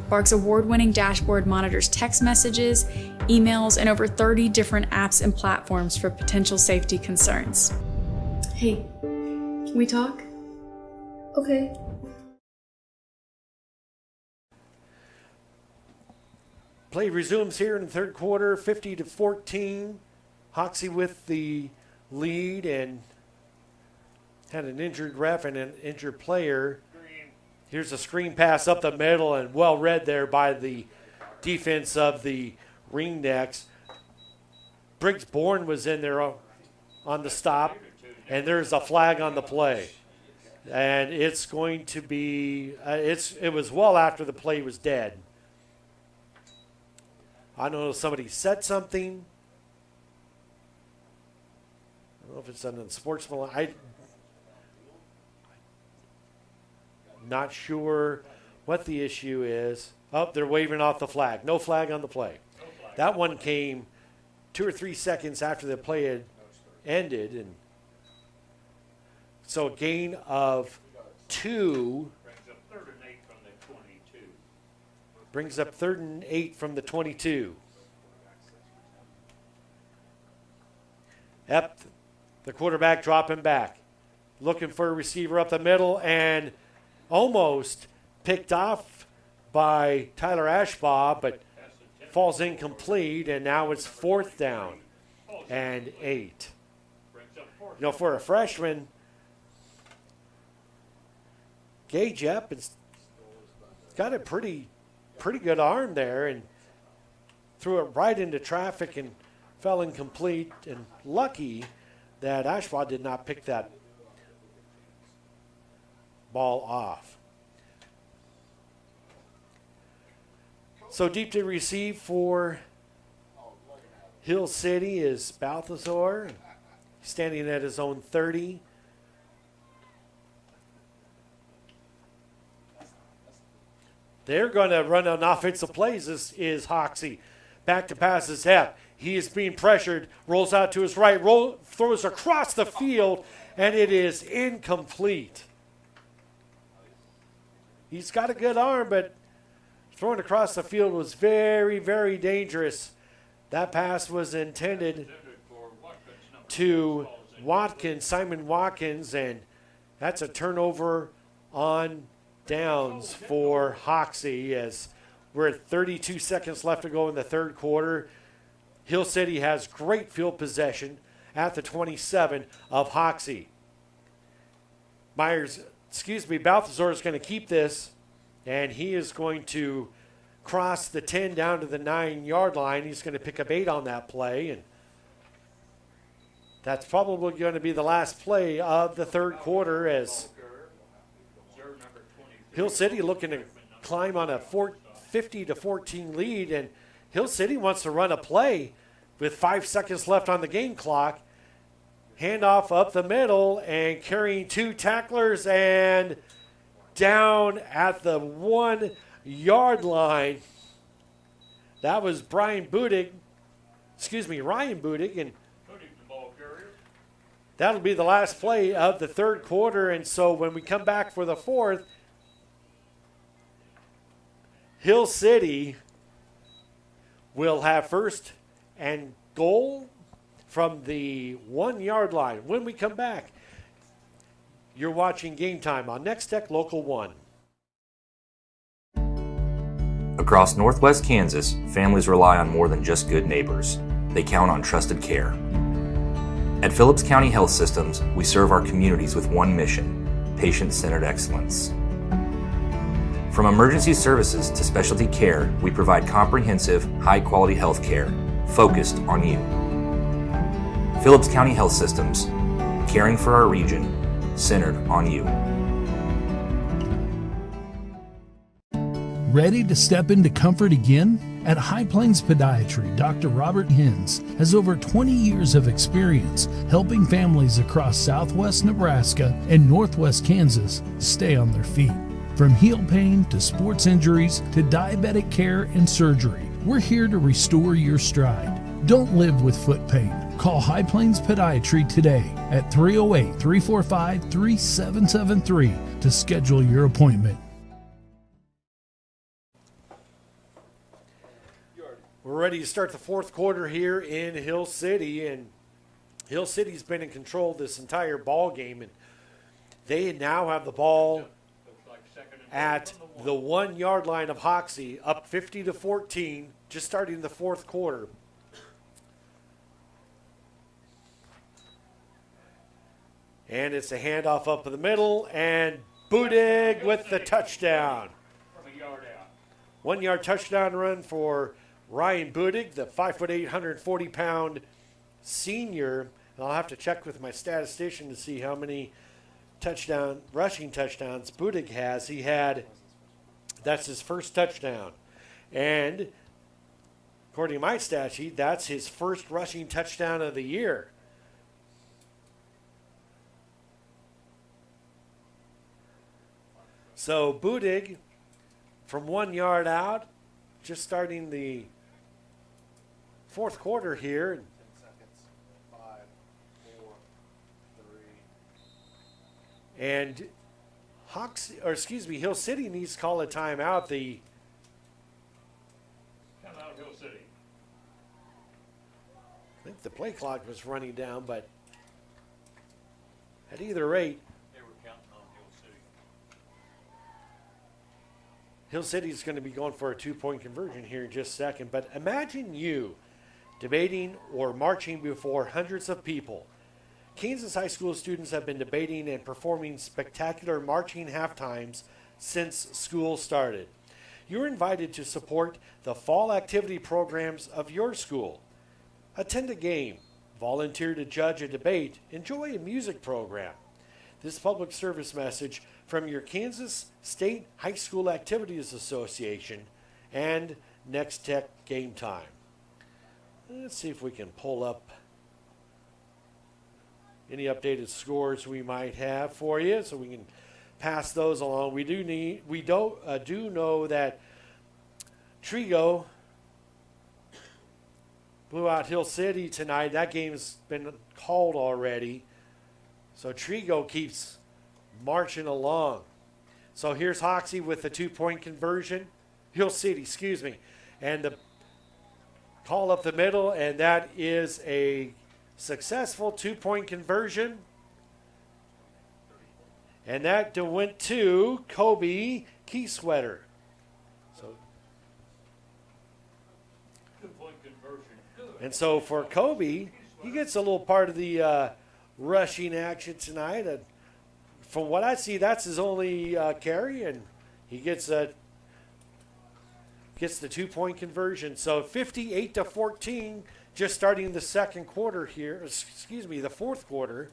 Bark's award-winning dashboard monitors text messages, emails, and over 30 different apps and platforms for potential safety concerns. Hey, can we talk? Okay. Play resumes here in the third quarter, 50-14. Hoxie with the lead and had an injured ref and an injured player. Here's a screen pass up the middle and well read there by the defense of the Ringnecks. Briggs Bourne was in there on the stop, and there's a flag on the play. And it's going to be, it was well after the play was dead. I don't know if somebody said something. I don't know if it's an unsportsmanlike. I'm not sure what the issue is. Oh, they're waving off the flag. No flag on the play. That one came 2 or 3 seconds after the play had ended. And so a gain of 2. Brings up 3rd and 8 from the 22. Epp, the quarterback, dropping back. Looking for a receiver up the middle and almost picked off by Tyler Ashbaugh, but falls incomplete, and now it's 4th down and 8. You know, for a freshman, Gage Epp has got a pretty good arm there and threw it right into traffic and fell incomplete, and lucky that Ashbaugh did not pick that ball off. So deep to receive for Hill City is Balthazar, standing at his own 30. They're going to run on offensive plays, is Hoxie. Back to pass is Epp. He is being pressured, rolls out to his right, throws across the field, and it is incomplete. He's got a good arm, but throwing across the field was very, very dangerous. That pass was intended to Watkins, Simon Watkins, and that's a turnover on downs for Hoxie as we're at 32 seconds left to go in the third quarter. Hill City has great field possession at the 27 of Hoxie. Balthazar is going to keep this, and he is going to cross the 10 down to the 9-yard line. He's going to pick up 8 on that play, and that's probably going to be the last play of the third quarter as Hill City looking to climb on a 50-14 lead, and Hill City wants to run a play with 5 seconds left on the game clock. Handoff up the middle and carrying 2 tacklers and down at the 1-yard line. That was Ryan Budig, and that'll be the last play of the third quarter. And so when we come back for the fourth, Hill City will have first and goal from the 1 yard line. When we come back, you're watching Game Time on Nex-Tech Local 1. Across Northwest Kansas, families rely on more than just good neighbors. They count on trusted care. At Phillips County Health Systems, we serve our communities with one mission: patient-centered excellence. From emergency services to specialty care, we provide comprehensive, high-quality health care focused on you. Phillips County Health Systems, caring for our region, centered on you. Ready to step into comfort again? At High Plains Podiatry, Dr. Robert Hins has over 20 years of experience helping families across southwest Nebraska and northwest Kansas stay on their feet. From heel pain to sports injuries to diabetic care and surgery, we're here to restore your stride. Don't live with foot pain. Call High Plains Podiatry today at 308-345-3773 to schedule your appointment. We're ready to start the fourth quarter here in Hill City, and Hill City's been in control this entire ball game, and they now have the ball at the 1 yard line of Hoxie, up 50-14, just starting the fourth quarter. And it's a handoff up in the middle, and Budig with the touchdown. From a yard out. 1 yard touchdown run for Ryan Budig, the 5'8", 140-pound senior. And I'll have to check with my statistician to see how many rushing touchdowns Budig has. That's his first touchdown. And according to my stat sheet, that's his first rushing touchdown of the year. So Budig from 1 yard out, just starting the fourth quarter here. 10 seconds. 5, 4, 3. And Hill City needs to call a timeout. Timeout, Hill City. I think the play clock was running down, but at either rate, They were counting on Hill City. Hill City's going to be going for a 2-point conversion here in just a second. But imagine you debating or marching before hundreds of people. Kansas high school students have been debating and performing spectacular marching halftimes since school started. You're invited to support the fall activity programs of your school. Attend a game, volunteer to judge a debate, enjoy a music program. This public service message from your Kansas State High School Activities Association and Nex-Tech Game Time. Let's see if we can pull up any updated scores we might have for you, so we can pass those along. We do know that Trigo blew out Hill City tonight. That game's been called already, so Trigo keeps marching along. So here's Hoxie with the 2-point conversion. Hill City, excuse me, and the call up the middle, and that is a successful 2-point conversion. And that went to Kobe Keysweater. So, 2-point conversion. Good. and so for Kobe, he gets a little part of the rushing action tonight. From what I see, that's his only carry, and he gets the 2-point conversion. So 58-14. Just starting the second quarter here, the fourth quarter,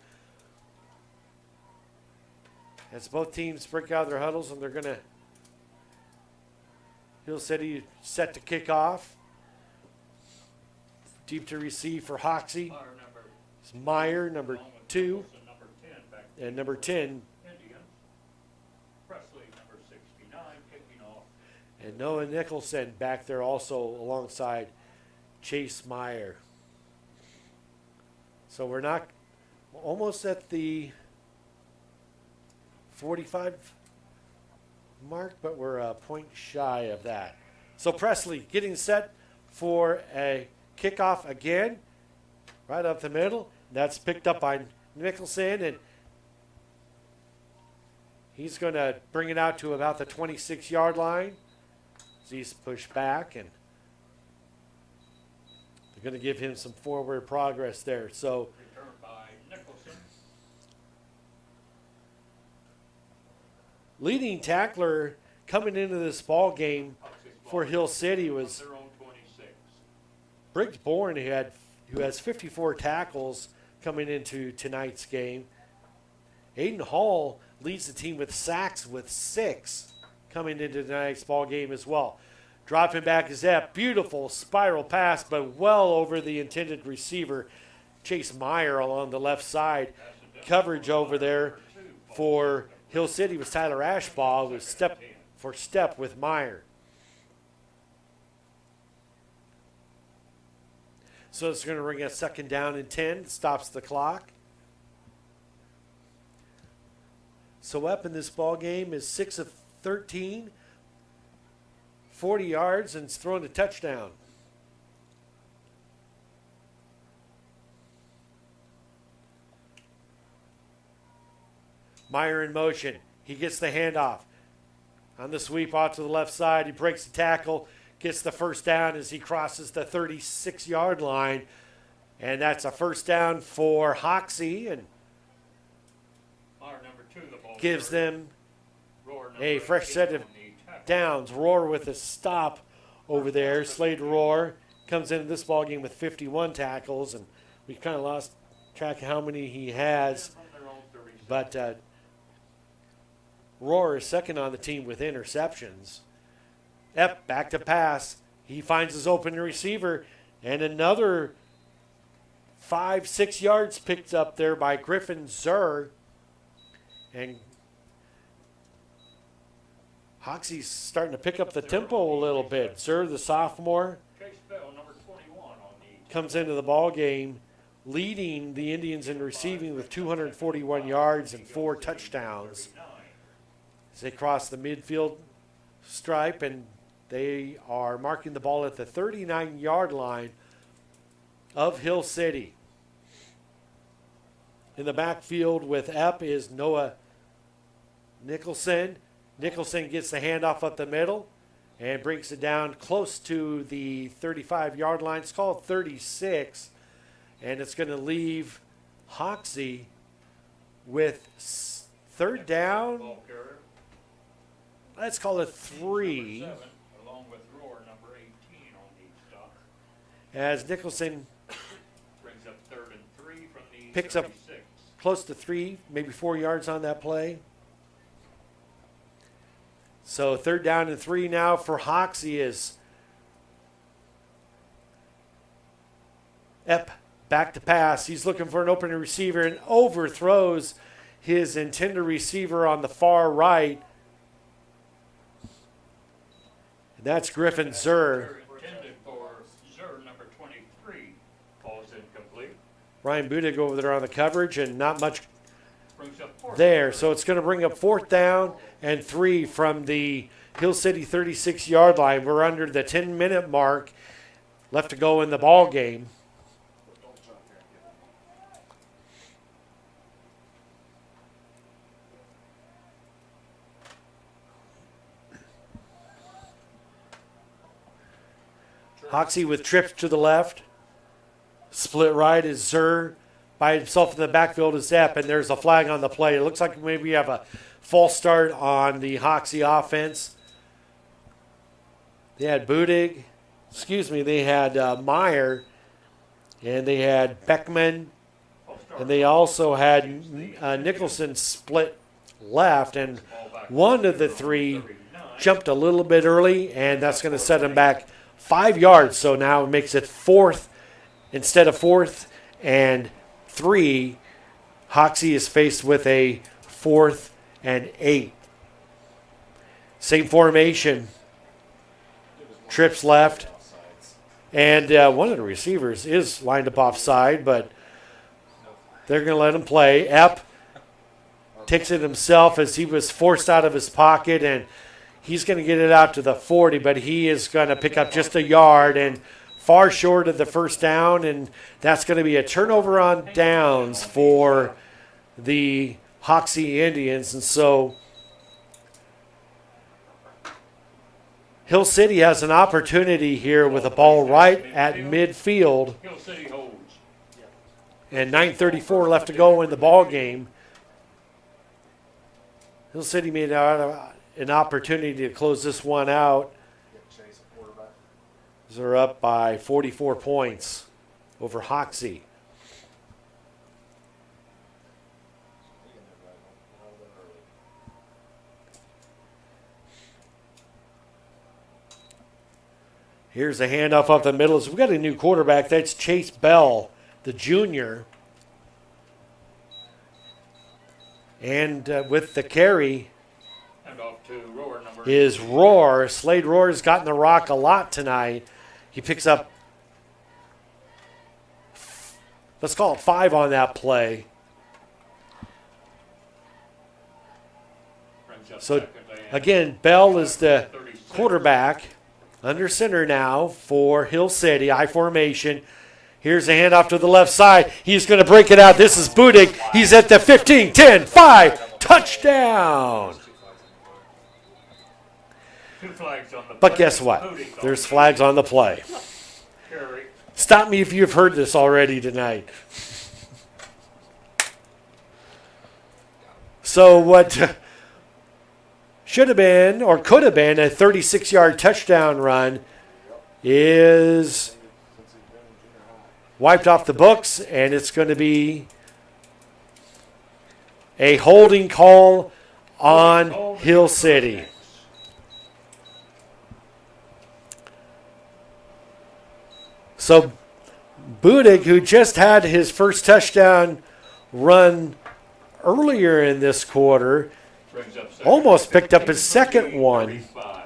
as both teams break out of their huddles, and they're going to, Hill City set to kick off. Deep to receive for Hoxie. It's Meyer, number 2, Number 10 back and number 10, Indians. Presley, number 69, kicking off. and Noah Nicholson back there also alongside Chase Meyer. So we're not almost at the 45 mark, but we're a point shy of that. So Presley getting set for a kickoff again, right up the middle. That's picked up by Nicholson, and he's going to bring it out to about the 26-yard line. He's pushed back, and they're going to give him some forward progress there. So Return by Nicholson. leading tackler coming into this ball game for Hill City was Their own 26. Briggs Bourne, who has 54 tackles coming into tonight's game. Aiden Hall leads the team with sacks with 6 coming into tonight's ball game as well. Dropping back is that beautiful spiral pass, but well over the intended receiver, Chase Meyer, along the left side. Coverage over there for Hill City was Tyler Ashbaugh, who was step for step with Meyer. So it's going to bring a 2nd down and 10, stops the clock. So up in this ball game is 6 of 13, 40 yards, and it's thrown a touchdown. Meyer in motion. He gets the handoff. On the sweep off to the left side, he breaks the tackle, gets the first down as he crosses the 36-yard line. And that's a first down for Hoxie, and Our number 2, the ball gives carrier. them Roar number a fresh 18 set of on the tackle. downs. Roar with a stop over there. Slade Roar comes into this ballgame with 51 tackles, and we kind of lost track of how many he has. From their own 36. But Roar is second on the team with interceptions. Epp back to pass. He finds his open receiver, and another 5-6 yards picked up there by Griffin Zur. And Hoxie's starting to pick up the tempo a little bit. Zur, the sophomore, Chase Bell, number 21 on the comes into the ball game leading the Indians in receiving with 241 yards and 4 touchdowns. As they cross the midfield stripe, and they are marking the ball at the 39-yard line of Hill City. In the backfield with Epp is Noah Nicholson. Nicholson gets the handoff up the middle and brings it down close to the 35-yard line. It's called 36, and it's going to leave Hoxie with 3rd down. ball carrier. Let's call it 3, Number 7, along with Roar, number 18 on the stop. as Nicholson Brings up 3rd and 3 from the Picks up 36. close to 3, maybe 4 yards on that play. So 3rd down and 3 now for Hoxie is Epp back to pass. He's looking for an open receiver and overthrows his intended receiver on the far right. And that's Griffin Zur. Intended for Zur, number 23, falls incomplete. Ryan Budig over there on the coverage, and not much Brings up 4th. there. So it's going to bring up 4th down and 3 from the Hill City 36-yard line. We're under the 10-minute mark left to go in the ball game. Hoxie with trips to the left. Split right is Zur. By himself in the backfield is Epp, and there's a flag on the play. It looks like maybe we have a false start on the Hoxie offense. They had they had Meyer, and they had Beckman, and they also had Nicholson split left, and one of the 3 jumped a little bit early, and that's going to set him back 5 yards. So now it makes it 4th instead of 4th and 3. Hoxie is faced with a 4th and 8. Same formation. Trips left. And one of the receivers is lined up offside, but They're going to let him play. Epp takes it himself as he was forced out of his pocket, and he's going to get it out to the 40, but he is going to pick up just a yard and far short of the first down, and that's going to be a turnover on downs for the Hoxie Indians. And so Hill City has an opportunity here with a ball right at midfield. Hill City holds. And 9:34 left to go in the ball game. Hill City made an opportunity to close this one out. They're up by 44 points over Hoxie. Here's a handoff up the middle. So we've got a new quarterback. That's Chase Bell, the junior. And with the carry And off to Roar number is Roar. Slade Roar has gotten the rock a lot tonight. He picks up, let's call it 5 on that play. brings up So second and again, Bell is the quarterback under center now for Hill City. I formation. Here's a handoff to the left side. He's going to break it out. This is Budig. He's at the 15, 10, 5. Touchdown. 2 flags on the But play. guess what? Moody's on There's the flags on the play. carry. Stop me if you've heard this already tonight. So what should have been or could have been a 36-yard touchdown run is wiped off the books, and it's going to be a holding call on Hill City. So Budig, who just had his first touchdown run earlier in this quarter, Brings up second. almost picked up his second one. 35.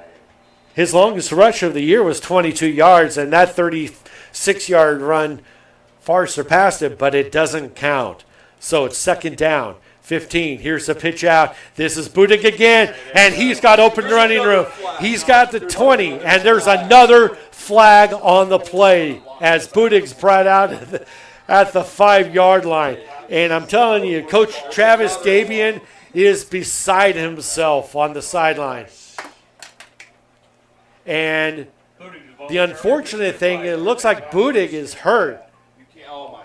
His longest rush of the year was 22 yards, and that 36-yard run far surpassed it, but it doesn't count. So it's second down, 15. Here's the pitch out. This is Budig again, and he's got open running room. He's got the 20, and there's another flag on the play as Budig's brought out at the 5-yard line. And I'm telling you, Coach Travis Davian is beside himself on the sideline. And the unfortunate thing, it looks like Budig is hurt. You can't, oh my,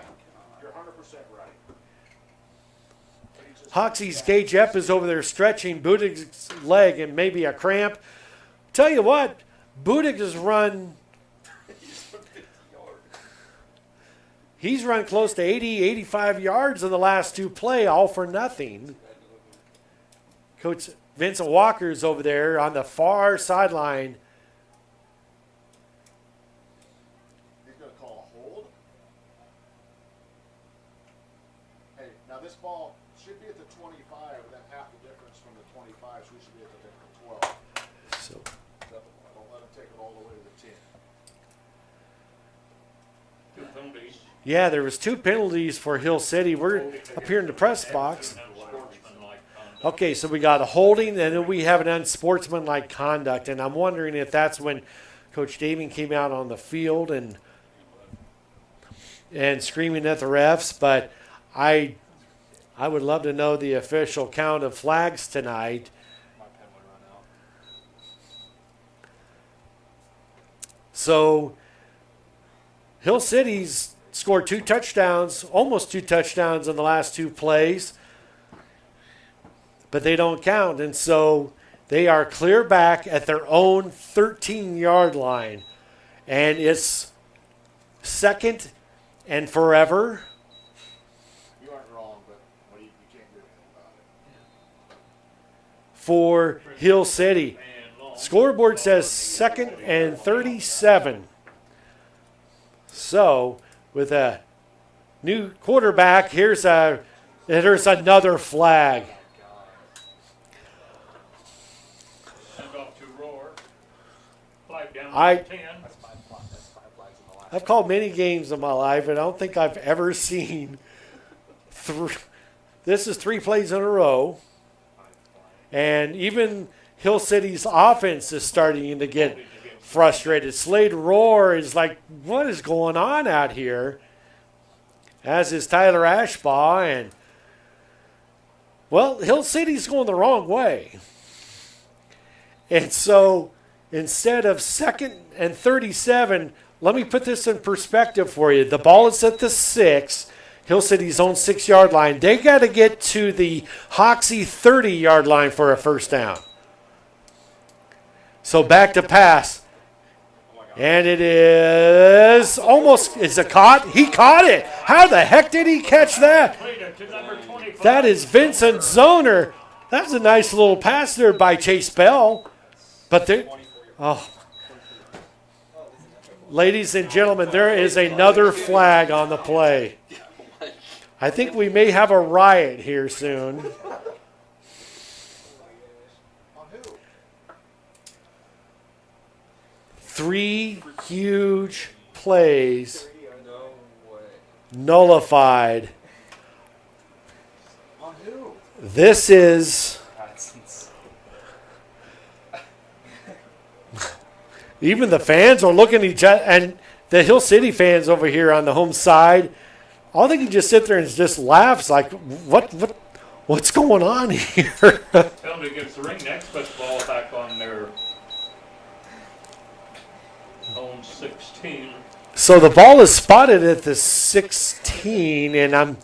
you're 100% right. Hoxie's Gage Epp is over there stretching Budig's leg and maybe a cramp. Tell you what, Budig has run. He's run close to 80, 85 yards in the last 2 plays, all for nothing. Coach Vincent Walker's over there on the far sideline. He's going to call a hold. Hey, now this ball should be at the 25, and then half the difference from the 25, so we should be at the 12. So Don't let him take it all the way to the 10. 2 penalties. yeah, there was 2 penalties for Hill City. We're up here in the press box. Unsportsmanlike conduct. Okay, so we got a holding, and then we have an unsportsmanlike conduct, and I'm wondering if that's when Coach Davian came out on the field and screaming at the refs. But I would love to know the official count of flags tonight. So Hill City's scored 2 touchdowns, almost 2 touchdowns in the last 2 plays, but they don't count. And so they are clear back at their own 13-yard line. And it's second and forever. You aren't wrong, but you can't do anything about it. For Hill City. And long. Scoreboard says second and 37. So with a new quarterback, there's another flag. Send off to Roar. 5 down I- to 10. I've called many games in my life, and I don't think I've ever seen This is 3 plays in a row. And even Hill City's offense is starting to get frustrated. Slade Roar is like, what is going on out here? As is Tyler Ashbaugh. And, well, Hill City's going the wrong way. And so instead of 2nd and 37, let me put this in perspective for you. The ball is at the 6, Hill City's own 6-yard line. They got to get to the Hoxie 30-yard line for a first down. So back to pass. And it is almost, is it caught? He caught it. How the heck did he catch that? That is Vincent Zoner. That's a nice little pass there by Chase Bell. But there, oh. Ladies and gentlemen, there is another flag on the play. I think we may have a riot here soon. Three huge plays nullified. This is even the fans are looking at each other, and the Hill City fans over here on the home side, all they can just sit there and just laughs like, what's going on here? Penalty against the Ringneck, puts the ball back on their own 16. So the ball is spotted at the 16, and I'm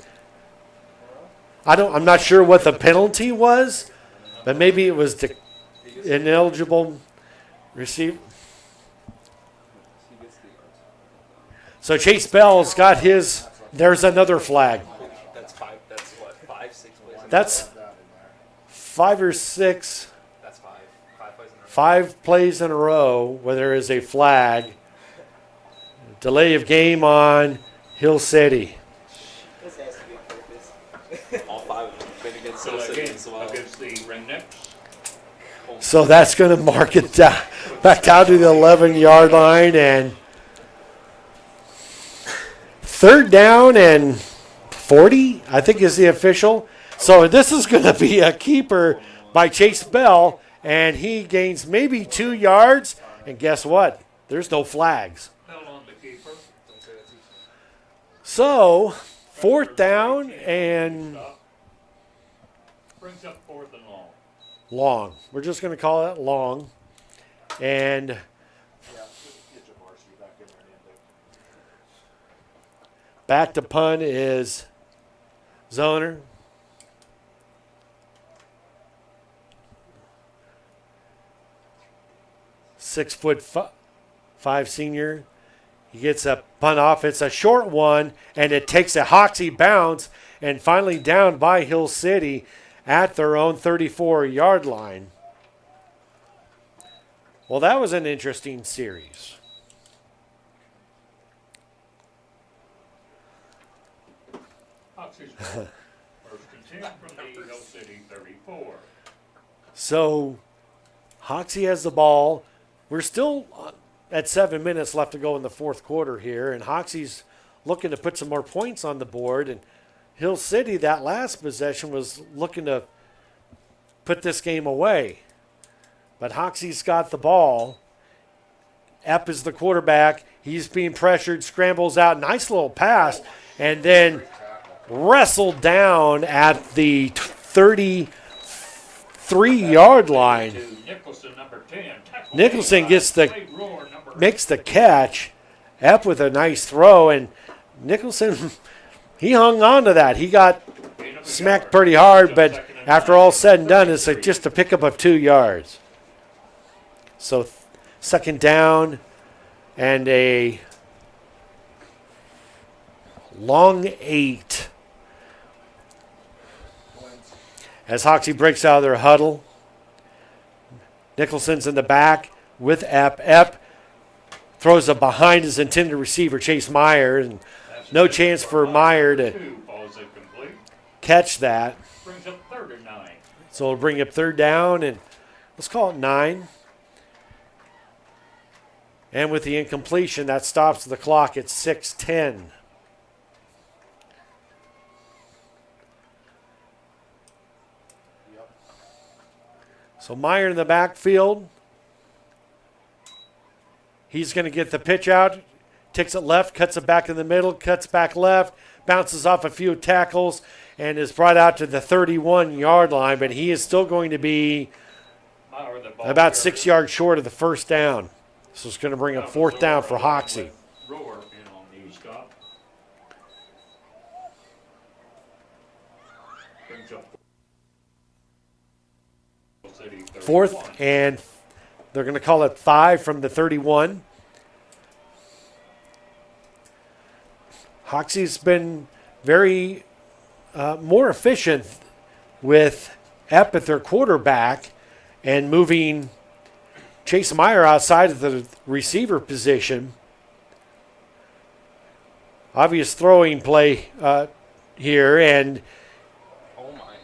not sure what the penalty was, but maybe it was the ineligible receiver. So Chase Bell's got his. There's another flag. That's five. That's what, 5, 6 plays? That's 5 or 6. That's 5. 5 plays in a row. 5 plays in a row where there is a flag. Delay of game on Hill City. This has to be on purpose. All 5 of them have been against So Hill City again, as well. against the Ringnecks. So that's going to mark it down, back down to the 11-yard line, and 3rd down and 40, I think is the official. So this is going to be a keeper by Chase Bell, and he gains maybe 2 yards. And guess what? There's no flags. Held on the keeper. So 4th down and Brings up 4th and long. long. We're just going to call it long. And back to punt is Zoner. Six foot five senior. He gets a punt off. It's a short one, and it takes a Hoxie bounce, and finally down by Hill City at their own 34-yard line. Well, that was an interesting series. Hoxie's ball. First and 10 from the Hill City 34. So Hoxie has the ball. We're still at 7 minutes left to go in the 4th quarter here, and Hoxie's looking to put some more points on the board. And Hill City, that last possession, was looking to put this game away. But Hoxie's got the ball. Epp is the quarterback. He's being pressured, scrambles out. Nice little pass. And then wrestled down at the 33-yard line. Nicholson, number 10. Nicholson makes the catch. Epp with a nice throw. And Nicholson, he hung on to that. He got smacked pretty hard, but after all said and done, it's just a pickup of 2 yards. So 2nd down and a long 8. As Hoxie breaks out of their huddle, Nicholson's in the back with Epp. Epp throws it behind his intended receiver, Chase Meyer, and no chance for Meyer to catch that. Brings up 3rd and 9. So it'll bring up 3rd down, and let's call it 9. And with the incompletion, that stops the clock at 6:10. So Meyer in the backfield. He's going to get the pitch out, takes it left, cuts it back in the middle, cuts back left, bounces off a few tackles, and is brought out to the 31-yard line, but he is still going to be about 6 yards short of the first down. So it's going to bring up fourth down for Hoxie. Rower in on the stop. Brings up City 31. Fourth, and they're going to call it 5 from the 31. Hoxie's been very more efficient with Epp at their quarterback and moving Chase Meyer outside of the receiver position. Obvious throwing play here, and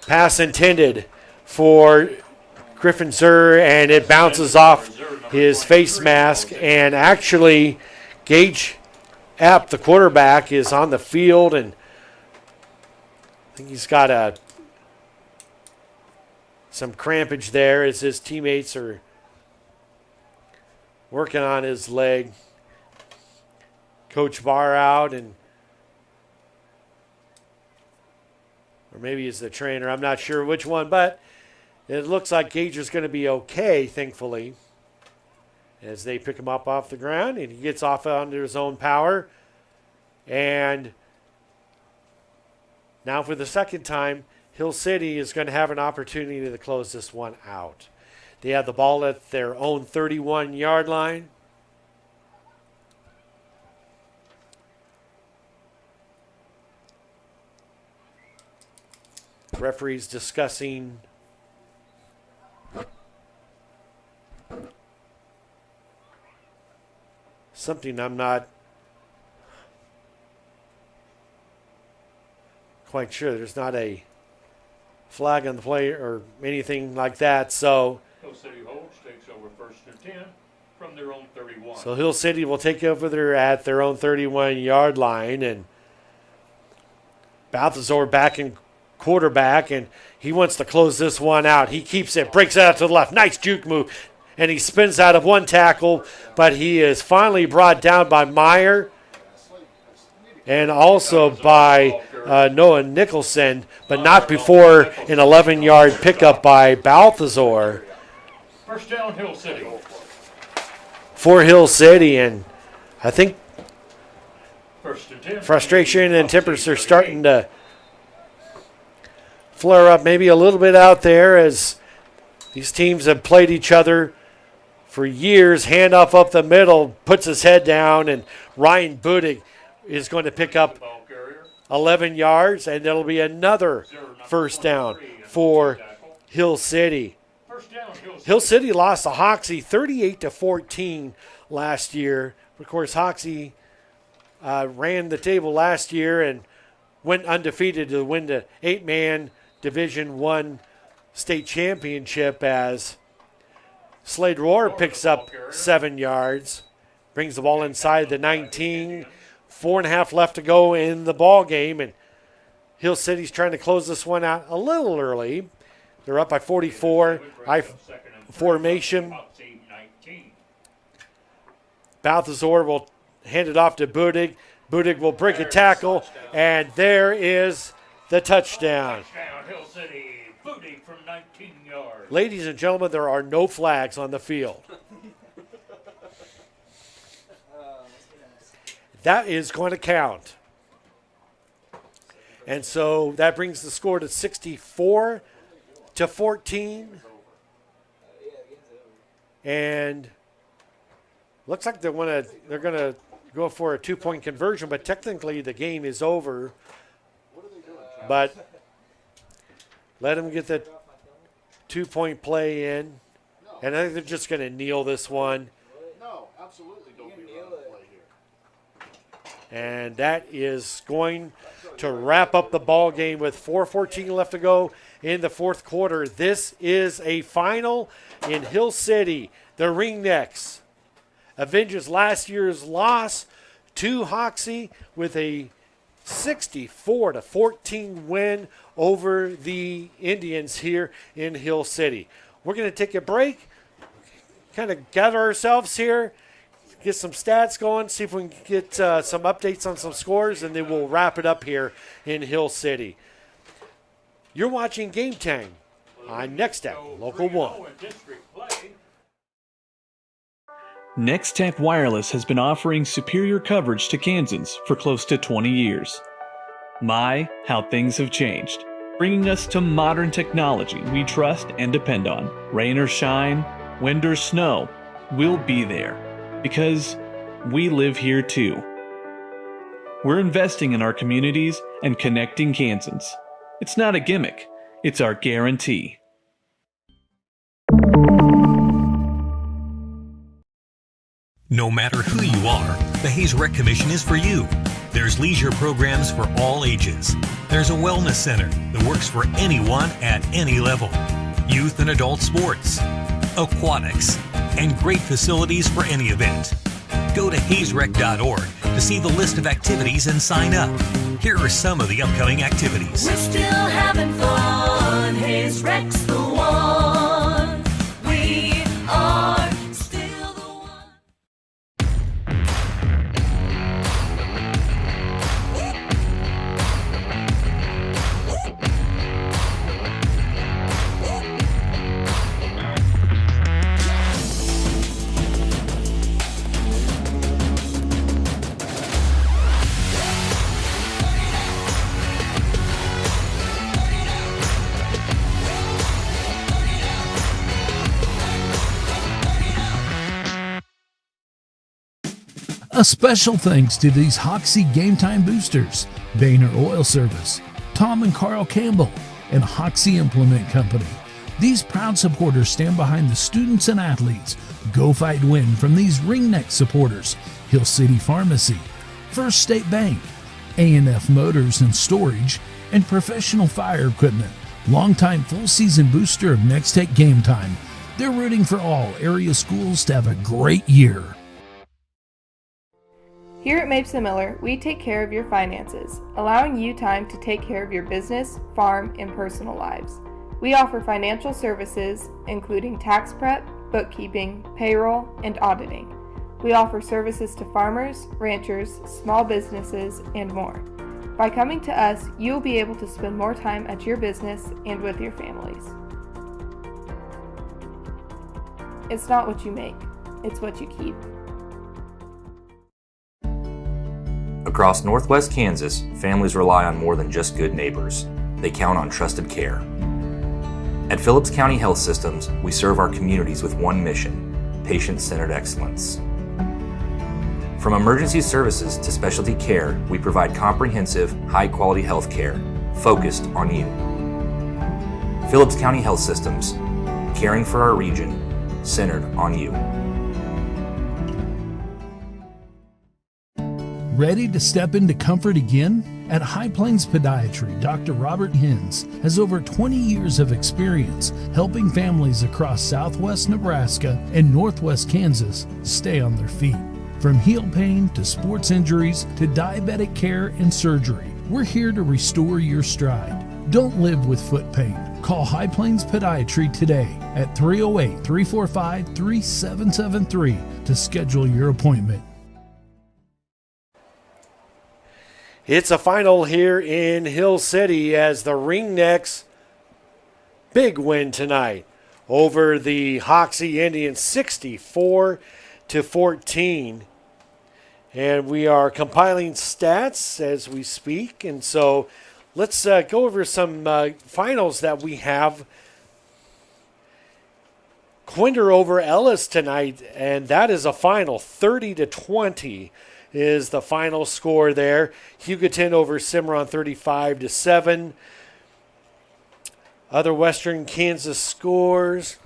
pass intended for Griffin Zur, and it bounces off his face mask, and actually Gage Epp, the quarterback, is on the field, and I think he's got some crampage there as his teammates are working on his leg. Coach Barr out, or maybe he's the trainer. I'm not sure which one, but it looks like Gage is going to be okay, thankfully, as they pick him up off the ground, and he gets off under his own power. And now for the second time, Hill City is going to have an opportunity to close this one out. They have the ball at their own 31-yard line. Referees discussing something I'm not quite sure. There's not a flag on the play or anything like that. So Hill City holds, takes over first and 10 from their own 31. So Hill City will take over there at their own 31-yard line, and Balthazar back in quarterback, and he wants to close this one out. He keeps it, breaks it out to the left. Nice juke move, and he spins out of one tackle, but he is finally brought down by Meyer and also by Noah Nicholson, but not before an 11-yard pickup by Balthazar. First down, Hill City. For Hill City, and I think First and 10. frustration and tempers are starting to flare up maybe a little bit out there as these teams have played each other for years. Handoff up the middle, puts his head down, and Ryan Budig is going to pick up 11 yards, and there'll be another first down for Hill City. Hill City lost to Hoxie 38-14 last year. Of course, Hoxie ran the table last year and went undefeated to win the 8-man Division I state championship as Slade Roar picks up 7 yards, brings the ball inside the 19. 4.5 left to go in the ball game, and Hill City's trying to close this one out a little early. They're up by 44. Formation. Balthazar will hand it off to Budig. Budig will break a tackle, and there is the touchdown. Hill City, Budig from 19 yards. Ladies and gentlemen, there are no flags on the field. That is going to count. And so that brings the score to 64-14. And looks like they're going to go for a 2-point conversion, but technically the game is over. But let them get the 2-point play in. And I think they're just going to kneel this one. No, absolutely don't be running the play here. And that is going to wrap up the ball game with 4:14 left to go in the fourth quarter. This is a final in Hill City. The Ringnecks avenges last year's loss to Hoxie with a 64-14 win over the Indians here in Hill City. we're going to take a break, kind of gather ourselves here, get some stats going, see if we can get some updates on some scores, and then we'll wrap it up here in Hill City. You're watching Game Time on Nex-Tech, Local 1. Nex-Tech Wireless has been offering superior coverage to Kansans for close to 20 years. My, how things have changed. Bringing us to modern technology we trust and depend on. Rain or shine, wind or snow, we'll be there. Because we live here too. We're investing in our communities and connecting Kansans. It's not a gimmick, it's our guarantee. No matter who you are, the Hayes Rec Commission is for you. There's leisure programs for all ages. There's a wellness center that works for anyone at any level. Youth and adult sports, aquatics, and great facilities for any event. Go to hazerec.org to see the list of activities and sign up. Here are some of the upcoming activities. We're still having fun. Hayes Rec's the one. We are still the one. A special thanks to these Hoxie Game Time boosters, Boehner Oil Service, Tom and Carl Campbell, and Hoxie Implement Company. These proud supporters stand behind the students and athletes. Go Fight Win from these ringneck supporters: Hill City Pharmacy, First State Bank, A&F Motors and Storage, and Professional Fire Equipment. Longtime full season booster of Nex-Tech Game Time. They're rooting for all area schools to have a great year. Here at Mapes & Miller, we take care of your finances, allowing you time to take care of your business, farm, and personal lives. We offer financial services, including tax prep, bookkeeping, payroll, and auditing. We offer services to farmers, ranchers, small businesses, and more. By coming to us, you'll be able to spend more time at your business and with your families. It's not what you make, it's what you keep. Across Northwest Kansas, families rely on more than just good neighbors. They count on trusted care. At Phillips County Health Systems, we serve our communities with one mission: patient-centered excellence. From emergency services to specialty care, we provide comprehensive, high-quality health care focused on you. Phillips County Health Systems, caring for our region, centered on you. Ready to step into comfort again? At High Plains Podiatry, Dr. Robert Hins has over 20 years of experience helping families across southwest Nebraska and northwest Kansas stay on their feet. From heel pain to sports injuries to diabetic care and surgery, we're here to restore your stride. Don't live with foot pain. Call High Plains Podiatry today at 308-345-3773 to schedule your appointment. It's a final here in Hill City as the Ringnecks big win tonight over the Hoxie Indians 64-14. And we are compiling stats as we speak. And so let's go over some finals that we have. Quinder over Ellis tonight, and that is a final 30-20. Is the final score there. Hugoton over Cimarron 35-7. Other Western Kansas scores.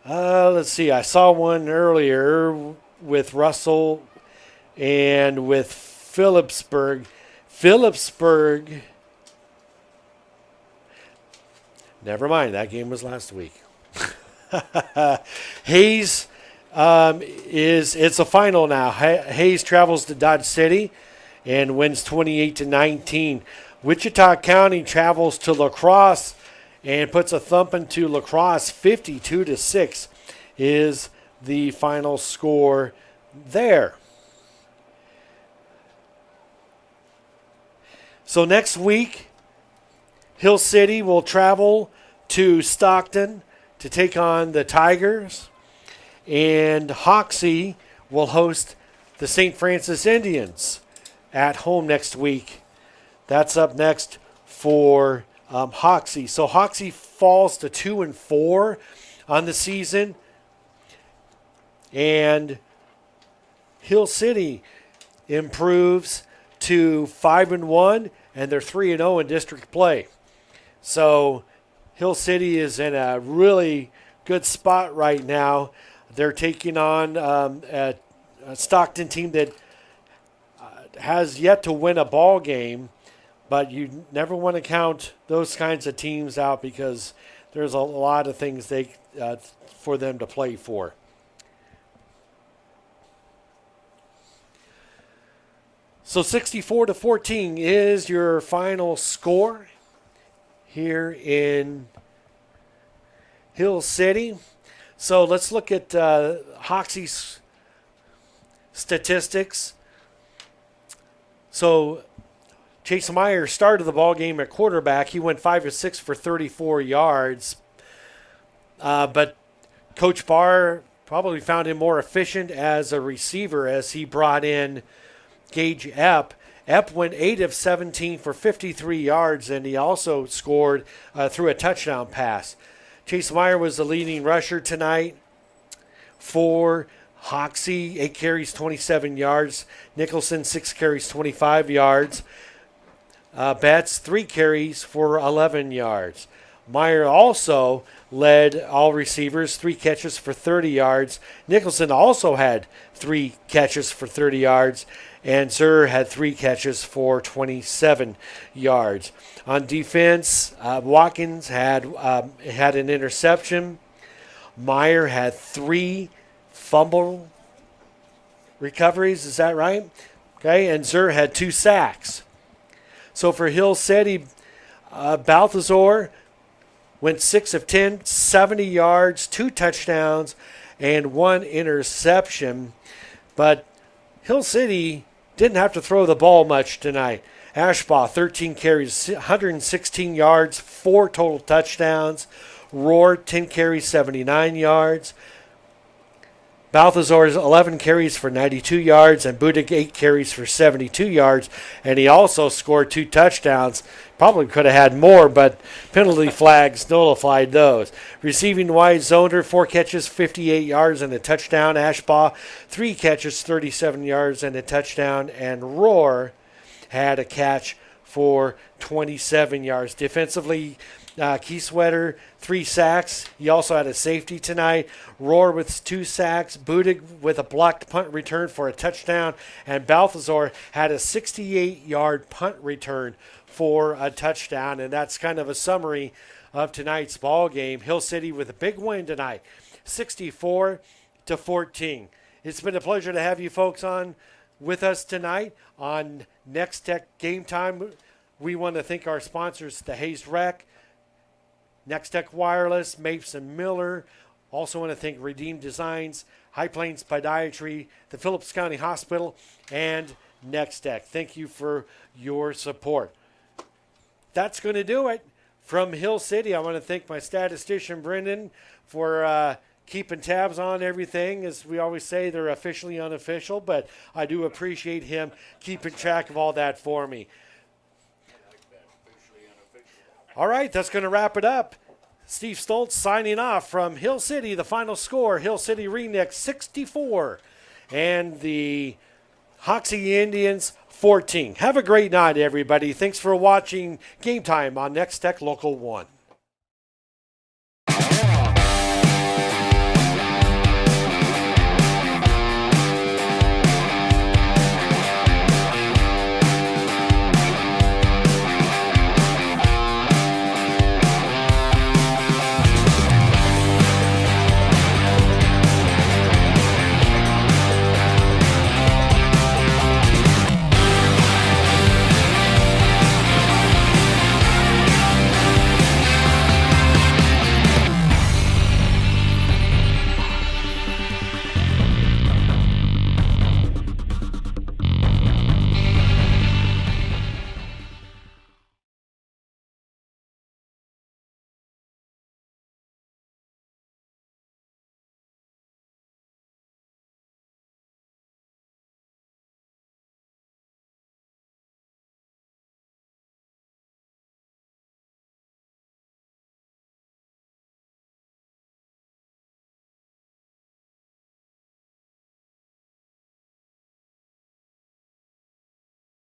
Let's see. I saw one earlier with Russell and with Phillipsburg. Never mind. That game was last week. Hayes. It's a final now. Hayes travels to Dodge City and wins 28-19. Wichita County travels to La Crosse and puts a thumping to La Crosse. 52-6 is the final score there. So next week, Hill City will travel to Stockton to take on the Tigers, and Hoxie will host the St. Francis Indians at home next week. That's up next for Hoxie. So Hoxie falls to 2-4 on the season, and Hill City improves to 5-1, and they're 3-0 in district play. So Hill City is in a really good spot right now. They're taking on a Stockton team that has yet to win a ball game, but you never want to count those kinds of teams out because there's a lot of things for them to play for. So 64-14 is your final score here in Hill City. So let's look at Hoxie's statistics. So Chase Meyer started the ball game at quarterback. He went 5 of 6 for 34 yards. But Coach Barr probably found him more efficient as a receiver as he brought in Gage Epp. Epp went 8 of 17 for 53 yards, and he also scored through a touchdown pass. Chase Meyer was the leading rusher tonight for Hoxie, 8 carries, 27 yards. Nicholson, 6 carries, 25 yards. Betts, 3 carries for 11 yards. Meyer also led all receivers, 3 catches for 30 yards. Nicholson also had 3 catches for 30 yards. And Zur had 3 catches for 27 yards. On defense, Watkins had an interception. Meyer had 3 fumble recoveries. Is that right? Okay, and Zur had 2 sacks. So for Hill City, Balthazar went 6 of 10, 70 yards, 2 touchdowns, and 1 interception. But Hill City didn't have to throw the ball much tonight. Ashbaugh, 13 carries, 116 yards, 4 total touchdowns. Rohr, 10 carries, 79 yards. Balthazar's 11 carries for 92 yards, and Budig 8 carries for 72 yards. And he also scored 2 touchdowns. Probably could have had more, but penalty flags nullified those. Receiving wise, Zoner, 4 catches, 58 yards, and a touchdown. Ashbaugh, 3 catches, 37 yards, and a touchdown. And Rohr had a catch for 27 yards. Defensively, Kieswetter, 3 sacks. He also had a safety tonight. Rohr with 2 sacks. Budig with a blocked punt return for a touchdown. And Balthazar had a 68-yard punt return for a touchdown. And that's kind of a summary of tonight's ball game. Hill City with a big win tonight, 64-14. It's been a pleasure to have you folks on with us tonight on Nex-Tech Game Time. We want to thank our sponsors, the Hayes Rec, Nex-Tech Wireless, Mapes and Miller. Also want to thank Redeemed Designs, High Plains Podiatry, the Phillips County Hospital, and Nex-Tech. Thank you for your support. That's going to do it from Hill City. I want to thank my statistician, Brendan, for keeping tabs on everything. As we always say, they're officially unofficial, but I do appreciate him keeping track of all that for me. All right, that's going to wrap it up. Steve Stoltz signing off from Hill City. The final score, Hill City Ringneck 64 and the Hoxie Indians 14. Have a great night, everybody. Thanks for watching Game Time on Nex-Tech Local 1.